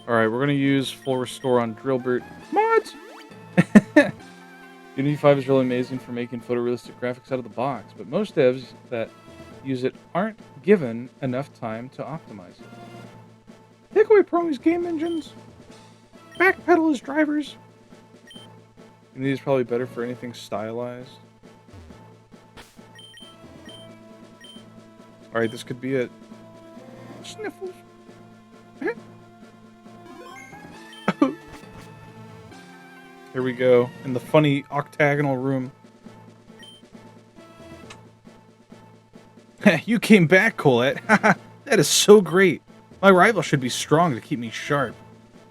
Alright, we're going to use full restore on Drillbert. Mods! Unity 5 is really amazing for making photorealistic graphics out of the box, but most devs that use it aren't given enough time to optimize it. Take away Promi's game engines. Backpedal his drivers. Unity is probably better for anything stylized. Alright, this could be it. Sniffles. Here we go, in the funny octagonal room. You came back, Colette. That is so great. My rival should be strong to keep me sharp.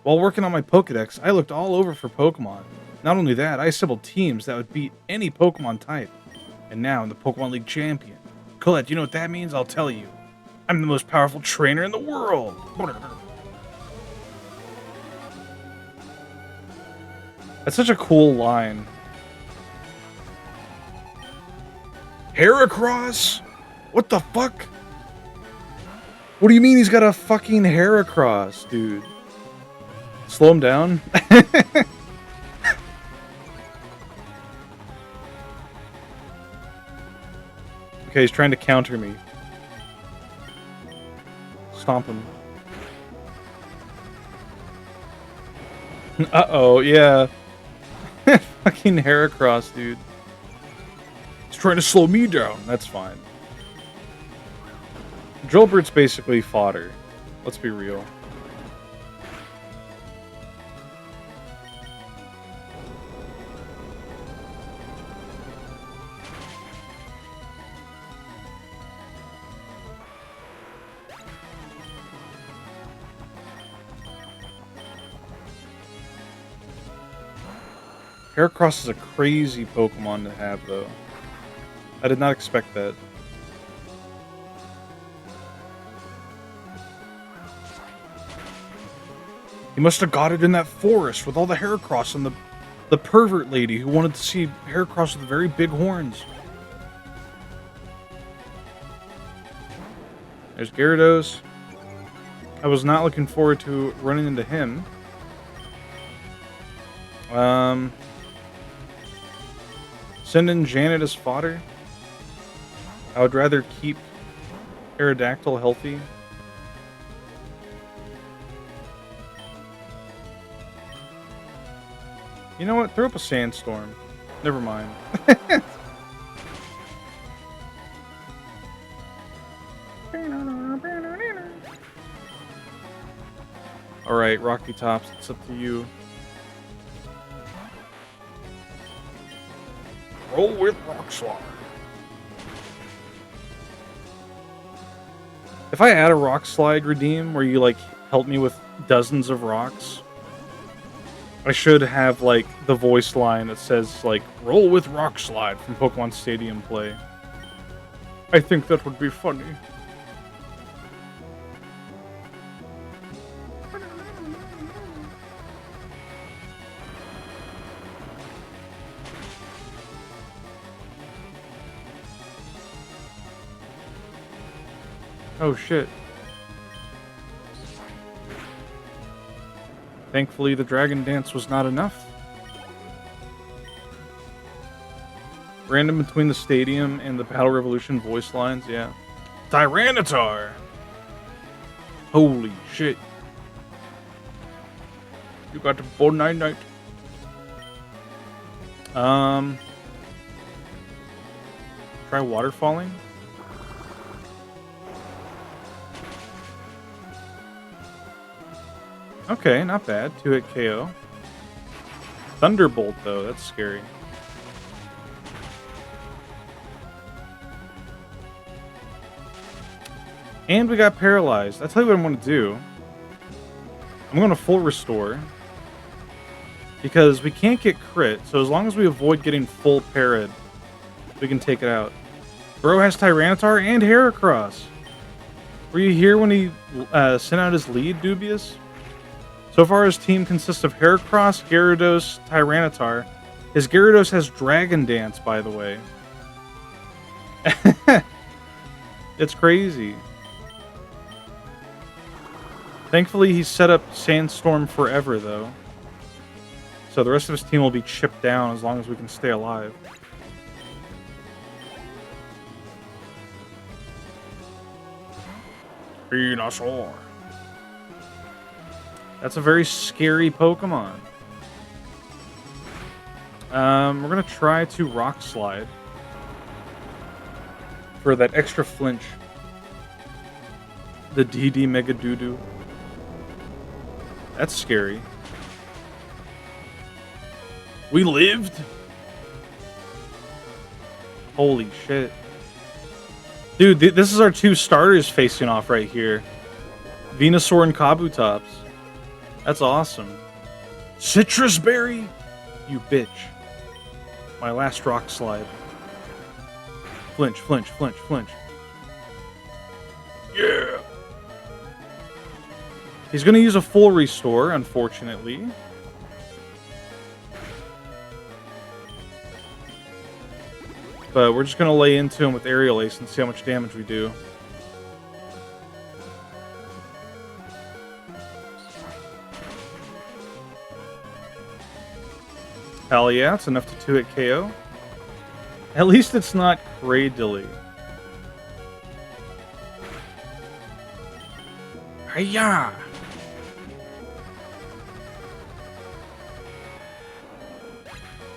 While working on my Pokedex, I looked all over for Pokemon. Not only that, I assembled teams that would beat any Pokemon type. And now I'm the Pokemon League champion. Colette, you know what that means? I'll tell you. I'm the most powerful trainer in the world. That's such a cool line. Heracross? What the fuck? What do you mean he's got a fucking Heracross, dude? Slow him down? Okay, he's trying to counter me. Stomp him. Uh-oh, yeah. Fucking Heracross, dude. He's trying to slow me down. That's fine. Drillbert's basically fodder. Let's be real. Heracross is a crazy Pokemon to have, though. I did not expect that. He must have got it in that forest with all the Heracross and the pervert lady who wanted to see Heracross with very big horns. There's Gyarados. I was not looking forward to running into him. Send in Janet as fodder. I would rather keep Aerodactyl healthy. You know what? Throw up a sandstorm. Never mind. Alright, Rocky Tops, it's up to you. Roll with rock slide. If I add a rock slide redeem where you like help me with dozens of rocks, I should have like the voice line that says like roll with rock slide from Pokemon Stadium play. I think that would be funny. Oh shit. Thankfully, the Dragon Dance was not enough. Random between the stadium and the Battle Revolution voice lines, yeah. Tyranitar! Holy shit. You got the full night. Try waterfalling. Okay, not bad. 2-hit KO. Thunderbolt, though. That's scary. And we got paralyzed. I tell you what I'm going to do. I'm going to full restore. Because we can't get crit, so as long as we avoid getting full parried, we can take it out. Bro has Tyranitar and Heracross. Were you here when he sent out his lead, Dubious? So far, his team consists of Heracross, Gyarados, Tyranitar. His Gyarados has Dragon Dance, by the way. It's crazy. Thankfully, he set up Sandstorm forever, though. So the rest of his team will be chipped down as long as we can stay alive. Venusaur. That's a very scary Pokemon. We're going to try to Rock Slide for that extra flinch. The DD Mega Doodoo. That's scary. We lived? Holy shit. Dude, this is our two starters facing off right here. Venusaur and Kabutops. That's awesome. Citrus Berry? You bitch. My last Rock Slide. Flinch, flinch, flinch, flinch. Yeah! He's going to use a full restore, unfortunately. But we're just going to lay into him with Aerial Ace and see how much damage we do. Hell yeah, it's enough to 2-hit KO. At least it's not Cradily. Hiya!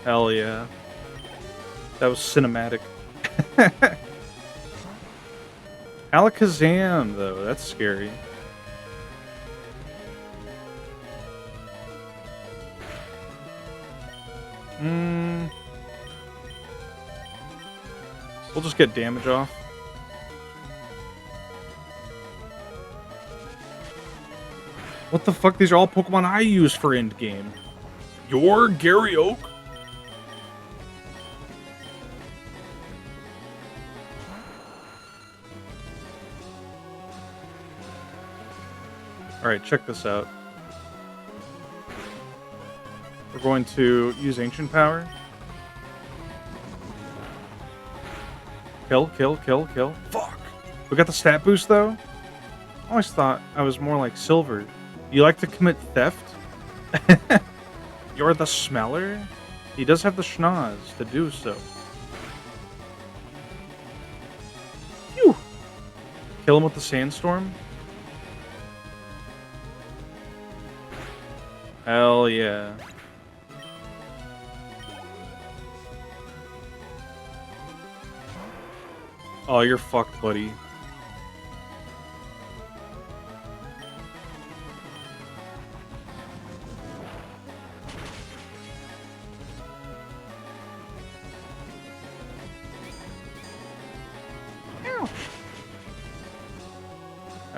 Hell yeah. That was cinematic. Alakazam, though. That's scary. We'll just get damage off. What the fuck? These are all Pokemon I use for endgame. You're Gary Oak? Alright, check this out. We're going to use Ancient Power. Kill, kill, kill, kill. Fuck! We got the stat boost, though? I always thought I was more like Silver. You like to commit theft? You're the smeller? He does have the schnoz to do so. Phew! Kill him with the Sandstorm? Hell yeah. Oh, you're fucked, buddy.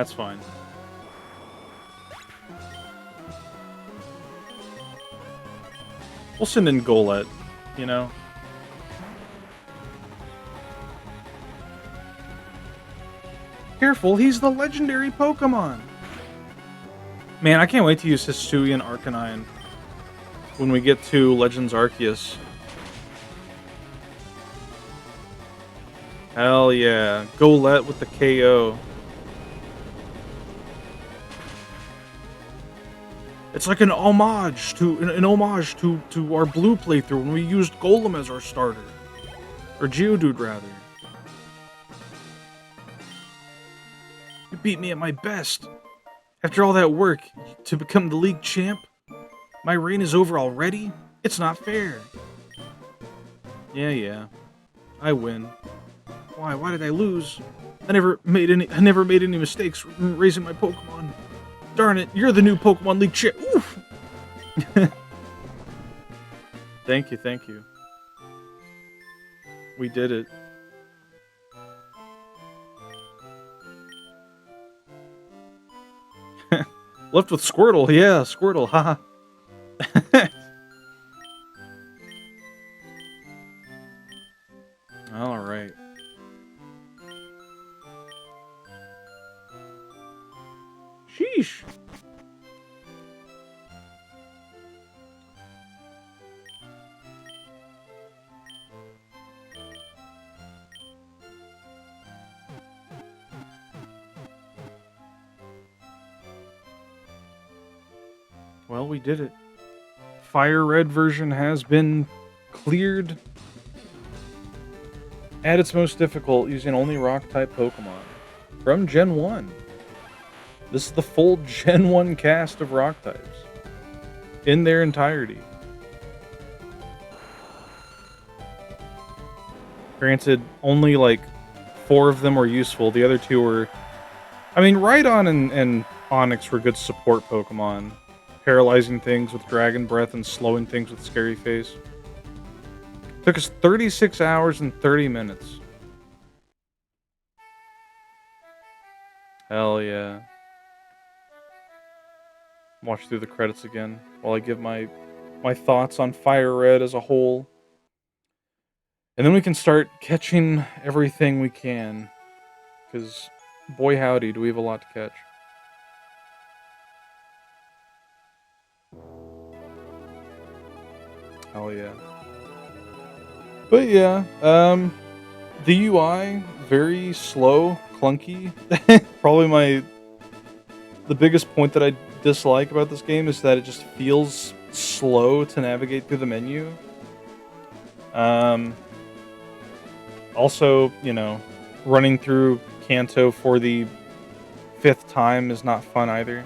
That's fine. We'll send in Golett, you know? Careful, he's the legendary Pokemon! Man, I can't wait to use Hisuian Arcanine when we get to Legends Arceus. Hell yeah. Golett with the KO. It's like an homage to our blue playthrough when we used Golem as our starter. Or Geodude, rather. You beat me at my best. After all that work to become the league champ, my reign is over already? It's not fair. Yeah. I win. Why? Why did I lose? I never made any mistakes raising my Pokemon. Darn it, you're the new Pokemon League champ. Oof. Thank you. We did it. Left with Squirtle, yeah, Squirtle, haha. Alright. Sheesh. Well, we did it. FireRed version has been cleared at its most difficult using only Rock-type Pokemon from Gen 1. This is the full Gen 1 cast of Rock-types in their entirety. Granted, only like 4 of them were useful. The other 2 were... I mean, Rhydon and Onix were good support Pokemon. Paralyzing things with Dragon Breath and slowing things with Scary Face. Took us 36 hours and 30 minutes. Hell yeah. Watch through the credits again while I give my thoughts on FireRed as a whole. And then we can start catching everything we can. Because, boy howdy, do we have a lot to catch. Hell yeah. But yeah, the UI, very slow, clunky. Probably the biggest point that I dislike about this game is that it just feels slow to navigate through the menu. Also, you know, running through Kanto for the 5th time is not fun either.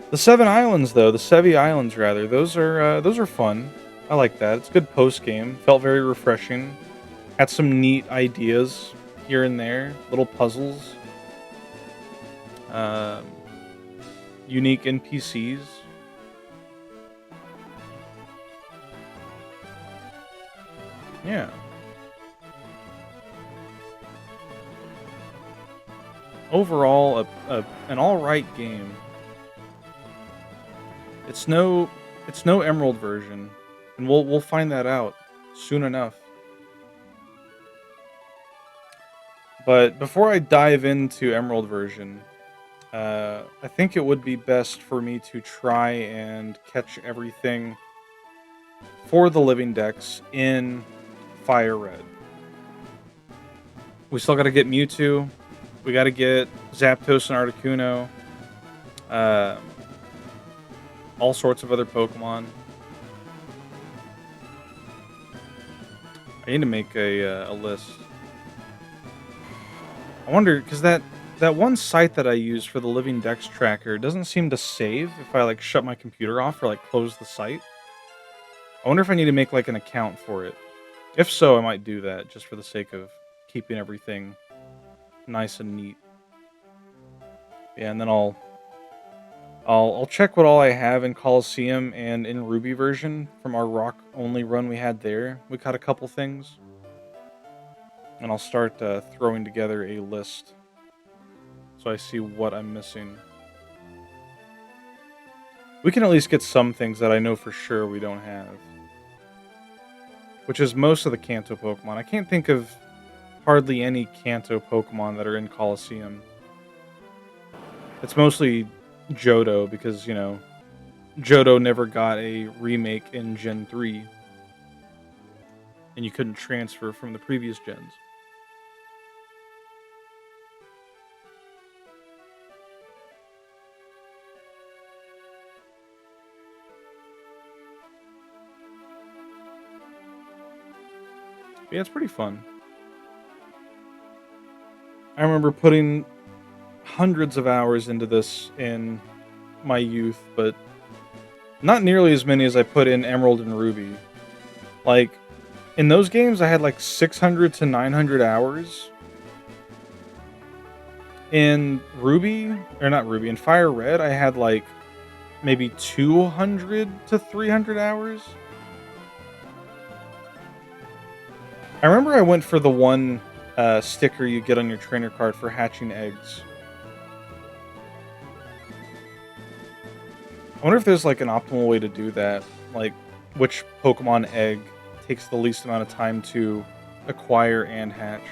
The Sevi Islands rather, those are fun. I like that. It's good post-game. Felt very refreshing. Had some neat ideas here and there. Little puzzles. Unique NPCs. Yeah. Overall, an alright game. It's no Emerald version, and we'll find that out soon enough. But before I dive into Emerald version, I think it would be best for me to try and catch everything for the living dex in FireRed. We still got to get Mewtwo. We got to get Zapdos and Articuno. All sorts of other Pokemon. I need to make a list. I wonder, because that one site that I use for the Living Dex tracker doesn't seem to save if I like shut my computer off or like close the site. I wonder if I need to make like an account for it. If so, I might do that just for the sake of keeping everything nice and neat. Yeah, and then I'll check what all I have in Coliseum and in Ruby version from our rock only run we had there. We caught a couple things. And I'll start throwing together a list so I see what I'm missing. We can at least get some things that I know for sure we don't have, which is most of the Kanto Pokemon. I can't think of hardly any Kanto Pokemon that are in Colosseum. It's mostly Johto because, Johto never got a remake in Gen 3, and you couldn't transfer from the previous gens. Yeah, it's pretty fun. I remember putting hundreds of hours into this in my youth, but not nearly as many as I put in Emerald and Ruby. Like, in those games, I had like 600 to 900 hours. In Ruby, or not Ruby, in Fire Red, I had like maybe 200 to 300 hours. I remember I went for the one sticker you get on your trainer card for hatching eggs. I wonder if there's like an optimal way to do that. Like, which Pokemon egg takes the least amount of time to acquire and hatch.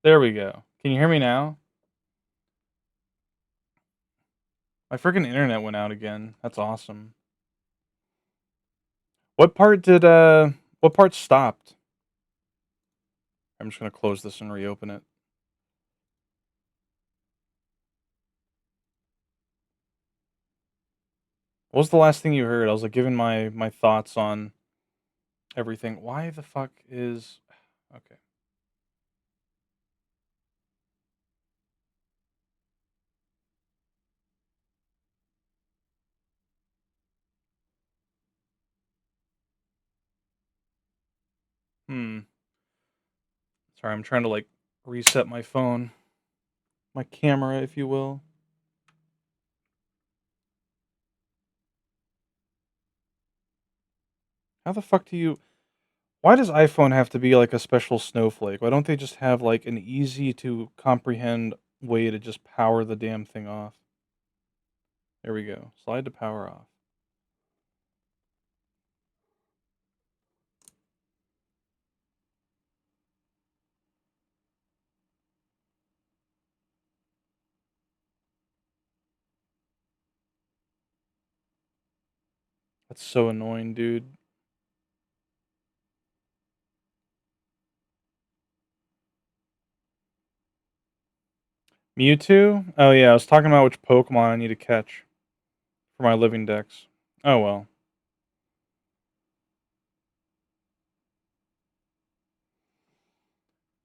There we go. Can you hear me now? My freaking internet went out again. That's awesome. What part stopped? I'm just gonna close this and reopen it. What was the last thing you heard? I was like giving my thoughts on everything. Why the fuck is okay. Hmm. Sorry, I'm trying to like reset my phone. My camera, if you will. How the fuck do you why does iPhone have to be like a special snowflake? Why don't they just have like an easy to comprehend way to just power the damn thing off? There we go. Slide to power off. That's so annoying, dude. Mewtwo? Oh yeah, I was talking about which Pokemon I need to catch for my living dex. Oh well.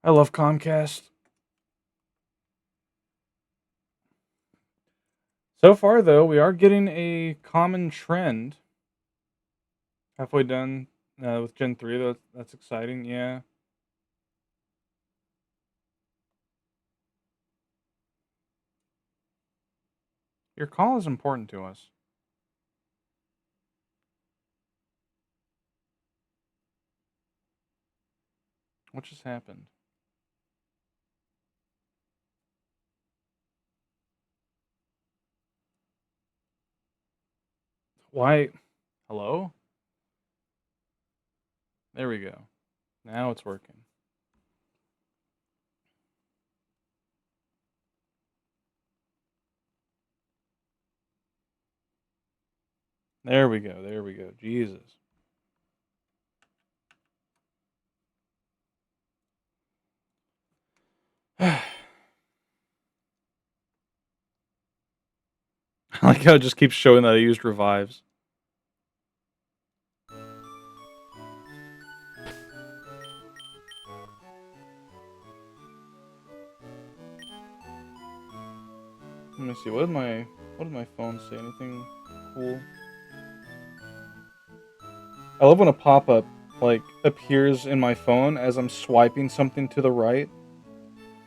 I love Comcast. So far though, we are getting a common trend. Halfway done with Gen 3, that's exciting, yeah. Your call is important to us. What just happened? Why? Hello? There we go. Now it's working. There we go. There we go. Jesus. I like how it just keeps showing that I used revives. Let me see. What did my phone say? Anything cool? I love when a pop-up like appears in my phone as I'm swiping something to the right.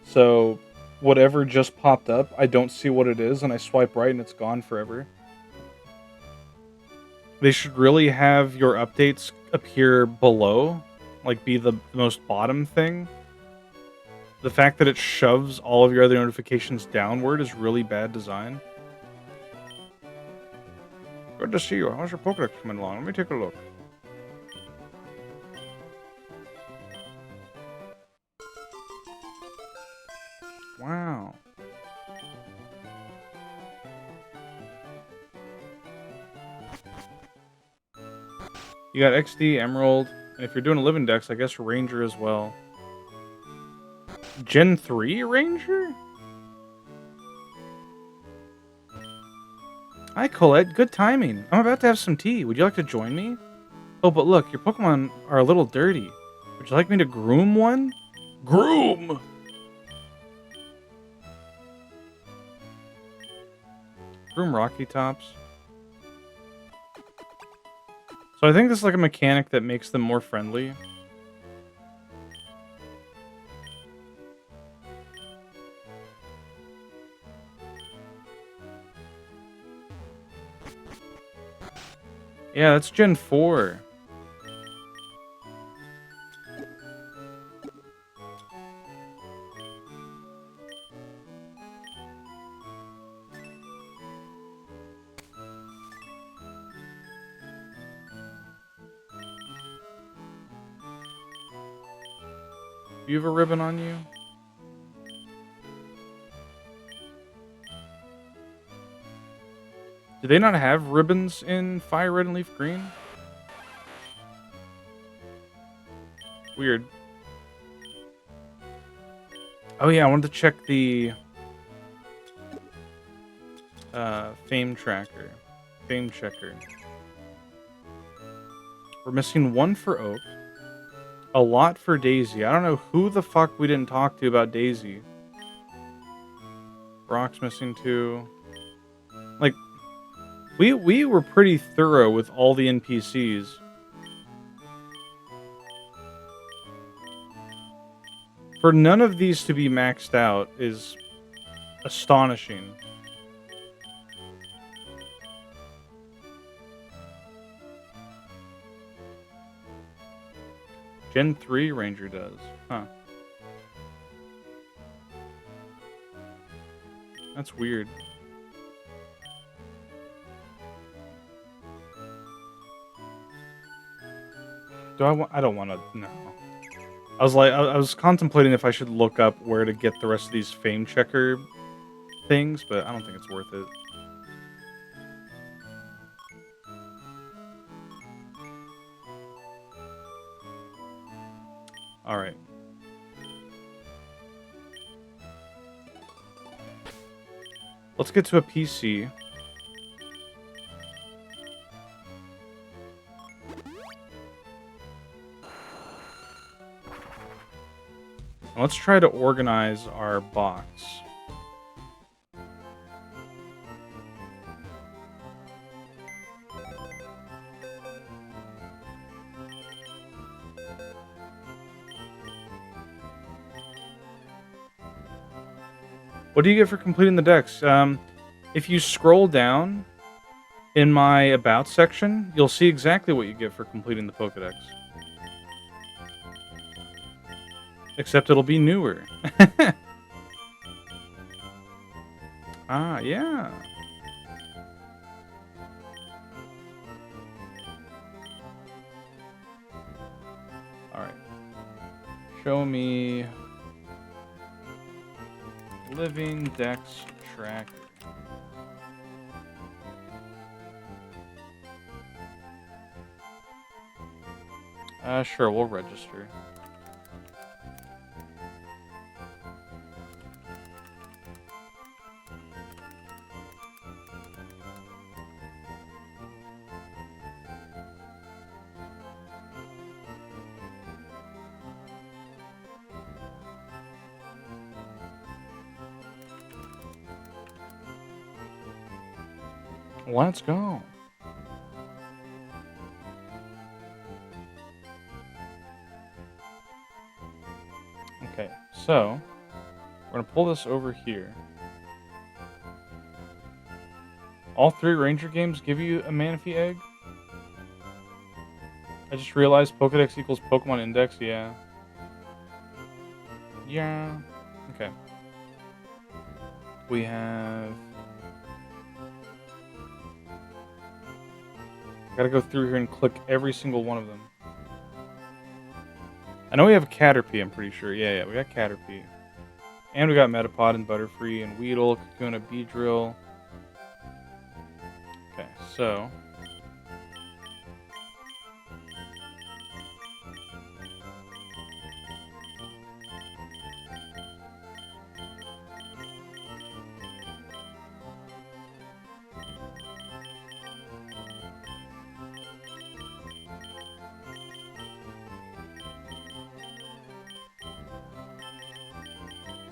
So whatever just popped up, I don't see what it is, and I swipe right and it's gone forever. They should really have your updates appear below, like be the most bottom thing. The fact that it shoves all of your other notifications downward is really bad design. Good to see you. How's your Pokedex coming along? Let me take a look. Wow. You got XD, Emerald, and if you're doing a living dex, I guess Ranger as well. Gen 3 Ranger? Hi, Colette. Good timing. I'm about to have some tea. Would you like to join me? Oh, but look, your Pokemon are a little dirty. Would you like me to groom one? Groom! Groom Rocky Tops. So I think this is like a mechanic that makes them more friendly. Yeah, that's Gen 4. Do you have a ribbon on you? Do they not have ribbons in Fire Red and Leaf Green? Weird. Oh yeah, I wanted to check the fame tracker. Fame checker. We're missing one for Oak. A lot for Daisy. I don't know who the fuck we didn't talk to about Daisy. Brock's missing 2. Like, we were pretty thorough with all the NPCs. For none of these to be maxed out is astonishing. Gen 3 Ranger does. Huh. That's weird. I don't want to. No. I was like, I was contemplating if I should look up where to get the rest of these fame checker things, but I don't think it's worth it. All right. Let's get to a PC. Let's try to organize our box. What do you get for completing the dex? If you scroll down in my About section, you'll see exactly what you get for completing the Pokedex. Except it'll be newer. Ah, yeah. Alright. Show me living dex tracker. Sure, we'll register. Let's go. Okay, so we're gonna pull this over here. All 3 Ranger games give you a Manaphy egg. I just realized Pokedex equals Pokemon Index. Yeah. Yeah. Okay. We have. Gotta go through here and click every single one of them. I know we have Caterpie, I'm pretty sure. Yeah, we got Caterpie. And we got Metapod and Butterfree and Weedle, Kakuna, Beedrill. Okay, so.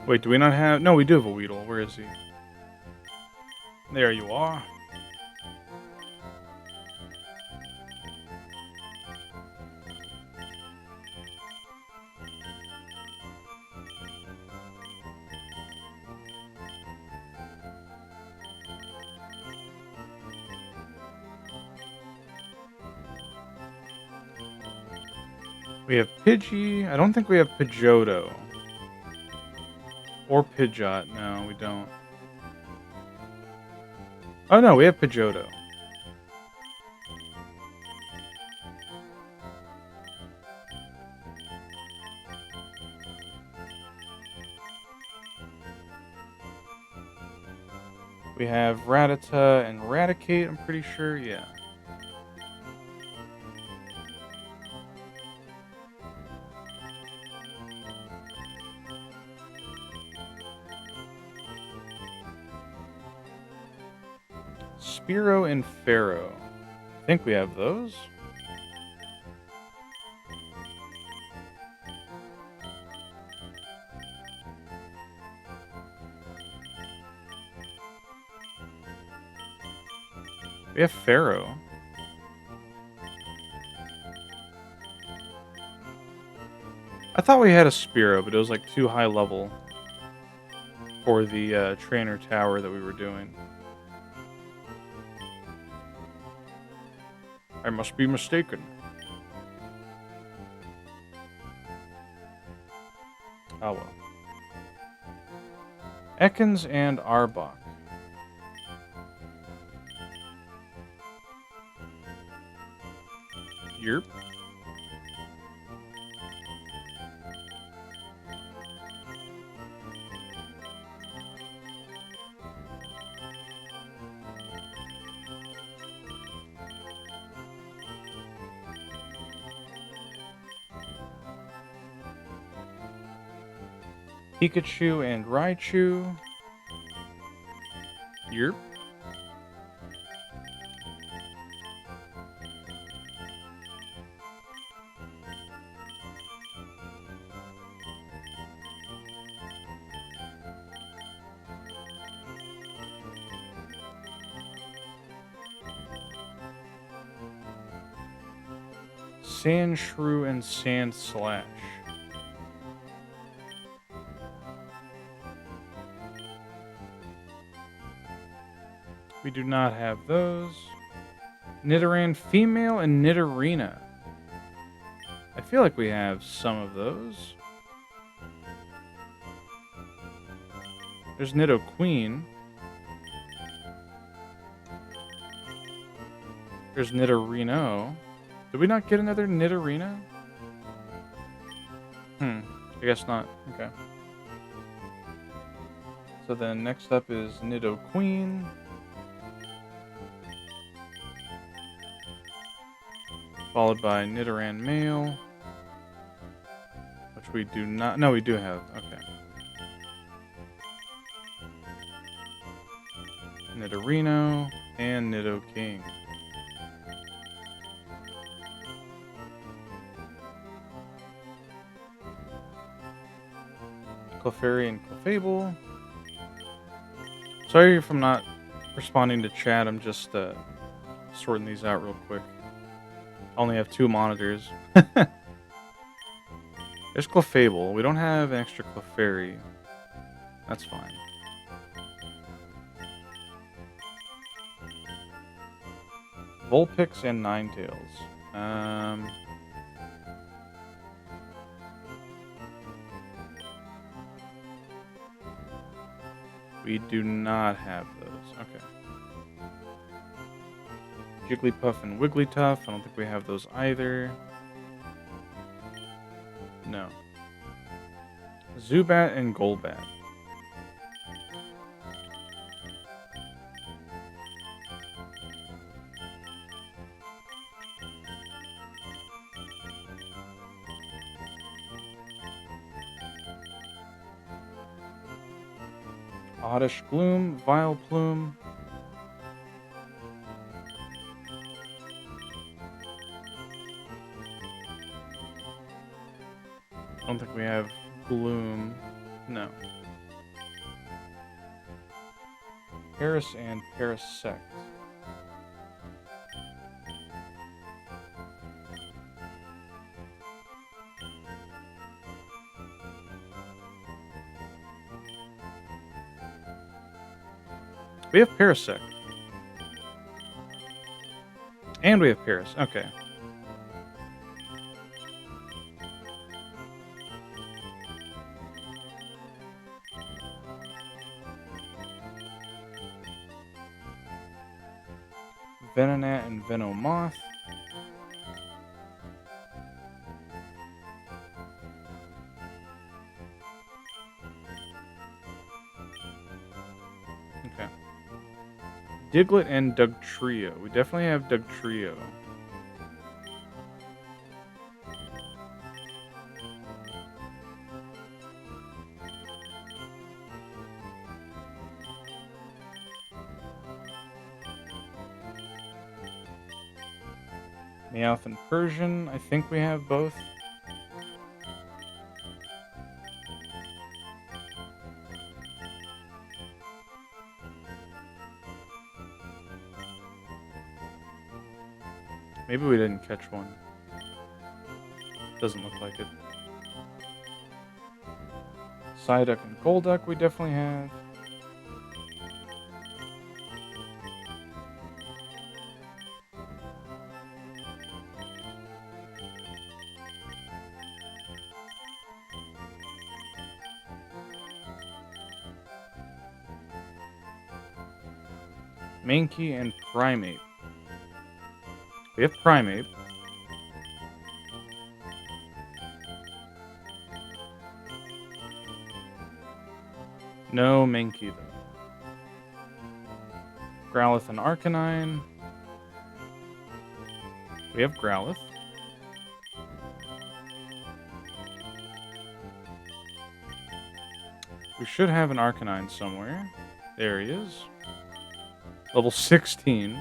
Wait, do we not have... No, we do have a Weedle. Where is he? There you are. We have Pidgey. I don't think we have Pidgeotto. Or Pidgeot. No, we don't. Oh, no, we have Pidgeotto. We have Rattata and Raticate, I'm pretty sure. Yeah. Spearow and Pharaoh. I think we have those. We have Pharaoh. I thought we had a Spearow, but it was like too high level for the trainer tower that we were doing. I must be mistaken. Oh well. Ekans and Arbok. Yerp. Pikachu and Raichu. Yerp. Sandshrew and Sandslash. We do not have those. Nidoran female and Nidorina. I feel like we have some of those. There's Nidoqueen. There's Nidorino. Did we not get another Nidorina? I guess not. Okay. So then next up is Nidoqueen. Followed by Nidoran male. Which we do not... No, we do have. Okay. Nidorino and Nidoking. Clefairy and Clefable. Sorry if I'm not responding to chat. I'm just sorting these out real quick. I only have 2 monitors. There's Clefable. We don't have an extra Clefairy. That's fine. Vulpix and Ninetales. We do not have those. Okay. Jigglypuff and Wigglytuff. I don't think we have those either. No. Zubat and Golbat. Oddish Gloom, Vileplume. I don't think we have Gloom. No. Paris and Parasect. We have Parasect. And we have Paris. Okay. Venonat and Venomoth. Okay. Diglett and Dugtrio. We definitely have Dugtrio. Meowth and Persian. I think we have both. Maybe we didn't catch one. Doesn't look like it. Psyduck and Golduck we definitely have. Mankey and Primeape. We have Primeape. No Mankey, though. Growlithe and Arcanine. We have Growlithe. We should have an Arcanine somewhere. There he is. Level 16.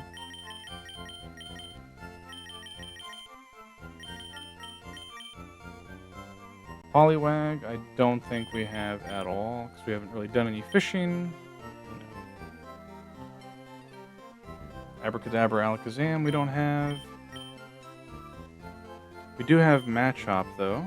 Poliwag, I don't think we have at all, because we haven't really done any fishing. No. Abracadabra, Alakazam, we don't have. We do have Machop, though.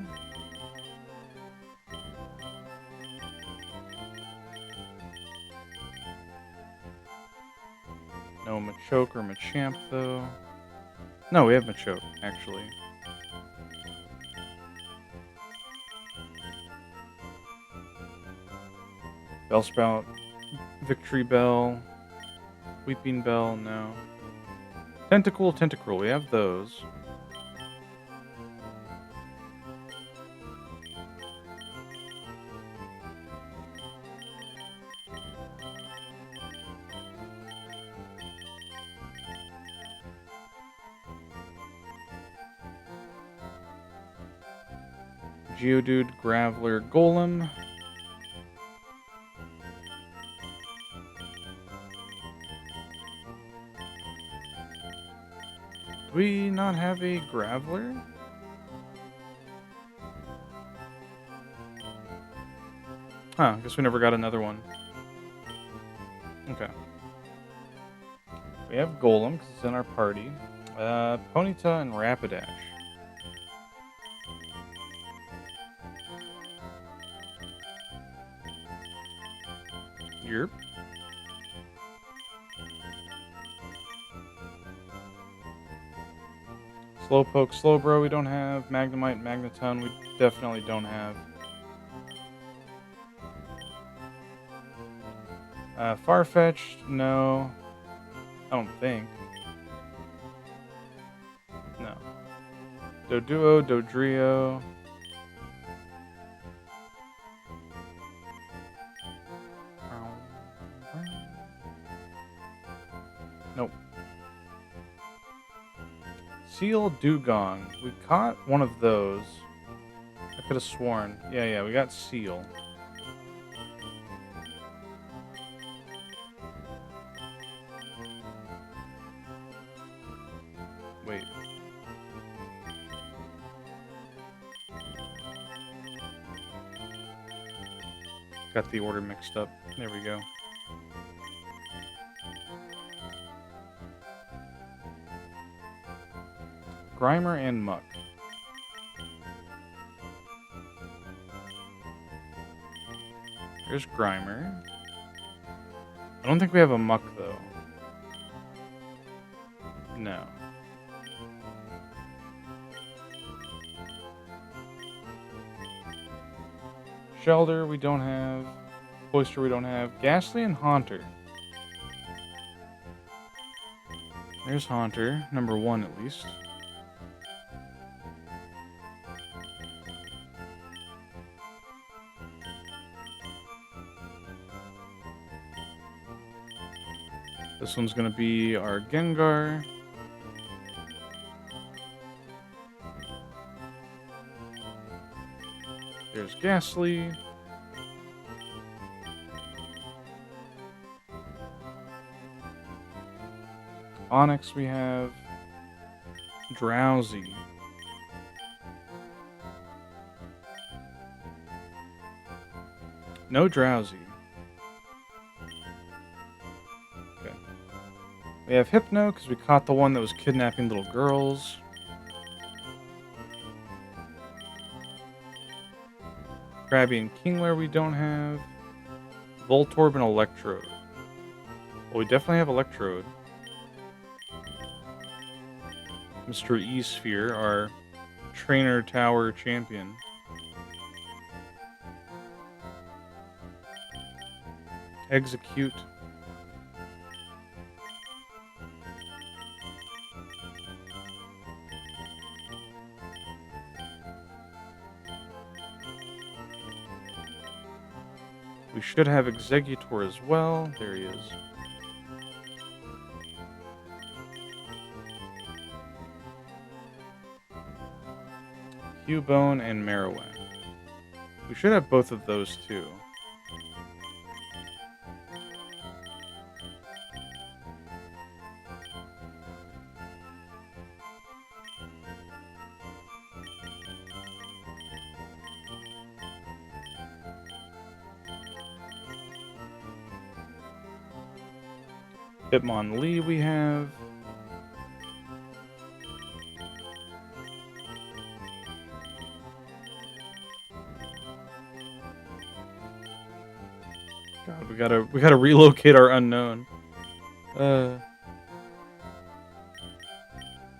No Machoke or Machamp, though. No, we have Machoke, actually. Bellsprout, Victory Bell, Weeping Bell, no. Tentacruel, we have those. Geodude, Graveler, Golem. Do we not have a Graveler? Huh, I guess we never got another one. Okay. We have Golem, because it's in our party. Ponyta and Rapidash. Yerp. Slowpoke, Slowbro we don't have. Magnemite, Magneton we definitely don't have. Farfetch'd, no. I don't think. No. Doduo, Dodrio. Nope. Seal Dugong. We caught one of those. I could have sworn. Yeah, we got Seal. Wait. Got the order mixed up. There we go. Grimer and Muck. Here's Grimer. I don't think we have a Muck, though. No. Shelder, we don't have. Cloyster, we don't have. Ghastly and Haunter. There's Haunter, number 1 at least. This one's going to be our Gengar. There's Ghastly. Onyx we have. Drowsy. No Drowsy. Okay. We have Hypno because we caught the one that was kidnapping little girls. Krabby and Kingler we don't have. Voltorb and Electrode. Well, we definitely have Electrode. Mr. E-Sphere, our trainer tower champion. Execute. We should have Executor as well. There he is. Cubone and Marowak. We should have both of those too. Hitmonlee we have. God, we gotta relocate our unknown.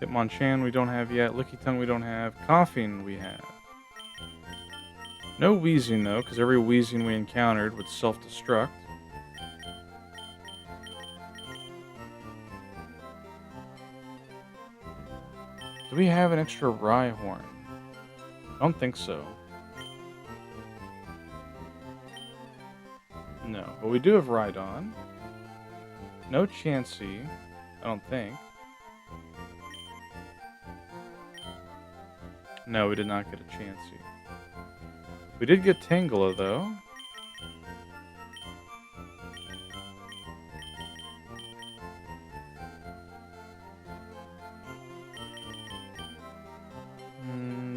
Hitmonchan we don't have yet. Lickitung we don't have. Coughing we have. No Wheezing though, because every Wheezing we encountered would self-destruct. Do we have an extra Rhyhorn? I don't think so. No, but we do have Rhydon. No Chansey, I don't think. No, we did not get a Chansey. We did get Tangela, though.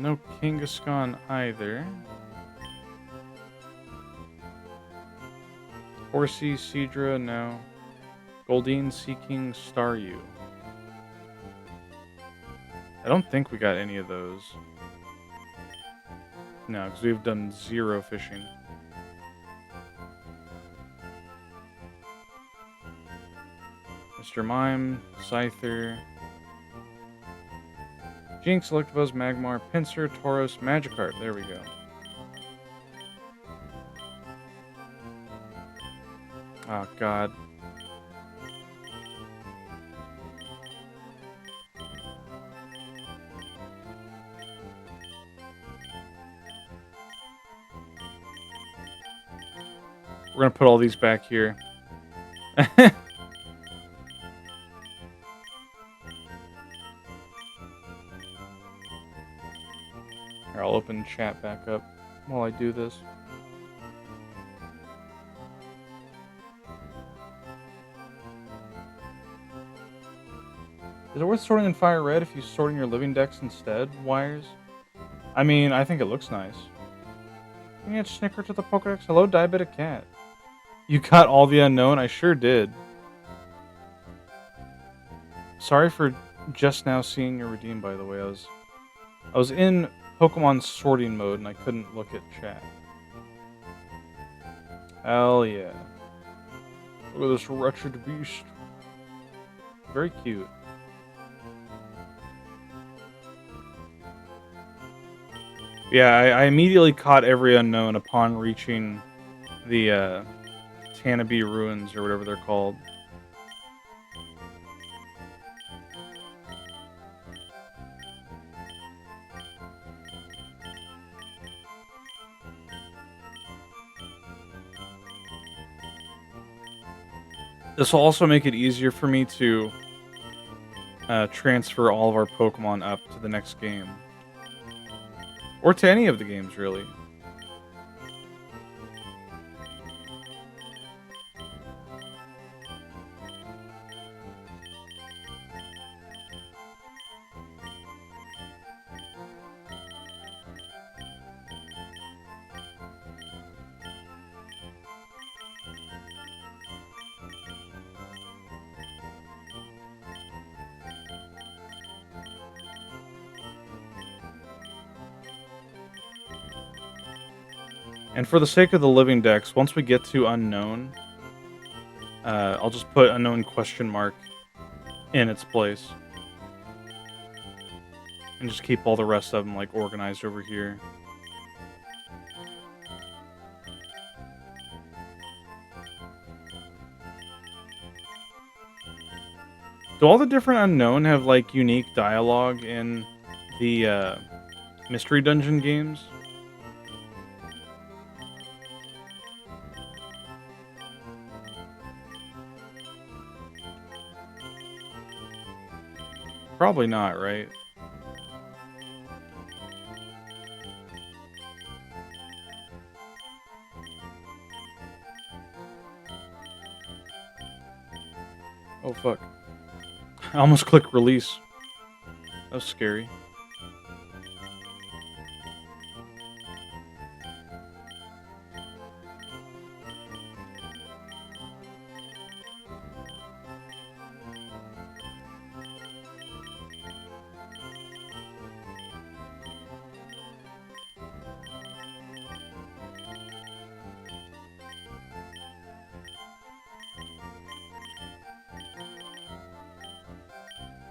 No Kangaskhan either. Horsey, Seadra, no. Goldeen, Seeking, Staryu. I don't think we got any of those. No, because we've done 0 fishing. Mr. Mime, Scyther, Jinx, Electabuzz, Magmar, Pinsir, Tauros, Magikarp. There we go. Oh, God. We're going to put all these back here. Here, I'll open chat back up while I do this. Is it worth sorting in FireRed if you sort in your living decks instead? Wires? I mean, I think it looks nice. Can you add Snicker to the Pokedex? Hello, Diabetic Cat. You got all the unknown? I sure did. Sorry for just now seeing your redeem, by the way. I was in Pokemon sorting mode and I couldn't look at chat. Hell yeah. Look at this wretched beast. Very cute. Yeah, I immediately caught every unknown upon reaching the Tanabe Ruins, or whatever they're called. This will also make it easier for me to transfer all of our Pokemon up to the next game. Or to any of the games, really. And for the sake of the living decks, once we get to unknown, I'll just put unknown question mark in its place. And just keep all the rest of them like organized over here. Do all the different unknown have like unique dialogue in the mystery dungeon games? Probably not, right? Oh, fuck. I almost clicked release. That was scary.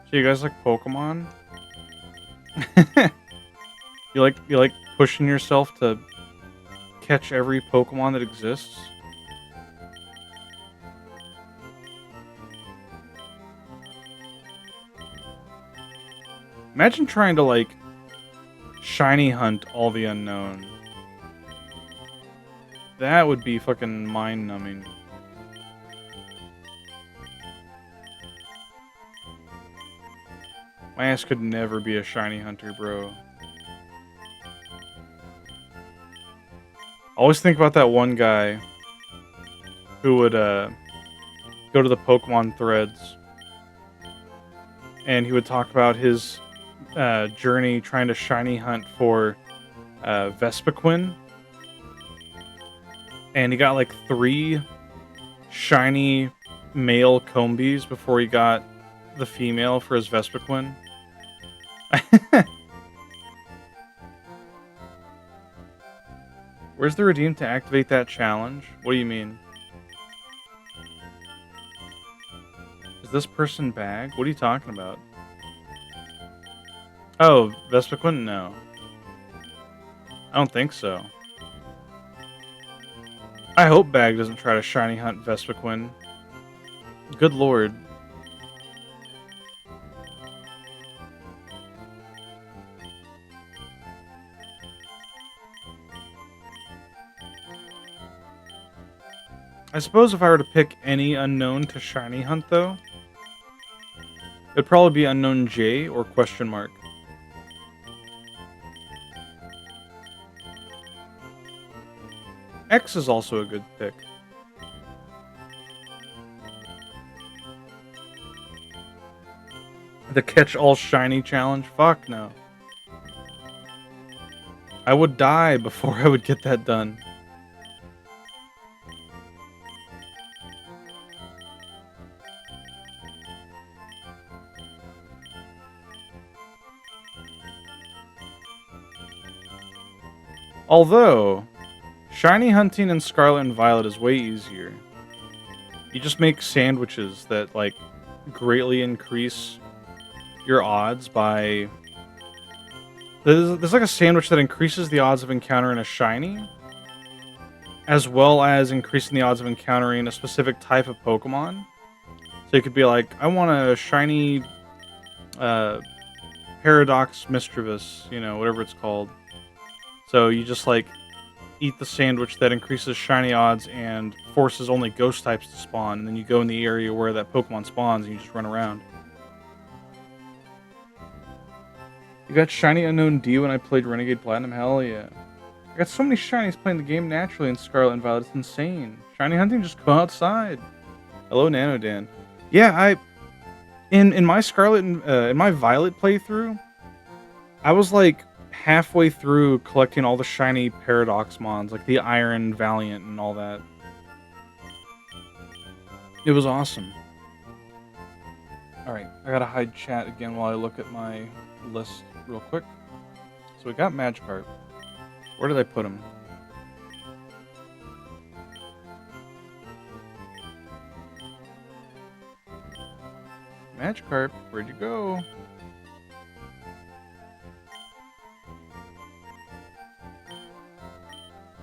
So you guys like Pokemon? You like pushing yourself to catch every Pokemon that exists? Imagine trying to like shiny hunt all the unknown. That would be fucking mind numbing. My ass could never be a shiny hunter, bro. I always think about that one guy who would go to the Pokemon threads and he would talk about his journey trying to shiny hunt for Vespiquen, and he got like 3 shiny male Combees before he got the female for his Vespiquen. Where's the redeem to activate that challenge? What do you mean? Is this person bag? What are you talking about? Oh, Vespiquen? No. I don't think so. I hope Bag doesn't try to shiny hunt Vespiquen. Good lord. I suppose if I were to pick any unknown to shiny hunt, though, it'd probably be unknown J or question mark. X is also a good pick. The catch all shiny challenge? Fuck no. I would die before I would get that done. Although, shiny hunting in Scarlet and Violet is way easier. You just make sandwiches that, like, greatly increase your odds by... There's like a sandwich that increases the odds of encountering a shiny, as well as increasing the odds of encountering a specific type of Pokemon. So you could be like, I want a shiny Paradox Mischievous, you know, whatever it's called. So you just like eat the sandwich that increases shiny odds and forces only ghost types to spawn, and then you go in the area where that Pokemon spawns and you just run around. You got shiny unknown D when I played Renegade Platinum? Hell yeah. I got so many shinies playing the game naturally in Scarlet and Violet. It's insane. Shiny hunting, just go outside. Hello, Nanodan. Yeah, in my Scarlet and in my Violet playthrough, I was like halfway through collecting all the shiny Paradox Mons, like the Iron Valiant and all that. It was awesome. Alright, I gotta hide chat again while I look at my list real quick. So we got Magikarp. Where did I put him? Magikarp, where'd you go?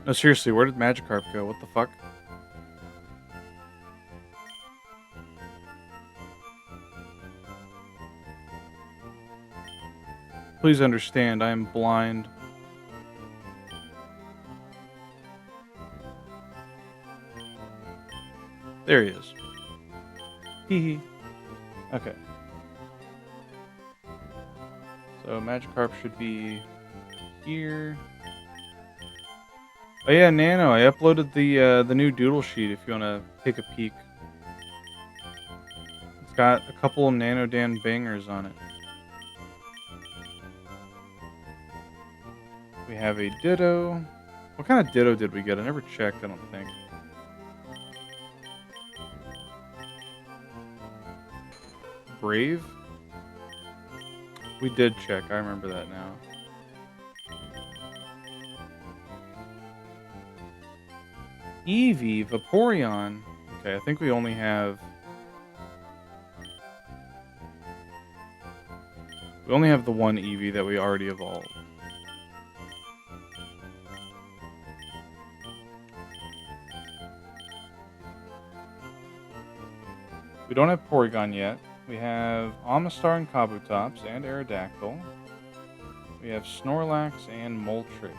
No, seriously, where did Magikarp go? What the fuck? Please understand, I am blind. There he is. Hee hee. Okay. So Magikarp should be here. Oh yeah, Nano, I uploaded the new doodle sheet if you want to take a peek. It's got a couple of Nanodan bangers on it. We have a Ditto. What kind of Ditto did we get? I never checked, I don't think. Brave? We did check, I remember that now. Eevee, Vaporeon. Okay, I think we only have... We only have the one Eevee that we already evolved. We don't have Porygon yet. We have Amistar and Kabutops and Aerodactyl. We have Snorlax and Moltres.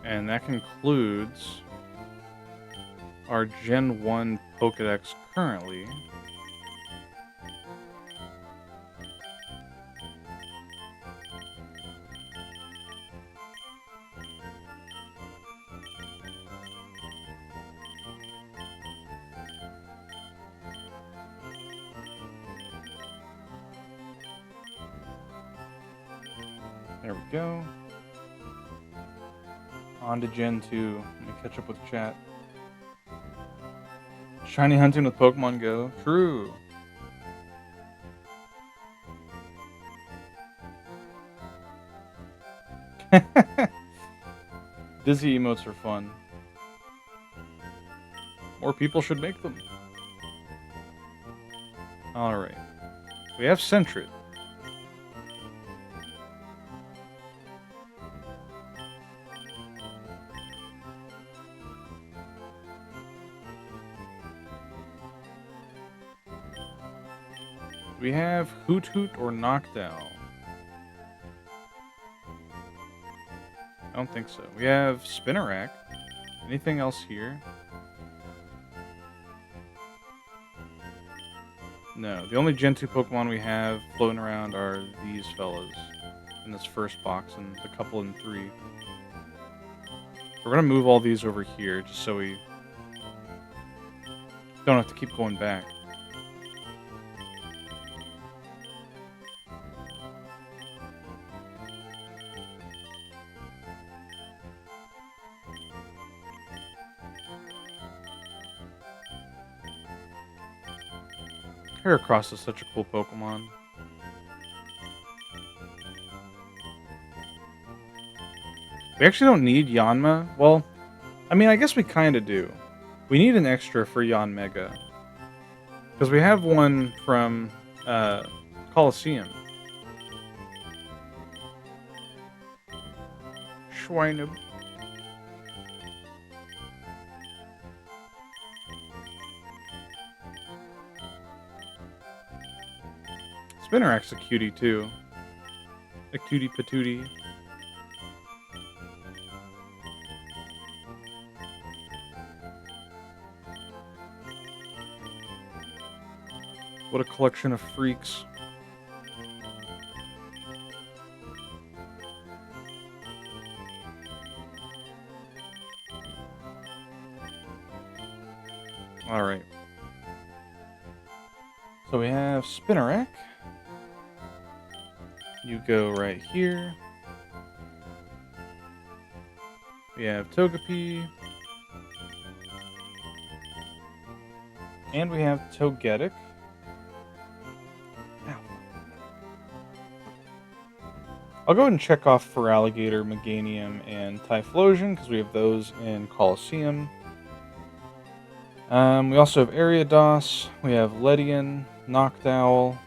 And that concludes our Gen 1 Pokedex currently. There we go. On to Gen 2. Let me catch up with chat. Shiny hunting with Pokemon Go. True. Dizzy emotes are fun. More people should make them. Alright. We have Sentret. We have Hoot Hoot or Noctowl. I don't think so. We have Spinarak. Anything else here? No. The only Gen 2 Pokemon we have floating around are these fellas in this first box and the couple in 3. We're going to move all these over here just so we don't have to keep going back. Heracross is such a cool Pokemon. We actually don't need Yanma. Well, I mean, I guess we kind of do. We need an extra for Yanmega. Because we have one from Coliseum. Schweinub. Spinarak's a cutie too. A cutie patootie. What a collection of freaks. Alright. So we have Spinarak. You go right here. We have Togepi. And we have Togetic. Ow. I'll go ahead and check off Feraligatr, Meganium, and Typhlosion, because we have those in Coliseum. We also have Ariados. We have Ledian, Noctowl,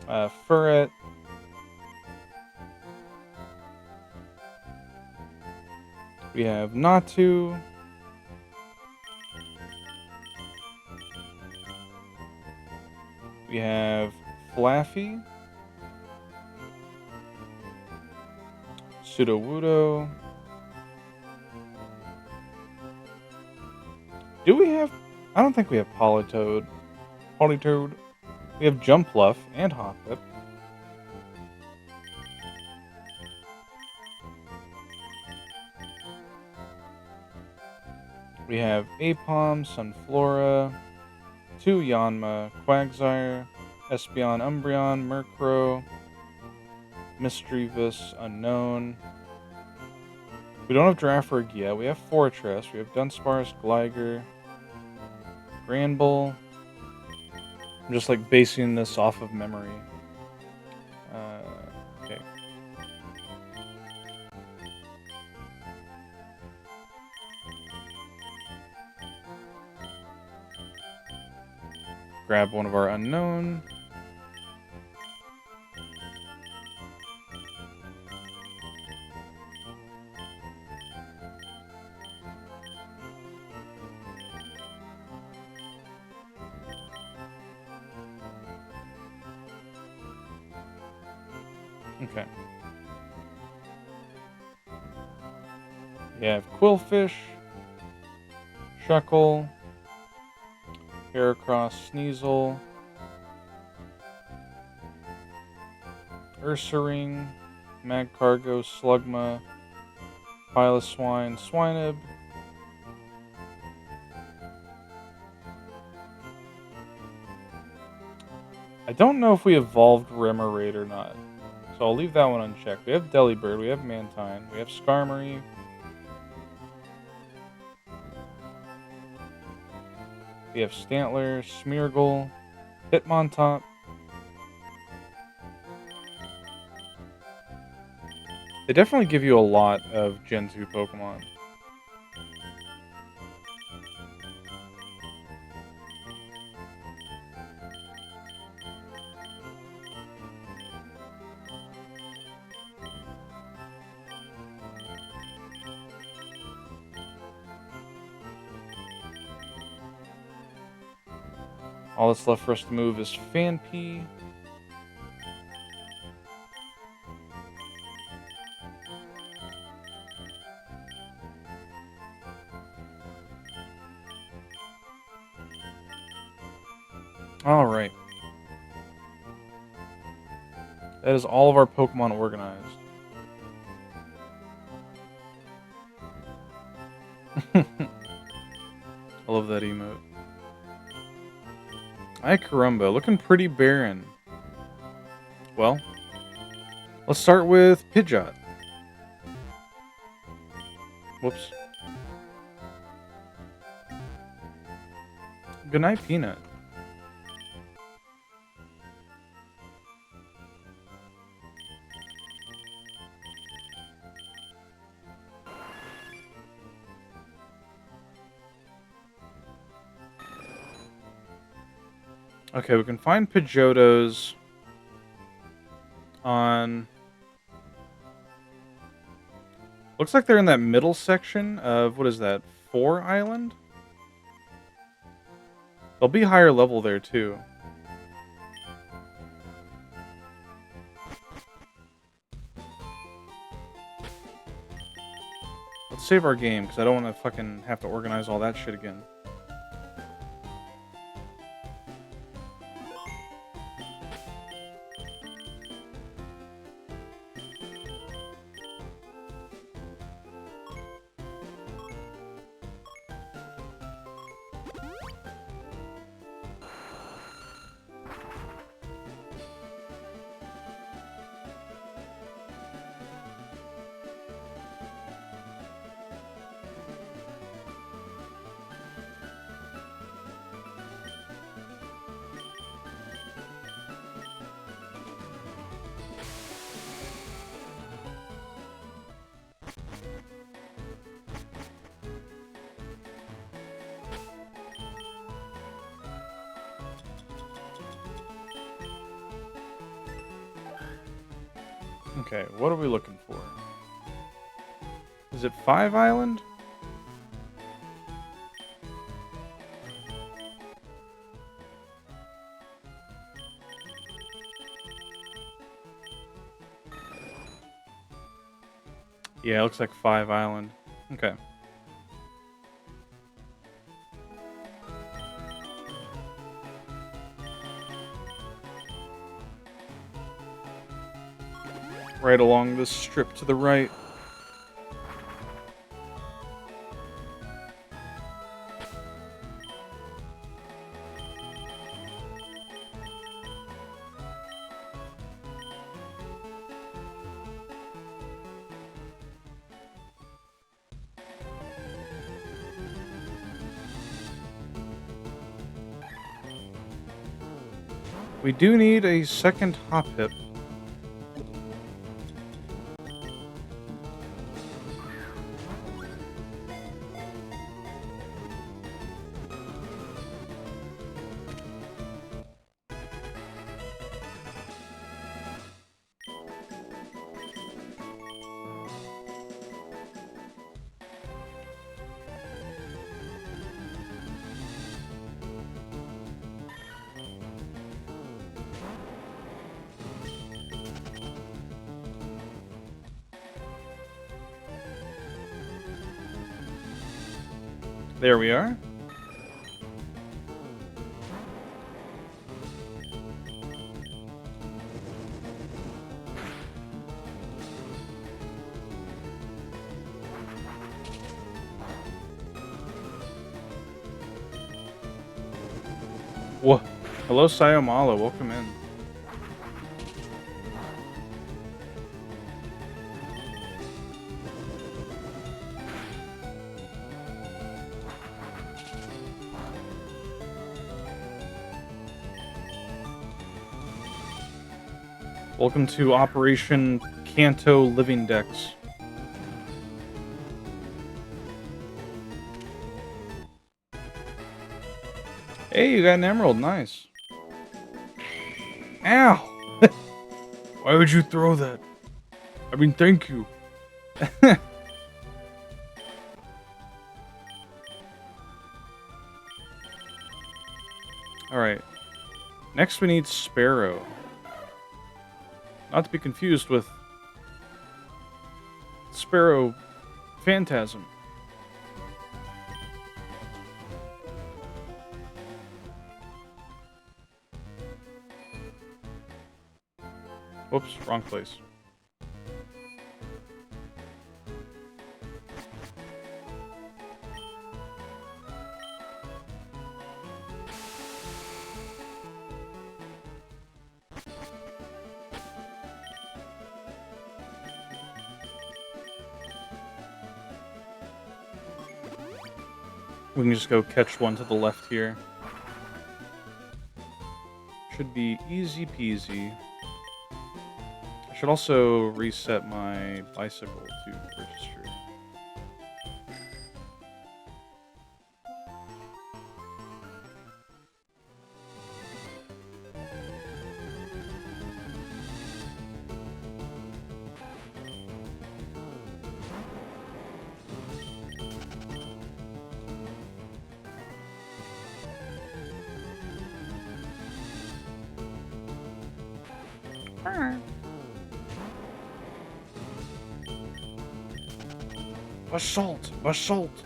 Furret. We have Natu. We have Flaffy. Sudowoodo. Do we have... I don't think we have Politoed. We have Jumpluff and Hoppip. We have Aipom, Sunflora, 2 Yanma, Quagsire, Espeon, Umbreon, Murkrow, Misdreavus, Unknown. We don't have Giraffrig yet. We have Fortress. We have Dunsparce, Gligar, Granbull. I'm just like basing this off of memory. Okay. Grab one of our unknown. Okay. We have Quillfish, Shuckle, Heracross, Sneasel, Ursaring, Magcargo, Slugma, Piloswine, Swinub, I don't know if we evolved Remoraid or not. So I'll leave that one unchecked. We have Delibird, we have Mantine, we have Skarmory. We have Stantler, Smeargle, Hitmontop. They definitely give you a lot of Gen 2 Pokemon. All that's left for us to move is Phanpy. Alright. That is all of our Pokemon organized. I love that emote. Hi, Karumba. Looking pretty barren. Well, let's start with Pidgeot. Whoops. Good night, Peanut. Okay, we can find Pidgeotos on... Looks like they're in that middle section of, what is that, 4 Island? They'll be higher level there, too. Let's save our game, because I don't want to fucking have to organize all that shit again. Okay, what are we looking for? Is it 5 Island? Yeah, it looks like 5 Island. Okay. Right along this strip to the right. We do need a second Hoppip. There we are. Whoa. Hello, Sayomala. Welcome in. Welcome to Operation Kanto Living Decks. Hey, you got an emerald. Nice. Ow! Why would you throw that? I mean, thank you. Alright. Next we need Sparrow. Not to be confused with Sparrow Phantasm. Whoops, wrong place. We can just go catch one to the left here. Should be easy peasy. I should also reset my bicycle to register. Basalt! Basalt!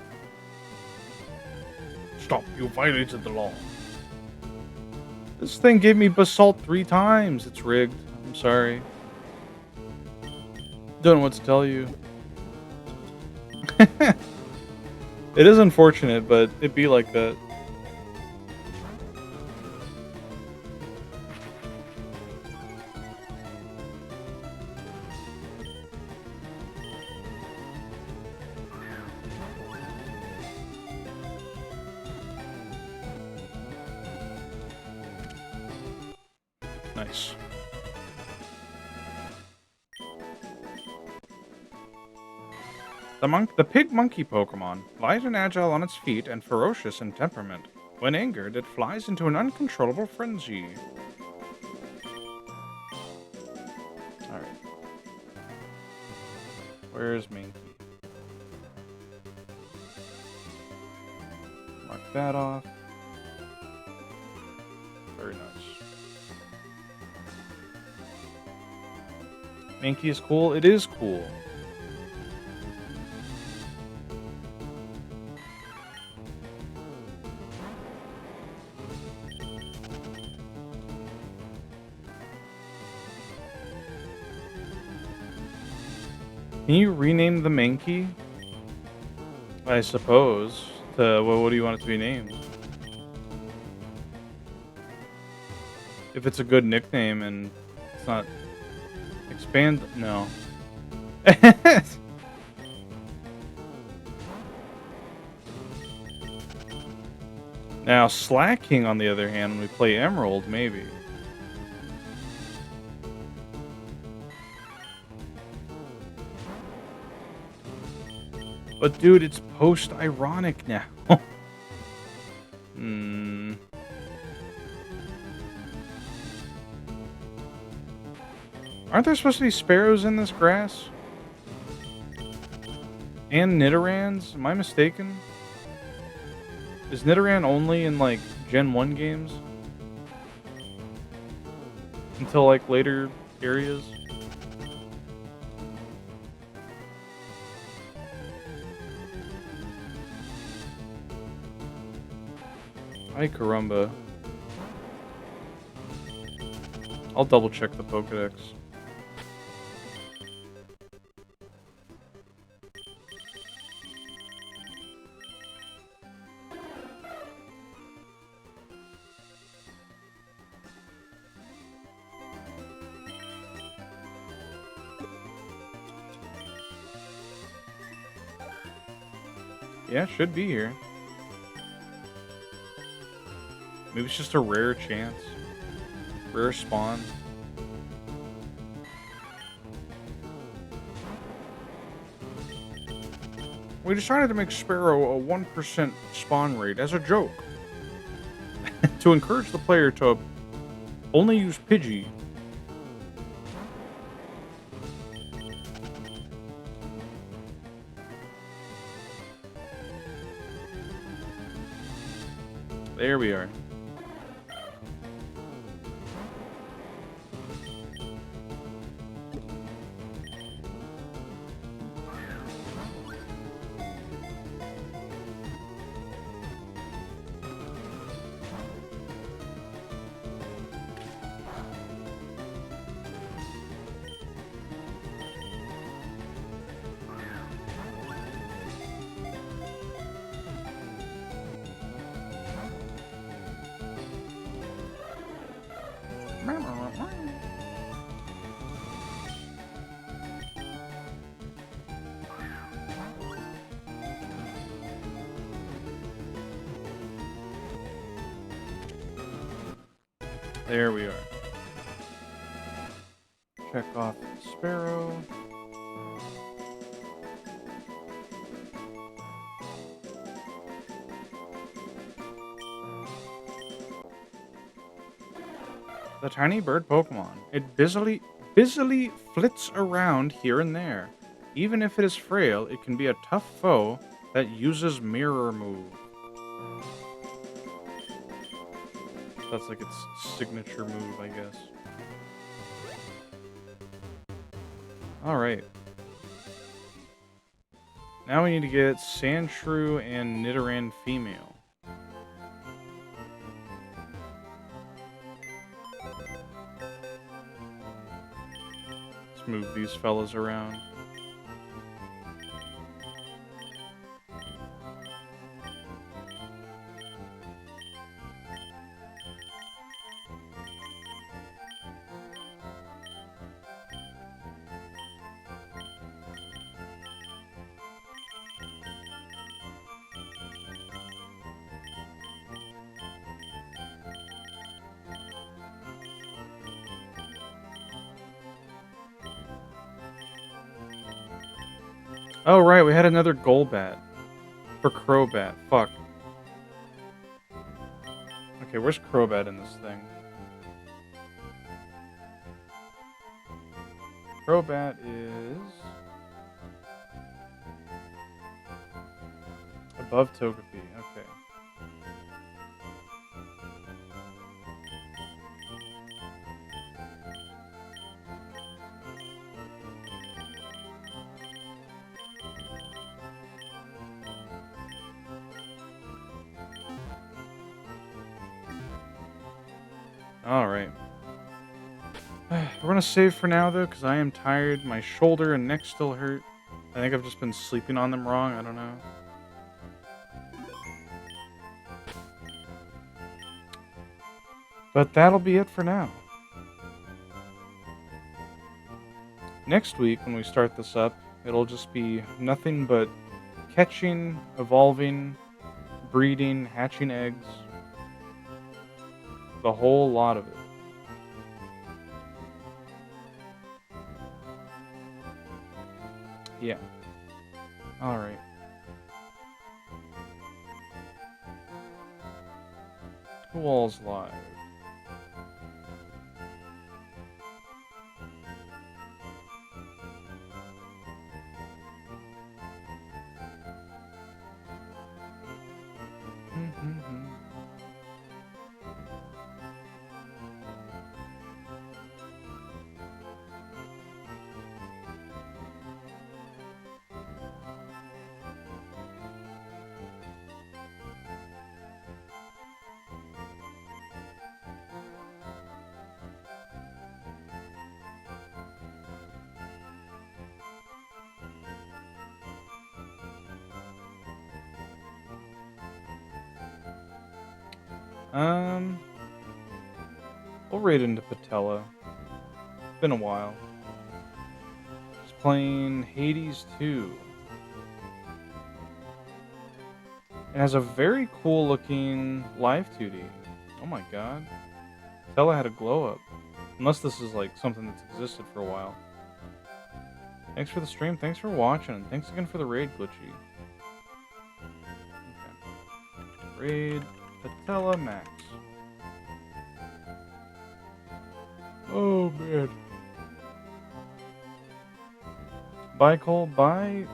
Stop, you violated the law. This thing gave me basalt 3 times. It's rigged. I'm sorry. Don't know what to tell you. It is unfortunate, but it'd be like that. Nice. The pig monkey Pokemon, light and agile on its feet and ferocious in temperament. When angered, it flies into an uncontrollable frenzy. Alright. Where's Mankey? Mark that off. Very nice. Mankey is cool? It is cool. Can you rename the Mankey? I suppose. What do you want it to be named? If it's a good nickname and it's not... Expand... No. Now, Slacking, on the other hand, when we play Emerald, maybe. But dude, it's post-ironic now. Aren't there supposed to be sparrows in this grass? And Nidorans? Am I mistaken? Is Nidoran only in, like, Gen 1 games? Until, like, later areas? Ay caramba. I'll double check the Pokedex. Yeah, it should be here. Maybe it's just a rare chance. Rare spawn. We decided to make Sparrow a 1% spawn rate as a joke to encourage the player to only use Pidgey. There we are. There we are. Check off Sparrow. The tiny bird Pokemon. It busily flits around here and there. Even if it is frail, it can be a tough foe that uses Mirror Move. That's like its signature move, I guess. Alright. Now we need to get Sandshrew and Nidoran female. Let's move these fellas around. Oh, right, we had another Golbat. For Crobat. Fuck. Okay, where's Crobat in this thing? Crobat is above Togepi. Okay. Alright. We're gonna save for now, though, because I am tired. My shoulder and neck still hurt. I think I've just been sleeping on them wrong. I don't know. But that'll be it for now. Next week, when we start this up, it'll just be nothing but catching, evolving, breeding, hatching eggs. The whole lot of it. Yeah. Alright. Who all's live? We'll raid into Patella. It's been a while. Just playing Hades 2. It has a very cool looking live 2D. Oh my god. Patella had a glow up. Unless this is like something that's existed for a while. Thanks for the stream, thanks for watching, and thanks again for the raid, Glitchy. Raid Patella Max. Oh, man. Bye, Cole. Bye,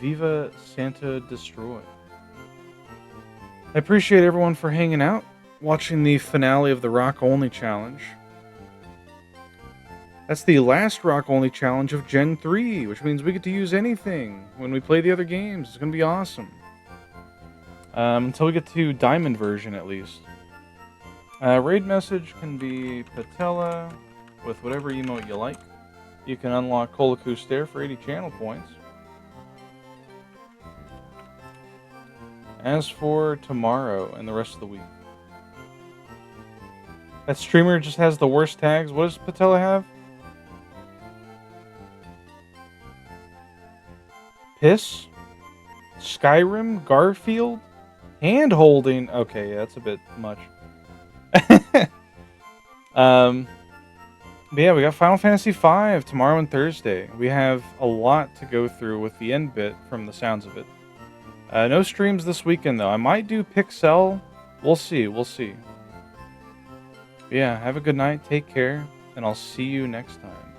Viva Santa Destroy. I appreciate everyone for hanging out, watching the finale of the Rock Only Challenge. That's the last Rock Only Challenge of Gen 3, which means we get to use anything when we play the other games. It's going to be awesome. Until we get to Diamond version, at least. Raid message can be Patella with whatever emote you like. You can unlock Kolaku Stare for 80 channel points. As for tomorrow and the rest of the week, that streamer just has the worst tags. What does Patella have? Piss? Skyrim? Garfield? Hand holding? Okay, yeah, that's a bit much. But yeah, we got Final Fantasy V tomorrow and Thursday. We have a lot to go through with the end bit from the sounds of it. No streams this weekend, though. I might do Pixel. We'll see. We'll see. But yeah, have a good night. Take care. And I'll see you next time.